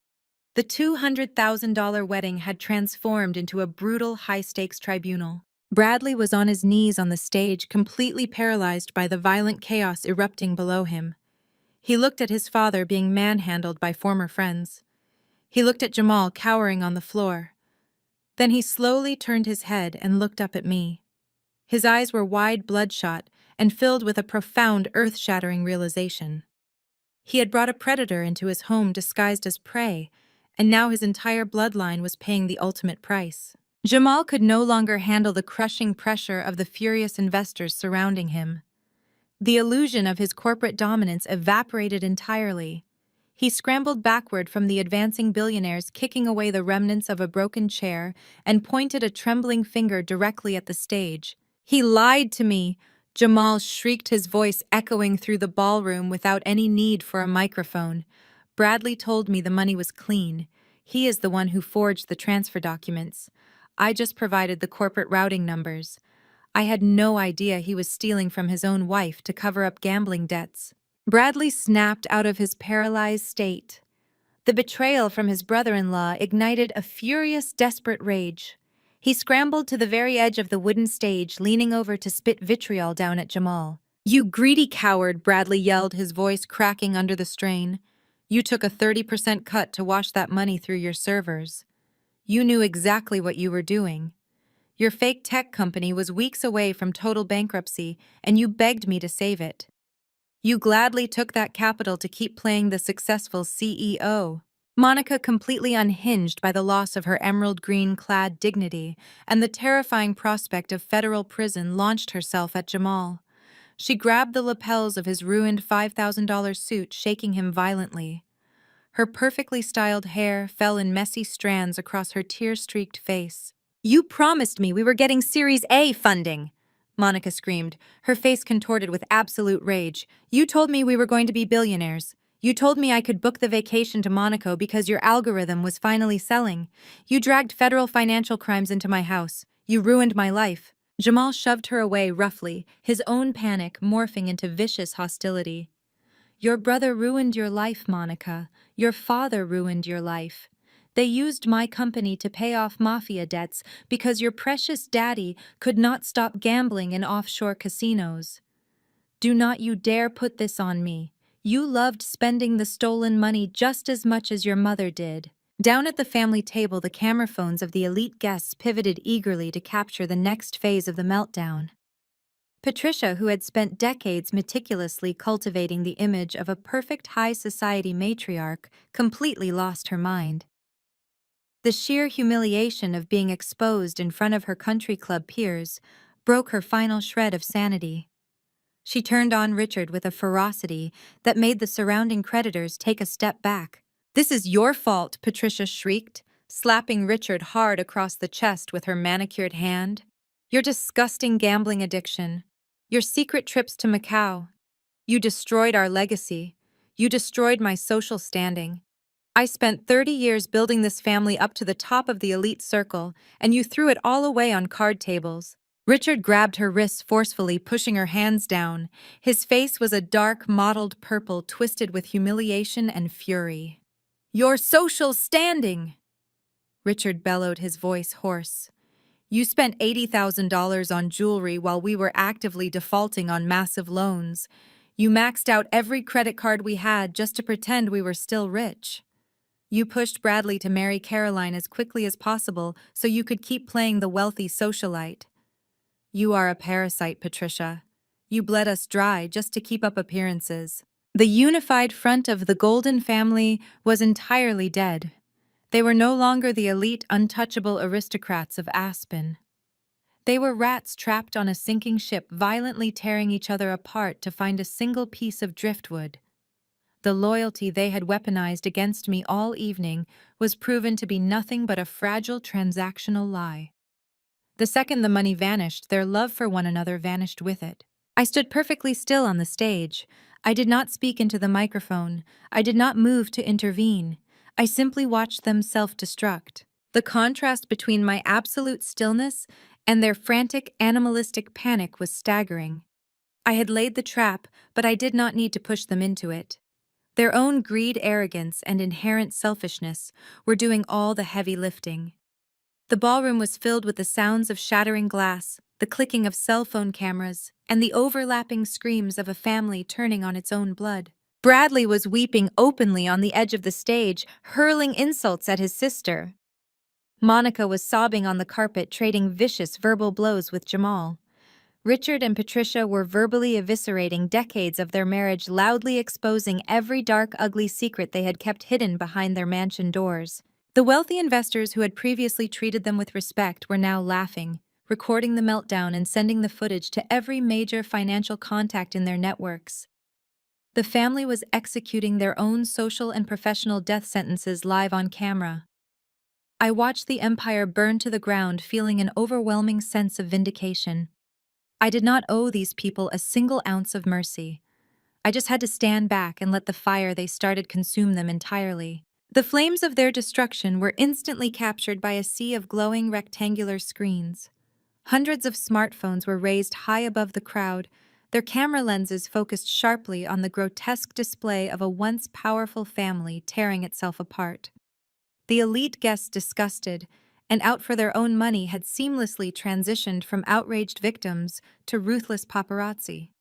The $200,000 wedding had transformed into a brutal, high-stakes tribunal. Bradley was on his knees on the stage, completely paralyzed by the violent chaos erupting below him. He looked at his father being manhandled by former friends. He looked at Jamal cowering on the floor. Then he slowly turned his head and looked up at me. His eyes were wide, bloodshot, and filled with a profound, earth-shattering realization. He had brought a predator into his home disguised as prey, and now his entire bloodline was paying the ultimate price. Jamal could no longer handle the crushing pressure of the furious investors surrounding him. The illusion of his corporate dominance evaporated entirely. He scrambled backward from the advancing billionaires, kicking away the remnants of a broken chair, and pointed a trembling finger directly at the stage. "He lied to me!" Jamal shrieked, his voice echoing through the ballroom without any need for a microphone. "Bradley told me the money was clean. He is the one who forged the transfer documents. I just provided the corporate routing numbers. I had no idea he was stealing from his own wife to cover up gambling debts." Bradley snapped out of his paralyzed state. The betrayal from his brother-in-law ignited a furious, desperate rage. He scrambled to the very edge of the wooden stage, leaning over to spit vitriol down at Jamal. "You greedy coward," Bradley yelled, his voice cracking under the strain. "You took a 30% cut to wash that money through your servers. You knew exactly what you were doing. Your fake tech company was weeks away from total bankruptcy, and you begged me to save it. You gladly took that capital to keep playing the successful CEO." Monica, completely unhinged by the loss of her emerald green-clad dignity and the terrifying prospect of federal prison, launched herself at Jamal. She grabbed the lapels of his ruined $5,000 suit, shaking him violently. Her perfectly styled hair fell in messy strands across her tear-streaked face. "You promised me we were getting Series A funding!" Monica screamed, her face contorted with absolute rage. "You told me we were going to be billionaires. You told me I could book the vacation to Monaco because your algorithm was finally selling. You dragged federal financial crimes into my house. You ruined my life." Jamal shoved her away roughly, his own panic morphing into vicious hostility. "Your brother ruined your life, Monica. Your father ruined your life. They used my company to pay off mafia debts because your precious daddy could not stop gambling in offshore casinos. Do not you dare put this on me. You loved spending the stolen money just as much as your mother did." Down at the family table, the camera phones of the elite guests pivoted eagerly to capture the next phase of the meltdown. Patricia, who had spent decades meticulously cultivating the image of a perfect high society matriarch, completely lost her mind. The sheer humiliation of being exposed in front of her country club peers broke her final shred of sanity. She turned on Richard with a ferocity that made the surrounding creditors take a step back. "This is your fault," Patricia shrieked, slapping Richard hard across the chest with her manicured hand. "Your disgusting gambling addiction. Your secret trips to Macau. You destroyed our legacy. You destroyed my social standing. I spent 30 years building this family up to the top of the elite circle, and you threw it all away on card tables." Richard grabbed her wrists forcefully, pushing her hands down. His face was a dark, mottled purple twisted with humiliation and fury. "Your social standing!" Richard bellowed, his voice hoarse. "You spent $80,000 on jewelry while we were actively defaulting on massive loans. You maxed out every credit card we had just to pretend we were still rich. You pushed Bradley to marry Caroline as quickly as possible so you could keep playing the wealthy socialite. You are a parasite, Patricia. You bled us dry just to keep up appearances." The unified front of the Golden family was entirely dead. They were no longer the elite, untouchable aristocrats of Aspen. They were rats trapped on a sinking ship, violently tearing each other apart to find a single piece of driftwood. The loyalty they had weaponized against me all evening was proven to be nothing but a fragile transactional lie. The second the money vanished, their love for one another vanished with it. I stood perfectly still on the stage. I did not speak into the microphone. I did not move to intervene. I simply watched them self-destruct. The contrast between my absolute stillness and their frantic, animalistic panic was staggering. I had laid the trap, but I did not need to push them into it. Their own greed, arrogance, and inherent selfishness were doing all the heavy lifting. The ballroom was filled with the sounds of shattering glass, the clicking of cell phone cameras, and the overlapping screams of a family turning on its own blood. Bradley was weeping openly on the edge of the stage, hurling insults at his sister. Monica was sobbing on the carpet, trading vicious verbal blows with Jamal. Richard and Patricia were verbally eviscerating decades of their marriage, loudly exposing every dark, ugly secret they had kept hidden behind their mansion doors. The wealthy investors who had previously treated them with respect were now laughing, recording the meltdown and sending the footage to every major financial contact in their networks. The family was executing their own social and professional death sentences live on camera. I watched the empire burn to the ground, feeling an overwhelming sense of vindication. I did not owe these people a single ounce of mercy. I just had to stand back and let the fire they started consume them entirely. The flames of their destruction were instantly captured by a sea of glowing rectangular screens. Hundreds of smartphones were raised high above the crowd, their camera lenses focused sharply on the grotesque display of a once powerful family tearing itself apart. The elite guests, disgusted and out for their own money, had seamlessly transitioned from outraged victims to ruthless paparazzi.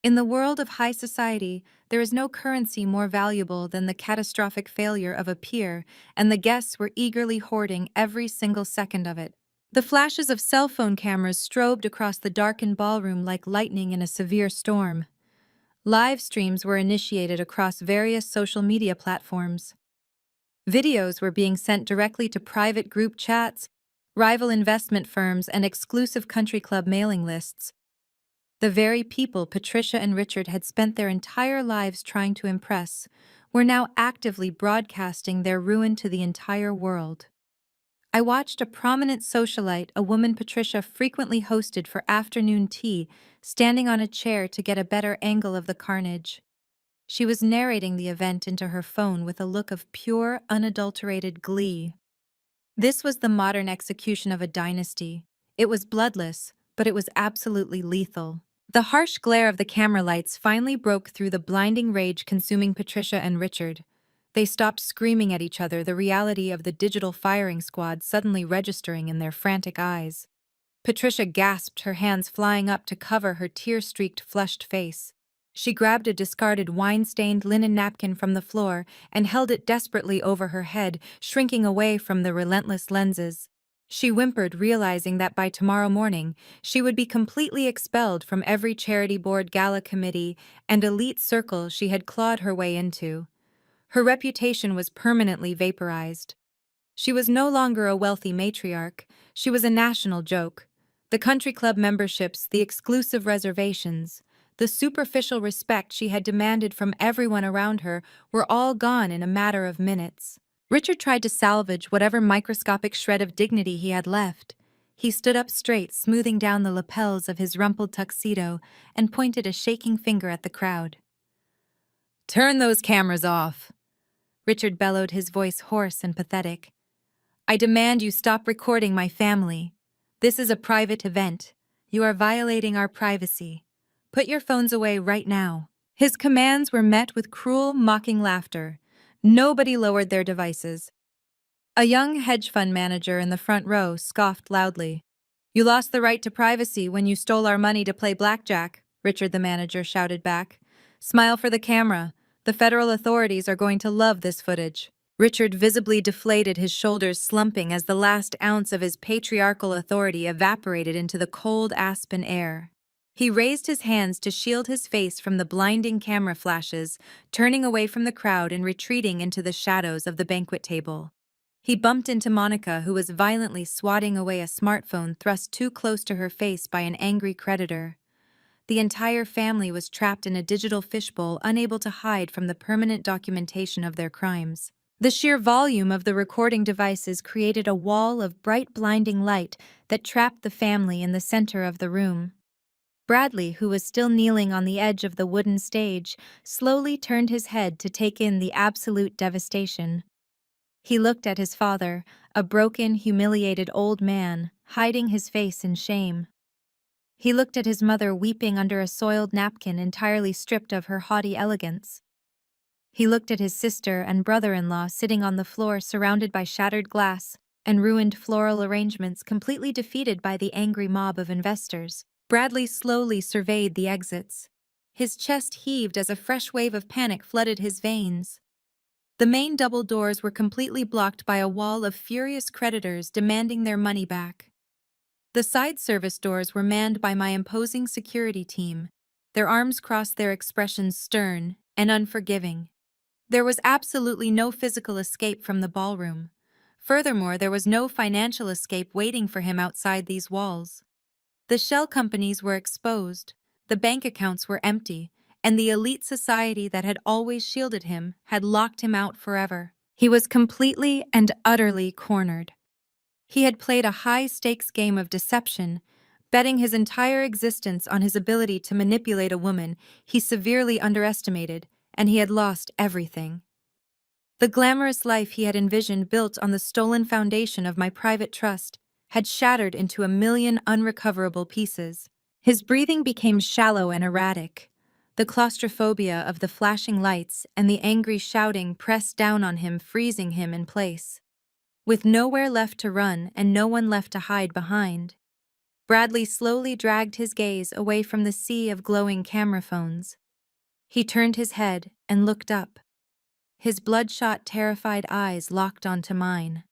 In the world of high society, there is no currency more valuable than the catastrophic failure of a peer, and the guests were eagerly hoarding every single second of it. The flashes of cell phone cameras strobed across the darkened ballroom like lightning in a severe storm. Live streams were initiated across various social media platforms. Videos were being sent directly to private group chats, rival investment firms, and exclusive country club mailing lists. The very people Patricia and Richard had spent their entire lives trying to impress were now actively broadcasting their ruin to the entire world. I watched a prominent socialite, a woman Patricia frequently hosted for afternoon tea, standing on a chair to get a better angle of the carnage. She was narrating the event into her phone with a look of pure, unadulterated glee. This was the modern execution of a dynasty. It was bloodless, but it was absolutely lethal. The harsh glare of the camera lights finally broke through the blinding rage consuming Patricia and Richard. They stopped screaming at each other, the reality of the digital firing squad suddenly registering in their frantic eyes. Patricia gasped, her hands flying up to cover her tear-streaked, flushed face. She grabbed a discarded wine-stained linen napkin from the floor and held it desperately over her head, shrinking away from the relentless lenses. She whimpered, realizing that by tomorrow morning, she would be completely expelled from every charity board, gala committee, and elite circle she had clawed her way into. Her reputation was permanently vaporized. She was no longer a wealthy matriarch, she was a national joke. The country club memberships, the exclusive reservations, the superficial respect she had demanded from everyone around her were all gone in a matter of minutes. Richard tried to salvage whatever microscopic shred of dignity he had left. He stood up straight, smoothing down the lapels of his rumpled tuxedo, and pointed a shaking finger at the crowd. "Turn those cameras off," Richard bellowed, his voice hoarse and pathetic. "I demand you stop recording my family. This is a private event. You are violating our privacy. Put your phones away right now." His commands were met with cruel, mocking laughter. Nobody lowered their devices. A young hedge fund manager in the front row scoffed loudly. "You lost the right to privacy when you stole our money to play blackjack," Richard the manager shouted back. "Smile for the camera. The federal authorities are going to love this footage." Richard visibly deflated, his shoulders slumping as the last ounce of his patriarchal authority evaporated into the cold aspen air. He raised his hands to shield his face from the blinding camera flashes, turning away from the crowd and retreating into the shadows of the banquet table. He bumped into Monica, who was violently swatting away a smartphone thrust too close to her face by an angry creditor. The entire family was trapped in a digital fishbowl, unable to hide from the permanent documentation of their crimes. The sheer volume of the recording devices created a wall of bright, blinding light that trapped the family in the center of the room. Bradley, who was still kneeling on the edge of the wooden stage, slowly turned his head to take in the absolute devastation. He looked at his father, a broken, humiliated old man, hiding his face in shame. He looked at his mother, weeping under a soiled napkin, entirely stripped of her haughty elegance. He looked at his sister and brother-in-law sitting on the floor, surrounded by shattered glass and ruined floral arrangements, completely defeated by the angry mob of investors. Bradley slowly surveyed the exits. His chest heaved as a fresh wave of panic flooded his veins. The main double doors were completely blocked by a wall of furious creditors demanding their money back. The side service doors were manned by my imposing security team, their arms crossed, their expressions stern and unforgiving. There was absolutely no physical escape from the ballroom. Furthermore, there was no financial escape waiting for him outside these walls. The shell companies were exposed, the bank accounts were empty, and the elite society that had always shielded him had locked him out forever. He was completely and utterly cornered. He had played a high-stakes game of deception, betting his entire existence on his ability to manipulate a woman he severely underestimated, and he had lost everything. The glamorous life he had envisioned, built on the stolen foundation of my private trust, had shattered into a million unrecoverable pieces. His breathing became shallow and erratic. The claustrophobia of the flashing lights and the angry shouting pressed down on him, freezing him in place. With nowhere left to run and no one left to hide behind, Bradley slowly dragged his gaze away from the sea of glowing camera phones. He turned his head and looked up. His bloodshot, terrified eyes locked onto mine.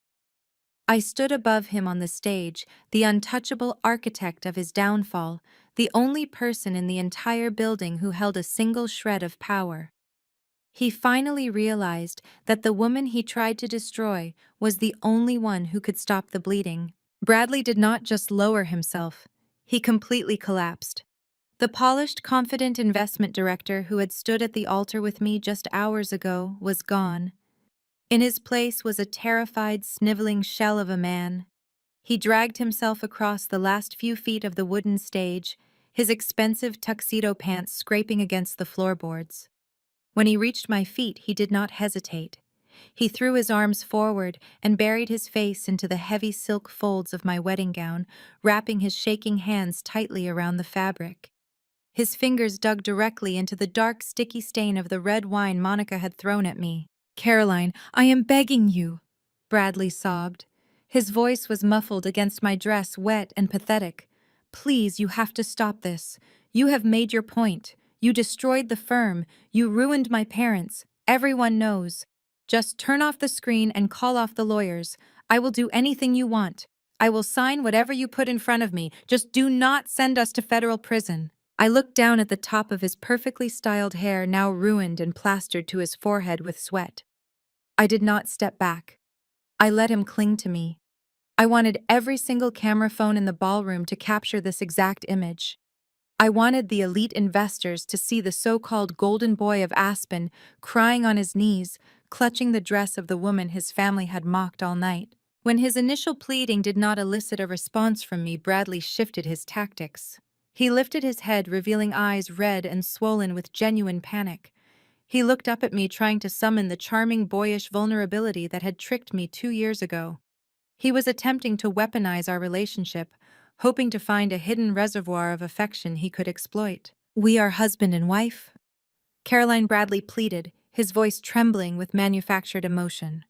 I stood above him on the stage, the untouchable architect of his downfall, the only person in the entire building who held a single shred of power. He finally realized that the woman he tried to destroy was the only one who could stop the bleeding. Bradley did not just lower himself, he completely collapsed. The polished, confident investment director who had stood at the altar with me just hours ago was gone. In his place was a terrified, sniveling shell of a man. He dragged himself across the last few feet of the wooden stage, his expensive tuxedo pants scraping against the floorboards. When he reached my feet, he did not hesitate. He threw his arms forward and buried his face into the heavy silk folds of my wedding gown, wrapping his shaking hands tightly around the fabric. His fingers dug directly into the dark, sticky stain of the red wine Monica had thrown at me. "Caroline, I am begging you," Bradley sobbed. His voice was muffled against my dress, wet and pathetic. "Please, you have to stop this. You have made your point. You destroyed the firm. You ruined my parents. Everyone knows. Just turn off the screen and call off the lawyers. I will do anything you want. I will sign whatever you put in front of me. Just do not send us to federal prison." I looked down at the top of his perfectly styled hair, now ruined and plastered to his forehead with sweat. I did not step back. I let him cling to me. I wanted every single camera phone in the ballroom to capture this exact image. I wanted the elite investors to see the so-called golden boy of Aspen crying on his knees, clutching the dress of the woman his family had mocked all night. When his initial pleading did not elicit a response from me, Bradley shifted his tactics. He lifted his head, revealing eyes red and swollen with genuine panic. He looked up at me, trying to summon the charming, boyish vulnerability that had tricked me 2 years ago. He was attempting to weaponize our relationship, hoping to find a hidden reservoir of affection he could exploit. "We are husband and wife," Caroline Bradley pleaded, his voice trembling with manufactured emotion.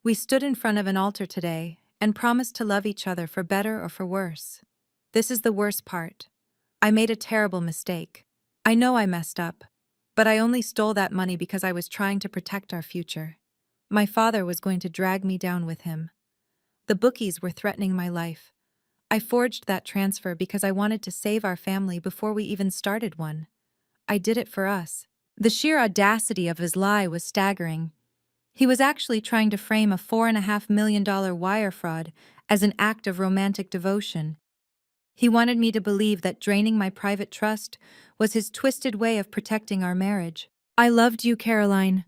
"We stood in front of an altar today and promised to love each other for better or for worse. This is the worst part. I made a terrible mistake. I know I messed up, but I only stole that money because I was trying to protect our future. My father was going to drag me down with him. The bookies were threatening my life. I forged that transfer because I wanted to save our family before we even started one. I did it for us." The sheer audacity of his lie was staggering. He was actually trying to frame a $4.5 million wire fraud as an act of romantic devotion. He wanted me to believe that draining my private trust was his twisted way of protecting our marriage. "I loved you, Caroline,"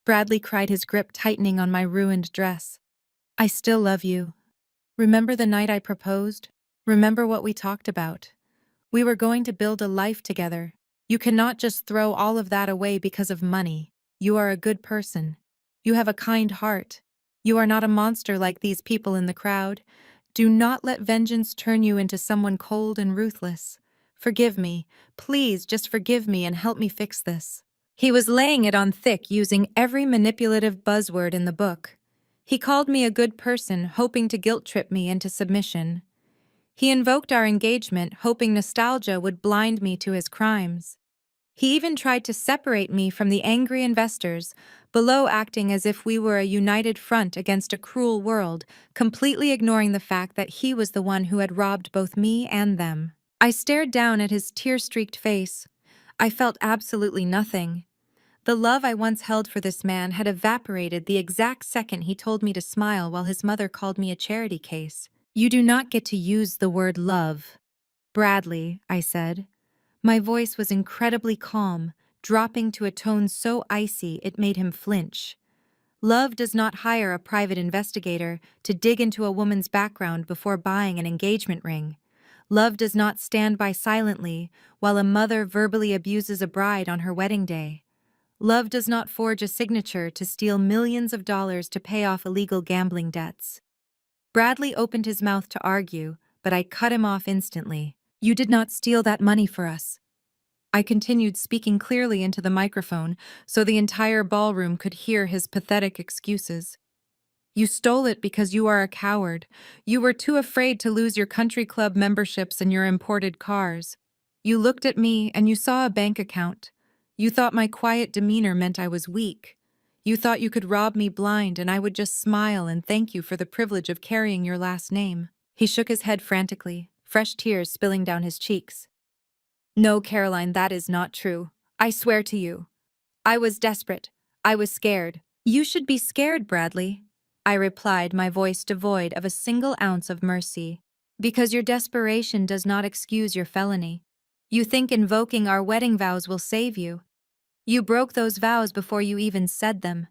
Bradley cried, his grip tightening on my ruined dress. "I still love you. Remember the night I proposed? Remember what we talked about? We were going to build a life together. You cannot just throw all of that away because of money. You are a good person. You have a kind heart. You are not a monster like these people in the crowd. Do not let vengeance turn you into someone cold and ruthless. Forgive me. Please, just forgive me and help me fix this." He was laying it on thick, using every manipulative buzzword in the book. He called me a good person, hoping to guilt-trip me into submission. He invoked our engagement, hoping nostalgia would blind me to his crimes. He even tried to separate me from the angry investors, below acting as if we were a united front against a cruel world, completely ignoring the fact that he was the one who had robbed both me and them. I stared down at his tear-streaked face. I felt absolutely nothing. The love I once held for this man had evaporated the exact second he told me to smile while his mother called me a charity case. "You do not get to use the word love, Bradley," I said. My voice was incredibly calm, dropping to a tone so icy it made him flinch. Love does not hire a private investigator to dig into a woman's background before buying an engagement ring. Love does not stand by silently while a mother verbally abuses a bride on her wedding day. Love does not forge a signature to steal millions of dollars to pay off illegal gambling debts. Bradley opened his mouth to argue, but I cut him off instantly. "You did not steal that money for us." I continued, speaking clearly into the microphone so the entire ballroom could hear his pathetic excuses. "You stole it because you are a coward. You were too afraid to lose your country club memberships and your imported cars. You looked at me and you saw a bank account. You thought my quiet demeanor meant I was weak. You thought you could rob me blind and I would just smile and thank you for the privilege of carrying your last name." He shook his head frantically, fresh tears spilling down his cheeks. "No, Caroline, that is not true. I swear to you. I was desperate. I was scared." "You should be scared, Bradley," I replied, my voice devoid of a single ounce of mercy. "Because your desperation does not excuse your felony. You think invoking our wedding vows will save you. You broke those vows before you even said them.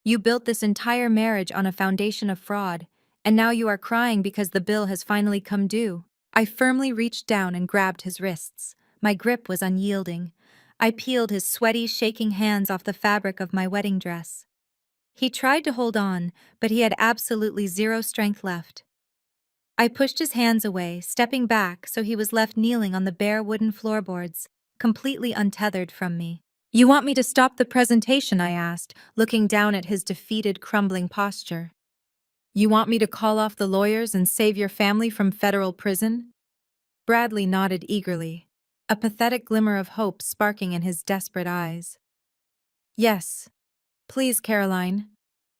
You built this entire marriage on a foundation of fraud, and now you are crying because the bill has finally come due." I firmly reached down and grabbed his wrists. My grip was unyielding. I peeled his sweaty, shaking hands off the fabric of my wedding dress. He tried to hold on, but he had absolutely zero strength left. I pushed his hands away, stepping back so he was left kneeling on the bare wooden floorboards, completely untethered from me. "You want me to stop the presentation?" I asked, looking down at his defeated, crumbling posture. "You want me to call off the lawyers and save your family from federal prison?" Bradley nodded eagerly, a pathetic glimmer of hope sparking in his desperate eyes. "Yes. Please, Caroline.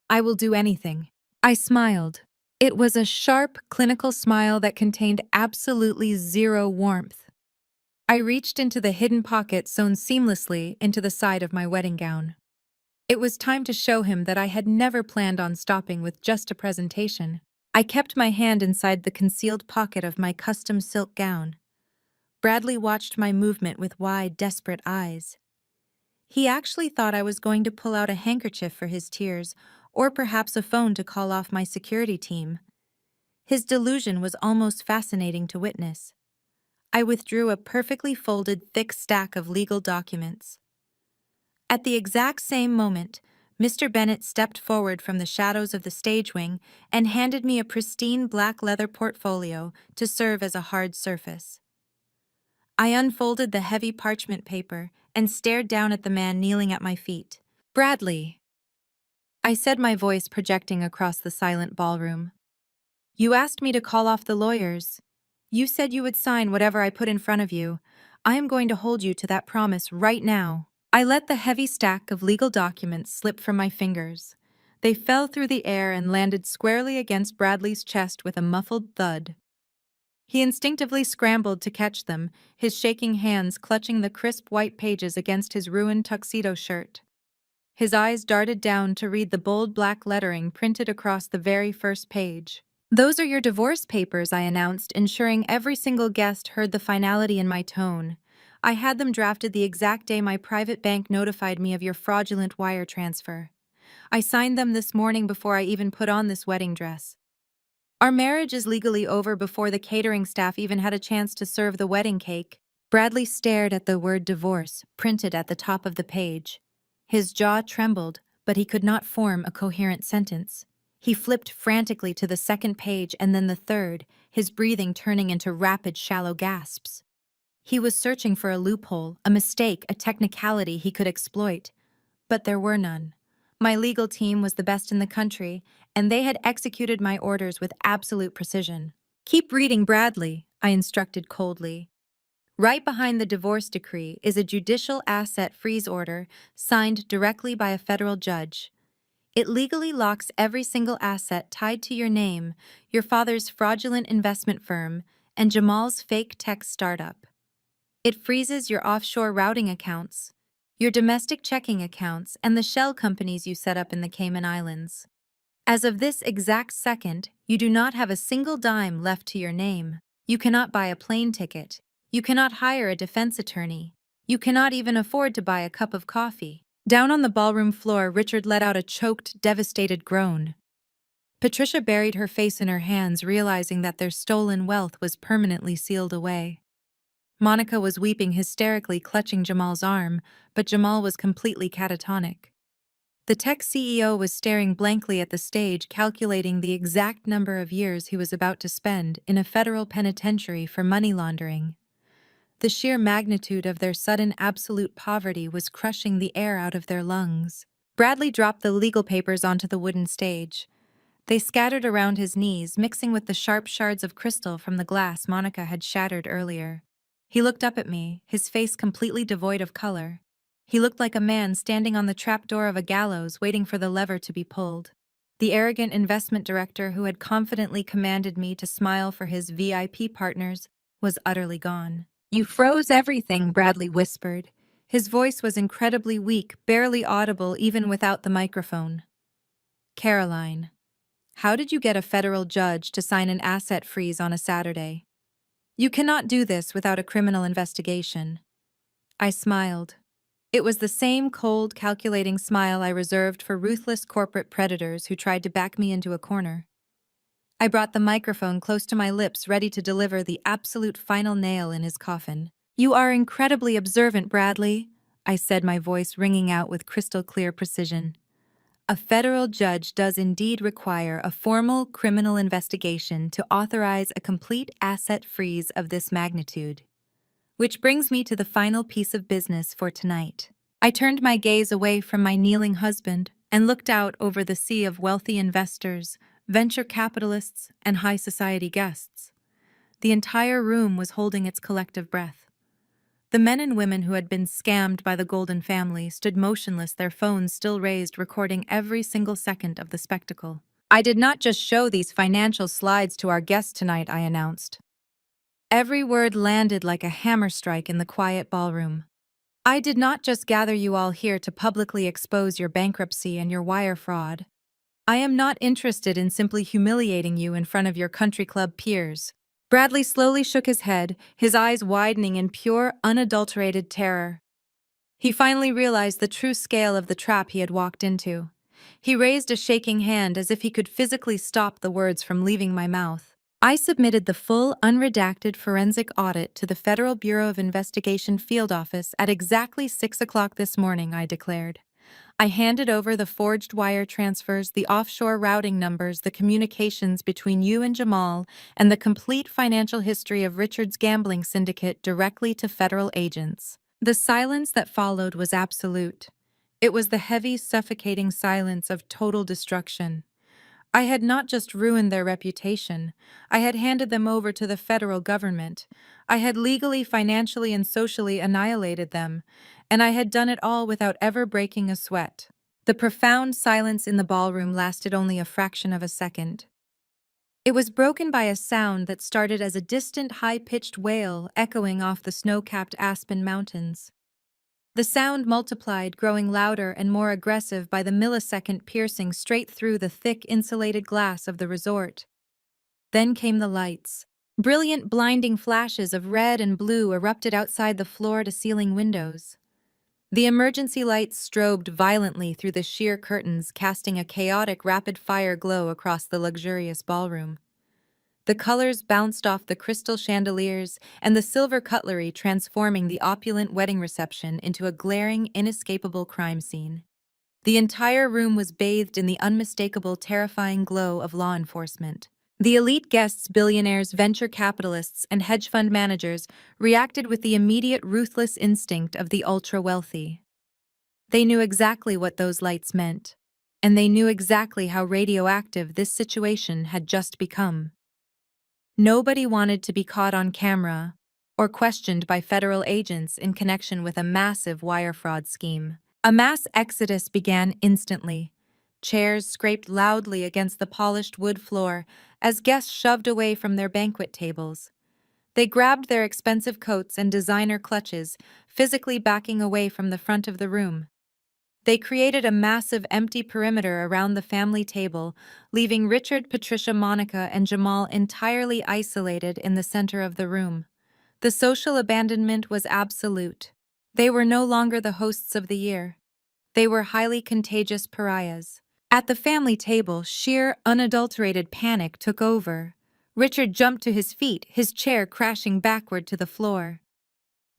I will do anything." I smiled. It was a sharp, clinical smile that contained absolutely zero warmth. I reached into the hidden pocket sewn seamlessly into the side of my wedding gown. It was time to show him that I had never planned on stopping with just a presentation. I kept my hand inside the concealed pocket of my custom silk gown. Bradley watched my movement with wide, desperate eyes. He actually thought I was going to pull out a handkerchief for his tears, or perhaps a phone to call off my security team. His delusion was almost fascinating to witness. I withdrew a perfectly folded, thick stack of legal documents. At the exact same moment, Mr. Bennett stepped forward from the shadows of the stage wing and handed me a pristine black leather portfolio to serve as a hard surface. I unfolded the heavy parchment paper and stared down at the man kneeling at my feet. "Bradley," I said, my voice projecting across the silent ballroom. "You asked me to call off the lawyers. You said you would sign whatever I put in front of you. I am going to hold you to that promise right now." I let the heavy stack of legal documents slip from my fingers. They fell through the air and landed squarely against Bradley's chest with a muffled thud. He instinctively scrambled to catch them, his shaking hands clutching the crisp white pages against his ruined tuxedo shirt. His eyes darted down to read the bold black lettering printed across the very first page. "Those are your divorce papers," I announced, ensuring every single guest heard the finality in my tone. "I had them drafted the exact day my private bank notified me of your fraudulent wire transfer. I signed them this morning before I even put on this wedding dress. Our marriage is legally over before the catering staff even had a chance to serve the wedding cake." Bradley stared at the word divorce printed at the top of the page. His jaw trembled, but he could not form a coherent sentence. He flipped frantically to the second page and then the third, his breathing turning into rapid, shallow gasps. He was searching for a loophole, a mistake, a technicality he could exploit. But there were none. My legal team was the best in the country, and they had executed my orders with absolute precision. "Keep reading, Bradley," I instructed coldly. Right behind the divorce decree is a judicial asset freeze order signed directly by a federal judge. It legally locks every single asset tied to your name, your father's fraudulent investment firm, and Jamal's fake tech startup. It freezes your offshore routing accounts, your domestic checking accounts, and the shell companies you set up in the Cayman Islands. As of this exact second, you do not have a single dime left to your name. You cannot buy a plane ticket. You cannot hire a defense attorney. You cannot even afford to buy a cup of coffee. Down on the ballroom floor, Richard let out a choked, devastated groan. Patricia buried her face in her hands, realizing that their stolen wealth was permanently sealed away. Monica was weeping hysterically, clutching Jamal's arm, but Jamal was completely catatonic. The tech CEO was staring blankly at the stage, calculating the exact number of years he was about to spend in a federal penitentiary for money laundering. The sheer magnitude of their sudden absolute poverty was crushing the air out of their lungs. Bradley dropped the legal papers onto the wooden stage. They scattered around his knees, mixing with the sharp shards of crystal from the glass Monica had shattered earlier. He looked up at me, his face completely devoid of color. He looked like a man standing on the trapdoor of a gallows waiting for the lever to be pulled. The arrogant investment director who had confidently commanded me to smile for his VIP partners was utterly gone. "You froze everything," Bradley whispered. His voice was incredibly weak, barely audible even without the microphone. "Caroline, how did you get a federal judge to sign an asset freeze on a Saturday? You cannot do this without a criminal investigation." I smiled. It was the same cold, calculating smile I reserved for ruthless corporate predators who tried to back me into a corner. I brought the microphone close to my lips, ready to deliver the absolute final nail in his coffin. "You are incredibly observant, Bradley," I said, my voice ringing out with crystal-clear precision. "A federal judge does indeed require a formal criminal investigation to authorize a complete asset freeze of this magnitude. Which brings me to the final piece of business for tonight." I turned my gaze away from my kneeling husband and looked out over the sea of wealthy investors, venture capitalists, and high society guests. The entire room was holding its collective breath. The men and women who had been scammed by the Golden family stood motionless, their phones still raised, recording every single second of the spectacle. "I did not just show these financial slides to our guests tonight," I announced. Every word landed like a hammer strike in the quiet ballroom. "I did not just gather you all here to publicly expose your bankruptcy and your wire fraud. I am not interested in simply humiliating you in front of your country club peers." Bradley slowly shook his head, his eyes widening in pure, unadulterated terror. He finally realized the true scale of the trap he had walked into. He raised a shaking hand as if he could physically stop the words from leaving my mouth. "I submitted the full, unredacted forensic audit to the Federal Bureau of Investigation field office at exactly 6 o'clock this morning," I declared. "I handed over the forged wire transfers, the offshore routing numbers, the communications between you and Jamal, and the complete financial history of Richard's gambling syndicate directly to federal agents." The silence that followed was absolute. It was the heavy, suffocating silence of total destruction. I had not just ruined their reputation, I had handed them over to the federal government. I had legally, financially, and socially annihilated them, and I had done it all without ever breaking a sweat. The profound silence in the ballroom lasted only a fraction of a second. It was broken by a sound that started as a distant, high-pitched wail echoing off the snow-capped Aspen Mountains. The sound multiplied, growing louder and more aggressive by the millisecond, piercing straight through the thick, insulated glass of the resort. Then came the lights. Brilliant, blinding flashes of red and blue erupted outside the floor-to-ceiling windows. The emergency lights strobed violently through the sheer curtains, casting a chaotic, rapid-fire glow across the luxurious ballroom. The colors bounced off the crystal chandeliers and the silver cutlery, transforming the opulent wedding reception into a glaring, inescapable crime scene. The entire room was bathed in the unmistakable, terrifying glow of law enforcement. The elite guests, billionaires, venture capitalists, and hedge fund managers reacted with the immediate, ruthless instinct of the ultra-wealthy. They knew exactly what those lights meant, and they knew exactly how radioactive this situation had just become. Nobody wanted to be caught on camera, or questioned by federal agents in connection with a massive wire fraud scheme. A mass exodus began instantly. Chairs scraped loudly against the polished wood floor as guests shoved away from their banquet tables. They grabbed their expensive coats and designer clutches, physically backing away from the front of the room. They created a massive empty perimeter around the family table, leaving Richard, Patricia, Monica, and Jamal entirely isolated in the center of the room. The social abandonment was absolute. They were no longer the hosts of the year. They were highly contagious pariahs. At the family table, sheer, unadulterated panic took over. Richard jumped to his feet, his chair crashing backward to the floor.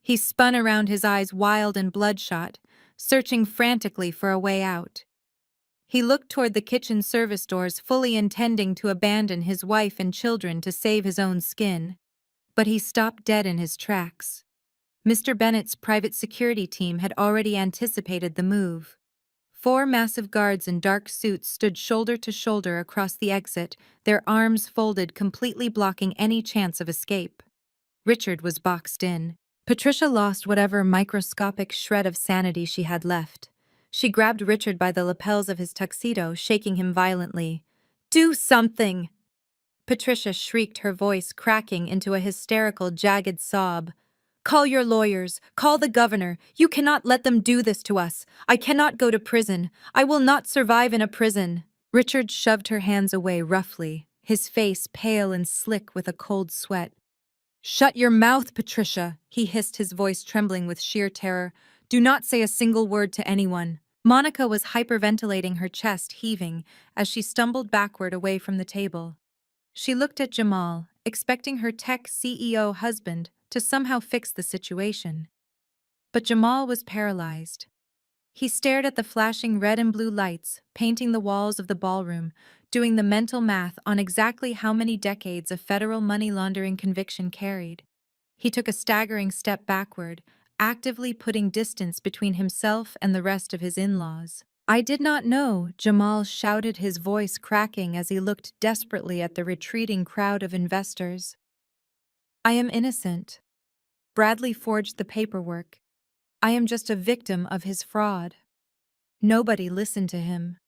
He spun around, his eyes wild and bloodshot, searching frantically for a way out. He looked toward the kitchen service doors, fully intending to abandon his wife and children to save his own skin. But he stopped dead in his tracks. Mr. Bennett's private security team had already anticipated the move. 4 massive guards in dark suits stood shoulder to shoulder across the exit, their arms folded, completely blocking any chance of escape. Richard was boxed in. Patricia lost whatever microscopic shred of sanity she had left. She grabbed Richard by the lapels of his tuxedo, shaking him violently. "Do something!" Patricia shrieked, her voice cracking into a hysterical, jagged sob. "Call your lawyers. Call the governor. You cannot let them do this to us. I cannot go to prison. I will not survive in a prison." Richard shoved her hands away roughly, his face pale and slick with a cold sweat. "Shut your mouth, Patricia," he hissed, his voice trembling with sheer terror. "Do not say a single word to anyone." Monica was hyperventilating, her chest heaving as she stumbled backward away from the table. She looked at Jamal, expecting her tech CEO husband to somehow fix the situation. But Jamal was paralyzed. He stared at the flashing red and blue lights, painting the walls of the ballroom, doing the mental math on exactly how many decades of federal money laundering conviction carried. He took a staggering step backward, actively putting distance between himself and the rest of his in-laws. "I did not know," Jamal shouted, his voice cracking as he looked desperately at the retreating crowd of investors. "I am innocent. Bradley forged the paperwork. I am just a victim of his fraud." Nobody listened to him.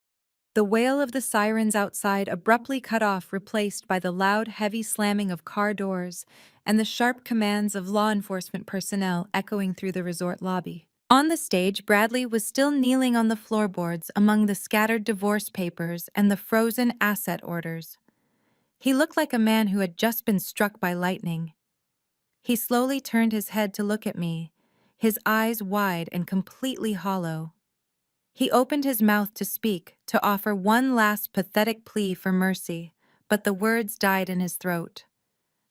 The wail of the sirens outside abruptly cut off, replaced by the loud, heavy slamming of car doors and the sharp commands of law enforcement personnel echoing through the resort lobby. On the stage, Bradley was still kneeling on the floorboards among the scattered divorce papers and the frozen asset orders. He looked like a man who had just been struck by lightning. He slowly turned his head to look at me, his eyes wide and completely hollow. He opened his mouth to speak, to offer one last pathetic plea for mercy, but the words died in his throat.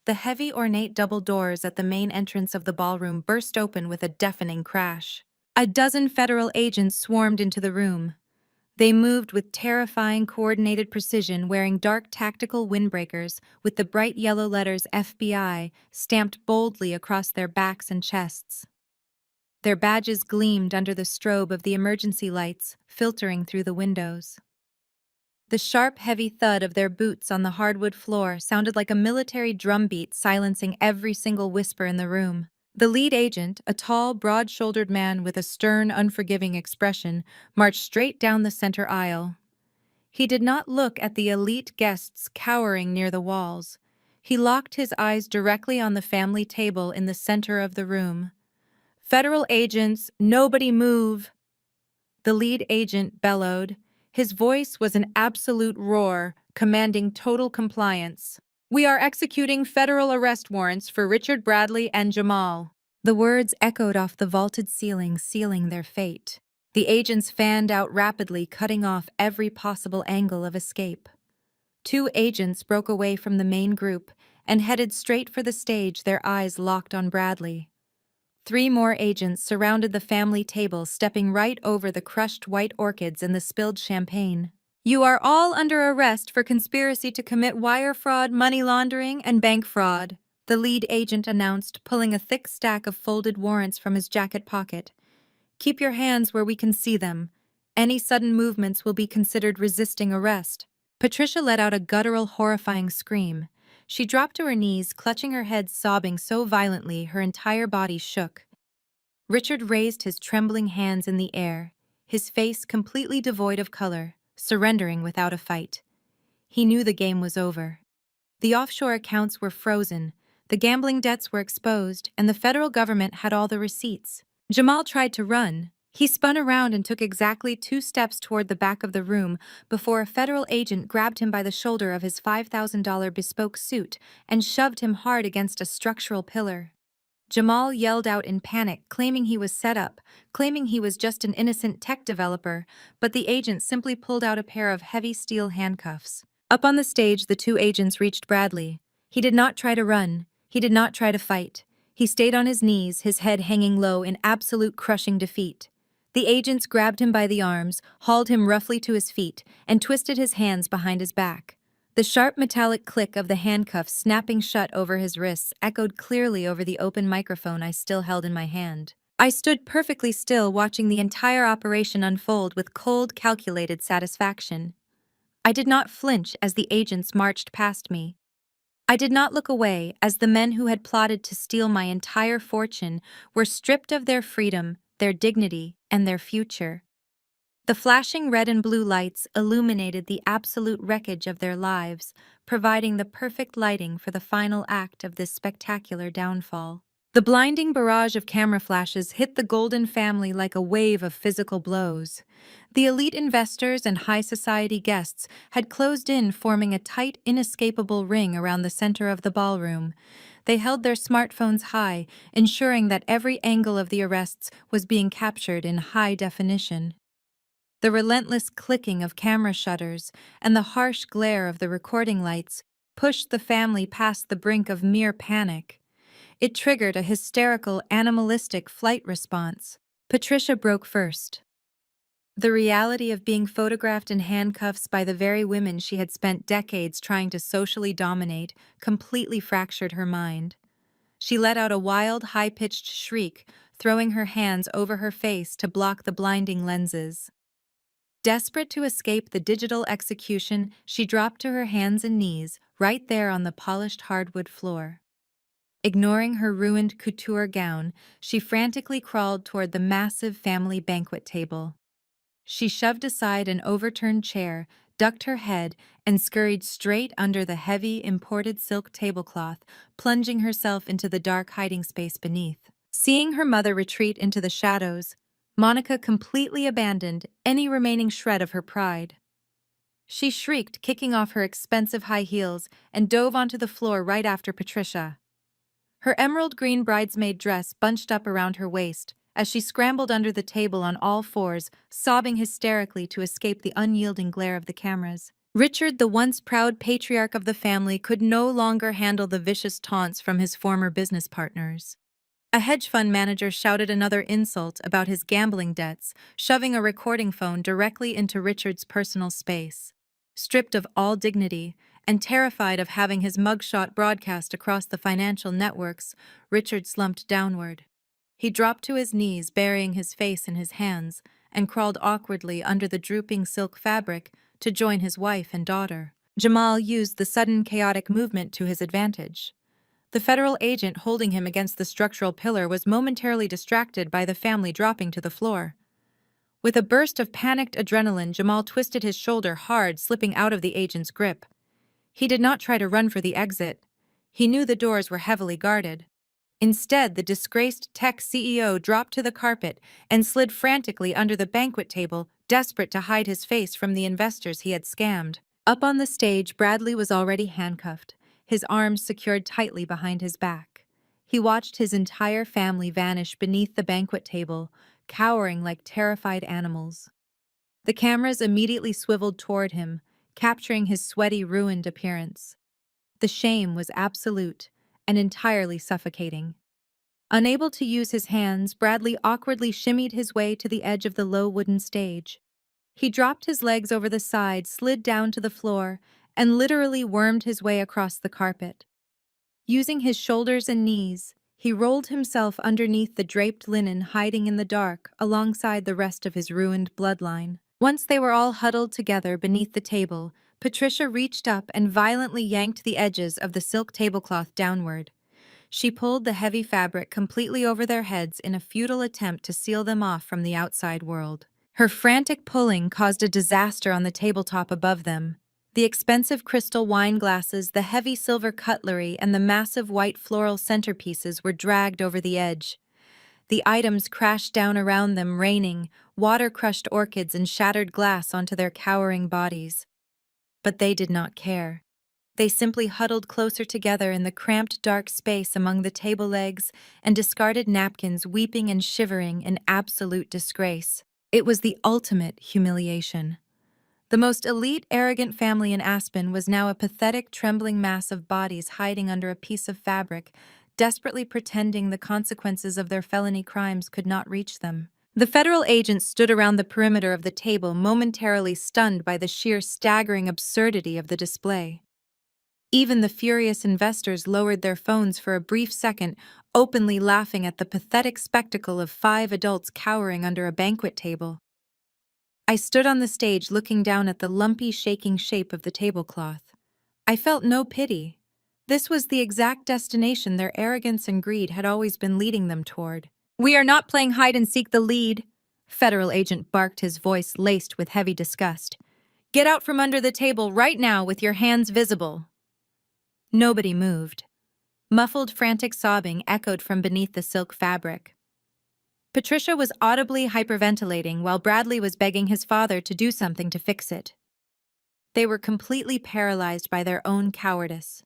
The heavy, ornate double doors at the main entrance of the ballroom burst open with a deafening crash. A dozen federal agents swarmed into the room. They moved with terrifying, coordinated precision, wearing dark tactical windbreakers with the bright yellow letters FBI stamped boldly across their backs and chests. Their badges gleamed under the strobe of the emergency lights filtering through the windows. The sharp, heavy thud of their boots on the hardwood floor sounded like a military drumbeat, silencing every single whisper in the room. The lead agent, a tall, broad-shouldered man with a stern, unforgiving expression, marched straight down the center aisle. He did not look at the elite guests cowering near the walls. He locked his eyes directly on the family table in the center of the room. "Federal agents, nobody move!" The lead agent bellowed. His voice was an absolute roar, commanding total compliance. "We are executing federal arrest warrants for Richard, Bradley, and Jamal." The words echoed off the vaulted ceiling, sealing their fate. The agents fanned out rapidly, cutting off every possible angle of escape. 2 agents broke away from the main group and headed straight for the stage, their eyes locked on Bradley. 3 more agents surrounded the family table, stepping right over the crushed white orchids and the spilled champagne. "You are all under arrest for conspiracy to commit wire fraud, money laundering, and bank fraud," the lead agent announced, pulling a thick stack of folded warrants from his jacket pocket. "Keep your hands where we can see them. Any sudden movements will be considered resisting arrest." Patricia let out a guttural, horrifying scream. She dropped to her knees, clutching her head, sobbing so violently her entire body shook. Richard raised his trembling hands in the air, his face completely devoid of color, surrendering without a fight. He knew the game was over. The offshore accounts were frozen, the gambling debts were exposed, and the federal government had all the receipts. Jamal tried to run. He spun around and took exactly 2 steps toward the back of the room before a federal agent grabbed him by the shoulder of his $5,000 bespoke suit and shoved him hard against a structural pillar. Jamal yelled out in panic, claiming he was set up, claiming he was just an innocent tech developer, but the agent simply pulled out a pair of heavy steel handcuffs. Up on the stage, the 2 agents reached Bradley. He did not try to run. He did not try to fight. He stayed on his knees, his head hanging low in absolute crushing defeat. The agents grabbed him by the arms, hauled him roughly to his feet, and twisted his hands behind his back. The sharp metallic click of the handcuffs snapping shut over his wrists echoed clearly over the open microphone I still held in my hand. I stood perfectly still, watching the entire operation unfold with cold, calculated satisfaction. I did not flinch as the agents marched past me. I did not look away as the men who had plotted to steal my entire fortune were stripped of their freedom, their dignity, and their future. The flashing red and blue lights illuminated the absolute wreckage of their lives, providing the perfect lighting for the final act of this spectacular downfall. The blinding barrage of camera flashes hit the Golden family like a wave of physical blows. The elite investors and high society guests had closed in, forming a tight, inescapable ring around the center of the ballroom. They held their smartphones high, ensuring that every angle of the arrests was being captured in high definition. The relentless clicking of camera shutters and the harsh glare of the recording lights pushed the family past the brink of mere panic. It triggered a hysterical, animalistic flight response. Patricia broke first. The reality of being photographed in handcuffs by the very women she had spent decades trying to socially dominate completely fractured her mind. She let out a wild, high-pitched shriek, throwing her hands over her face to block the blinding lenses. Desperate to escape the digital execution, she dropped to her hands and knees, right there on the polished hardwood floor. Ignoring her ruined couture gown, she frantically crawled toward the massive family banquet table. She shoved aside an overturned chair, ducked her head, and scurried straight under the heavy, imported silk tablecloth, plunging herself into the dark hiding space beneath. Seeing her mother retreat into the shadows, Monica completely abandoned any remaining shred of her pride. She shrieked, kicking off her expensive high heels, and dove onto the floor right after Patricia. Her emerald green bridesmaid dress bunched up around her waist as she scrambled under the table on all fours, sobbing hysterically to escape the unyielding glare of the cameras. Richard, the once proud patriarch of the family, could no longer handle the vicious taunts from his former business partners. A hedge fund manager shouted another insult about his gambling debts, shoving a recording phone directly into Richard's personal space. Stripped of all dignity, and terrified of having his mugshot broadcast across the financial networks, Richard slumped downward. He dropped to his knees, burying his face in his hands, and crawled awkwardly under the drooping silk fabric to join his wife and daughter. Jamal used the sudden chaotic movement to his advantage. The federal agent holding him against the structural pillar was momentarily distracted by the family dropping to the floor. With a burst of panicked adrenaline, Jamal twisted his shoulder hard, slipping out of the agent's grip. He did not try to run for the exit. He knew the doors were heavily guarded. Instead, the disgraced tech CEO dropped to the carpet and slid frantically under the banquet table, desperate to hide his face from the investors he had scammed. Up on the stage, Bradley was already handcuffed, his arms secured tightly behind his back. He watched his entire family vanish beneath the banquet table, cowering like terrified animals. The cameras immediately swiveled toward him, capturing his sweaty, ruined appearance. The shame was absolute and entirely suffocating. Unable to use his hands, Bradley awkwardly shimmied his way to the edge of the low wooden stage. He dropped his legs over the side, slid down to the floor, and literally wormed his way across the carpet. Using his shoulders and knees, he rolled himself underneath the draped linen, hiding in the dark alongside the rest of his ruined bloodline. Once they were all huddled together beneath the table, Patricia reached up and violently yanked the edges of the silk tablecloth downward. She pulled the heavy fabric completely over their heads in a futile attempt to seal them off from the outside world. Her frantic pulling caused a disaster on the tabletop above them. The expensive crystal wine glasses, the heavy silver cutlery, and the massive white floral centerpieces were dragged over the edge. The items crashed down around them, raining water-crushed orchids and shattered glass onto their cowering bodies. But they did not care. They simply huddled closer together in the cramped dark space among the table legs and discarded napkins, weeping and shivering in absolute disgrace. It was the ultimate humiliation. The most elite, arrogant family in Aspen was now a pathetic, trembling mass of bodies hiding under a piece of fabric, desperately pretending the consequences of their felony crimes could not reach them. The federal agents stood around the perimeter of the table, momentarily stunned by the sheer staggering absurdity of the display. Even the furious investors lowered their phones for a brief second, openly laughing at the pathetic spectacle of 5 adults cowering under a banquet table. I stood on the stage looking down at the lumpy, shaking shape of the tablecloth. I felt no pity. This was the exact destination their arrogance and greed had always been leading them toward. "We are not playing hide-and-seek the lead," federal agent barked, his voice laced with heavy disgust. "Get out from under the table right now with your hands visible." Nobody moved. Muffled, frantic sobbing echoed from beneath the silk fabric. Patricia was audibly hyperventilating while Bradley was begging his father to do something to fix it. They were completely paralyzed by their own cowardice.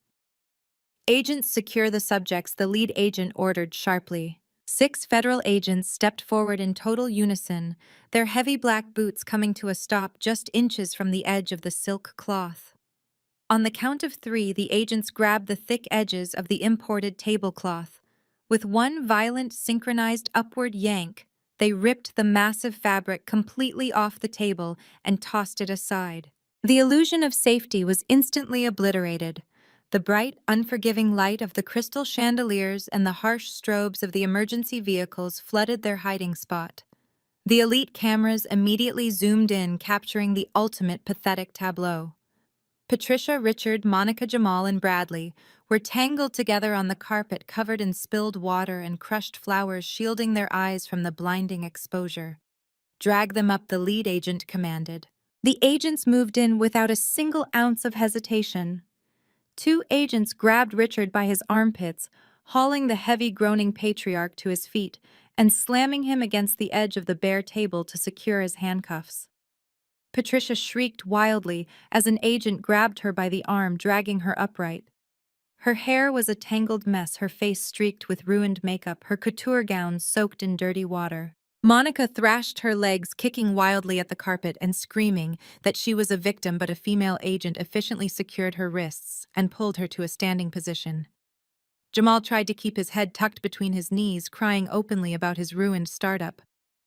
"Agents, secure the subjects," the lead agent ordered sharply. 6 federal agents stepped forward in total unison, their heavy black boots coming to a stop just inches from the edge of the silk cloth. On the count of 3, the agents grabbed the thick edges of the imported tablecloth. With one violent, synchronized upward yank, they ripped the massive fabric completely off the table and tossed it aside. The illusion of safety was instantly obliterated. The bright, unforgiving light of the crystal chandeliers and the harsh strobes of the emergency vehicles flooded their hiding spot. The elite cameras immediately zoomed in, capturing the ultimate pathetic tableau. Patricia, Richard, Monica, Jamal, and Bradley were tangled together on the carpet, covered in spilled water and crushed flowers, shielding their eyes from the blinding exposure. "Drag them up," the lead agent commanded. The agents moved in without a single ounce of hesitation. 2 agents grabbed Richard by his armpits, hauling the heavy, groaning patriarch to his feet and slamming him against the edge of the bare table to secure his handcuffs. Patricia shrieked wildly as an agent grabbed her by the arm, dragging her upright. Her hair was a tangled mess, her face streaked with ruined makeup, her couture gown soaked in dirty water. Monica thrashed her legs, kicking wildly at the carpet and screaming that she was a victim, but a female agent efficiently secured her wrists and pulled her to a standing position. Jamal tried to keep his head tucked between his knees, crying openly about his ruined startup.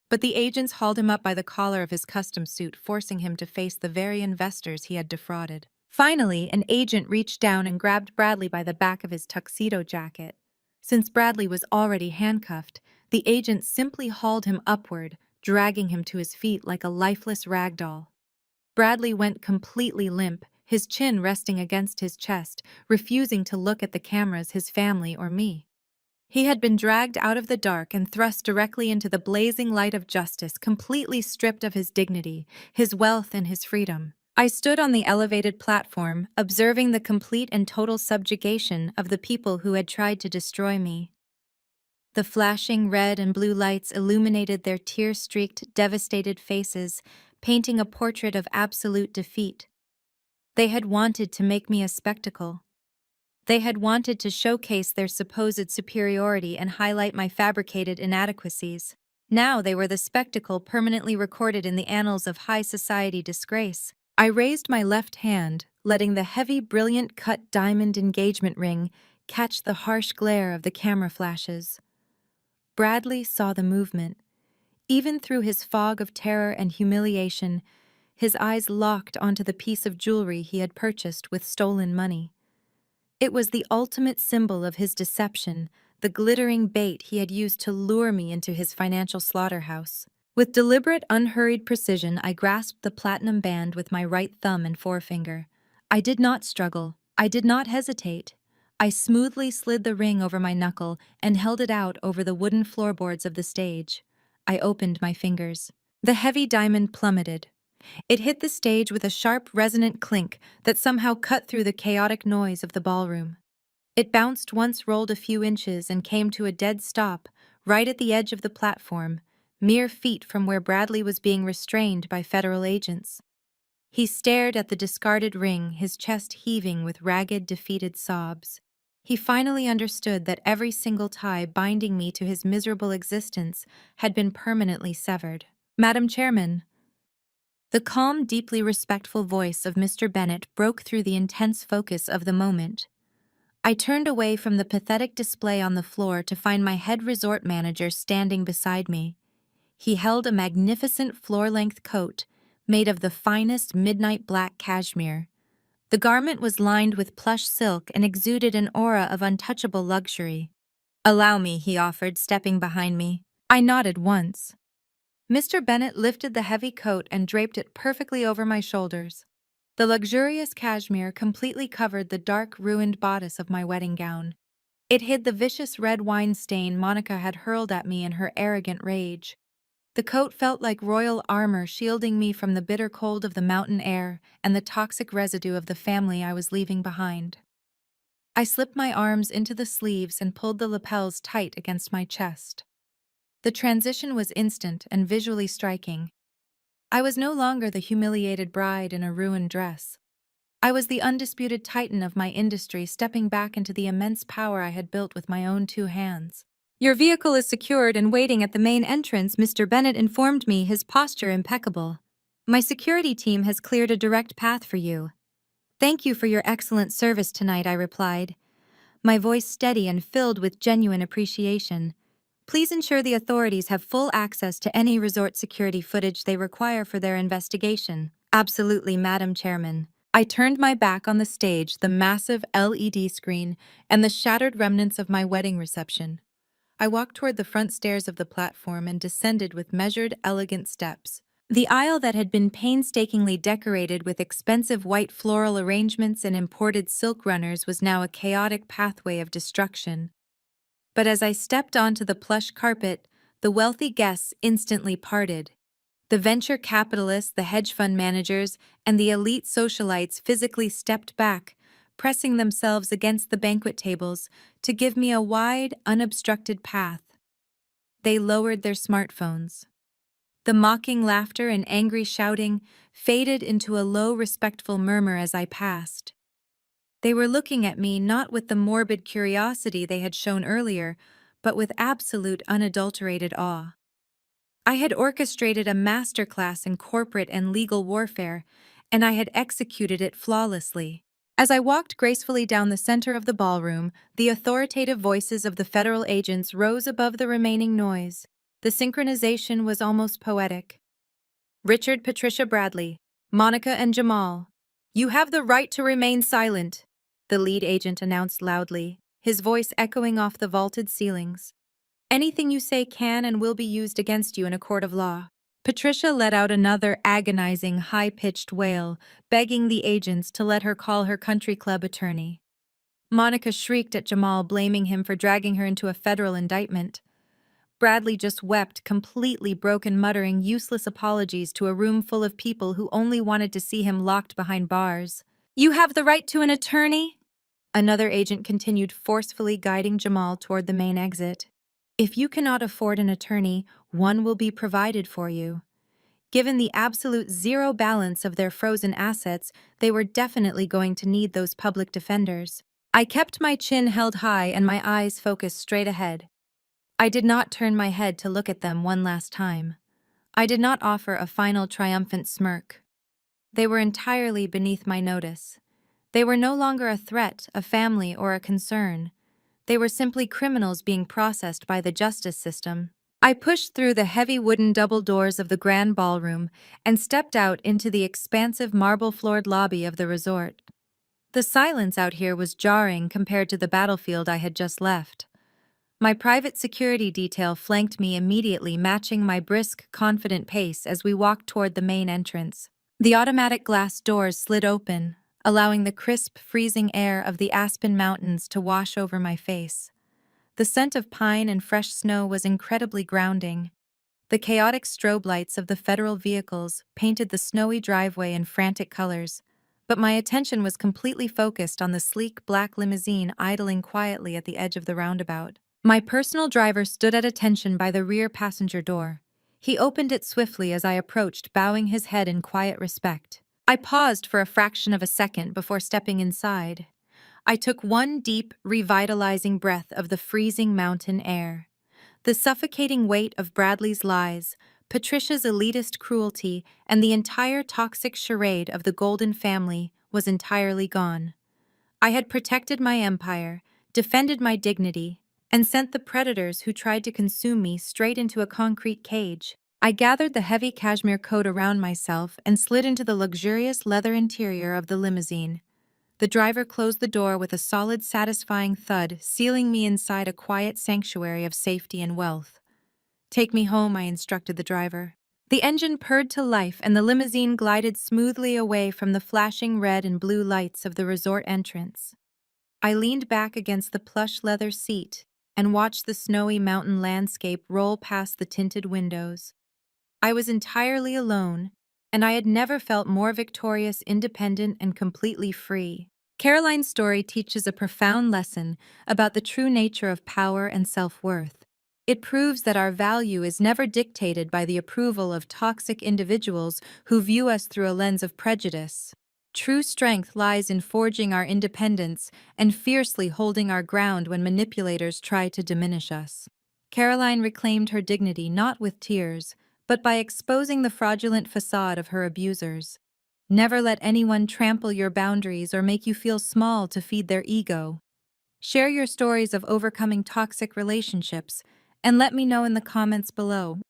But the agents hauled him up by the collar of his custom suit, forcing him to face the very investors he had defrauded. Finally, an agent reached down and grabbed Bradley by the back of his tuxedo jacket. Since Bradley was already handcuffed, the agent simply hauled him upward, dragging him to his feet like a lifeless rag doll. Bradley went completely limp, his chin resting against his chest, refusing to look at the cameras, his family, or me. He had been dragged out of the dark and thrust directly into the blazing light of justice, completely stripped of his dignity, his wealth, and his freedom. I stood on the elevated platform, observing the complete and total subjugation of the people who had tried to destroy me. The flashing red and blue lights illuminated their tear-streaked, devastated faces, painting a portrait of absolute defeat. They had wanted to make me a spectacle. They had wanted to showcase their supposed superiority and highlight my fabricated inadequacies. Now they were the spectacle permanently recorded in the annals of high society disgrace. I raised my left hand, letting the heavy, brilliant cut diamond engagement ring catch the harsh glare of the camera flashes. Bradley saw the movement. Even through his fog of terror and humiliation, his eyes locked onto the piece of jewelry he had purchased with stolen money. It was the ultimate symbol of his deception, the glittering bait he had used to lure me into his financial slaughterhouse. With deliberate, unhurried precision, I grasped the platinum band with my right thumb and forefinger. I did not struggle. I did not hesitate. I smoothly slid the ring over my knuckle and held it out over the wooden floorboards of the stage. I opened my fingers. The heavy diamond plummeted. It hit the stage with a sharp, resonant clink that somehow cut through the chaotic noise of the ballroom. It bounced once, rolled a few inches, and came to a dead stop, right at the edge of the platform, mere feet from where Bradley was being restrained by federal agents. He stared at the discarded ring, his chest heaving with ragged, defeated sobs. He finally understood that every single tie binding me to his miserable existence had been permanently severed. "Madam Chairman." The calm, deeply respectful voice of Mr. Bennet broke through the intense focus of the moment. I turned away from the pathetic display on the floor to find my head resort manager standing beside me. He held a magnificent floor-length coat made of the finest midnight black cashmere. The garment was lined with plush silk and exuded an aura of untouchable luxury. "Allow me," he offered, stepping behind me. I nodded once. Mr. Bennet lifted the heavy coat and draped it perfectly over my shoulders. The luxurious cashmere completely covered the dark, ruined bodice of my wedding gown. It hid the vicious red wine stain Monica had hurled at me in her arrogant rage. The coat felt like royal armor, shielding me from the bitter cold of the mountain air and the toxic residue of the family I was leaving behind. I slipped my arms into the sleeves and pulled the lapels tight against my chest. The transition was instant and visually striking. I was no longer the humiliated bride in a ruined dress. I was the undisputed titan of my industry, stepping back into the immense power I had built with my own 2 hands. "Your vehicle is secured and waiting at the main entrance," Mr. Bennet informed me, his posture impeccable. "My security team has cleared a direct path for you." "Thank you for your excellent service tonight," I replied, my voice steady and filled with genuine appreciation. "Please ensure the authorities have full access to any resort security footage they require for their investigation." "Absolutely, Madam Chairman." I turned my back on the stage, the massive LED screen, and the shattered remnants of my wedding reception. I walked toward the front stairs of the platform and descended with measured, elegant steps. The aisle that had been painstakingly decorated with expensive white floral arrangements and imported silk runners was now a chaotic pathway of destruction. But as I stepped onto the plush carpet, the wealthy guests instantly parted. The venture capitalists, the hedge fund managers, and the elite socialites physically stepped back, pressing themselves against the banquet tables to give me a wide, unobstructed path. They lowered their smartphones. The mocking laughter and angry shouting faded into a low, respectful murmur as I passed. They were looking at me not with the morbid curiosity they had shown earlier, but with absolute, unadulterated awe. I had orchestrated a masterclass in corporate and legal warfare, and I had executed it flawlessly. As I walked gracefully down the center of the ballroom, the authoritative voices of the federal agents rose above the remaining noise. The synchronization was almost poetic. "Richard, Patricia, Bradley, Monica, and Jamal, you have the right to remain silent," the lead agent announced loudly, his voice echoing off the vaulted ceilings. "Anything you say can and will be used against you in a court of law." Patricia let out another agonizing, high-pitched wail, begging the agents to let her call her country club attorney. Monica shrieked at Jamal, blaming him for dragging her into a federal indictment. Bradley just wept, completely broken, muttering useless apologies to a room full of people who only wanted to see him locked behind bars. "You have the right to an attorney?" Another agent continued, forcefully guiding Jamal toward the main exit. "If you cannot afford an attorney, one will be provided for you." Given the absolute zero balance of their frozen assets, they were definitely going to need those public defenders. I kept my chin held high and my eyes focused straight ahead. I did not turn my head to look at them one last time. I did not offer a final triumphant smirk. They were entirely beneath my notice. They were no longer a threat, a family, or a concern. They were simply criminals being processed by the justice system. I pushed through the heavy wooden double doors of the grand ballroom and stepped out into the expansive marble-floored lobby of the resort. The silence out here was jarring compared to the battlefield I had just left. My private security detail flanked me immediately, matching my brisk, confident pace as we walked toward the main entrance. The automatic glass doors slid open. allowing the crisp, freezing air of the Aspen Mountains to wash over my face. The scent of pine and fresh snow was incredibly grounding. The chaotic strobe lights of the federal vehicles painted the snowy driveway in frantic colors, but my attention was completely focused on the sleek black limousine idling quietly at the edge of the roundabout. My personal driver stood at attention by the rear passenger door. He opened it swiftly as I approached, bowing his head in quiet respect. I paused for a fraction of a second before stepping inside. I took one deep, revitalizing breath of the freezing mountain air. The suffocating weight of Bradley's lies, Patricia's elitist cruelty, and the entire toxic charade of the Golden family was entirely gone. I had protected my empire, defended my dignity, and sent the predators who tried to consume me straight into a concrete cage. I gathered the heavy cashmere coat around myself and slid into the luxurious leather interior of the limousine. The driver closed the door with a solid, satisfying thud, sealing me inside a quiet sanctuary of safety and wealth. "Take me home," I instructed the driver. The engine purred to life and the limousine glided smoothly away from the flashing red and blue lights of the resort entrance. I leaned back against the plush leather seat and watched the snowy mountain landscape roll past the tinted windows. I was entirely alone, and I had never felt more victorious, independent, and completely free. Caroline's story teaches a profound lesson about the true nature of power and self-worth. It proves that our value is never dictated by the approval of toxic individuals who view us through a lens of prejudice. True strength lies in forging our independence and fiercely holding our ground when manipulators try to diminish us. Caroline reclaimed her dignity not with tears, but by exposing the fraudulent facade of her abusers. Never let anyone trample your boundaries or make you feel small to feed their ego. Share your stories of overcoming toxic relationships and let me know in the comments below.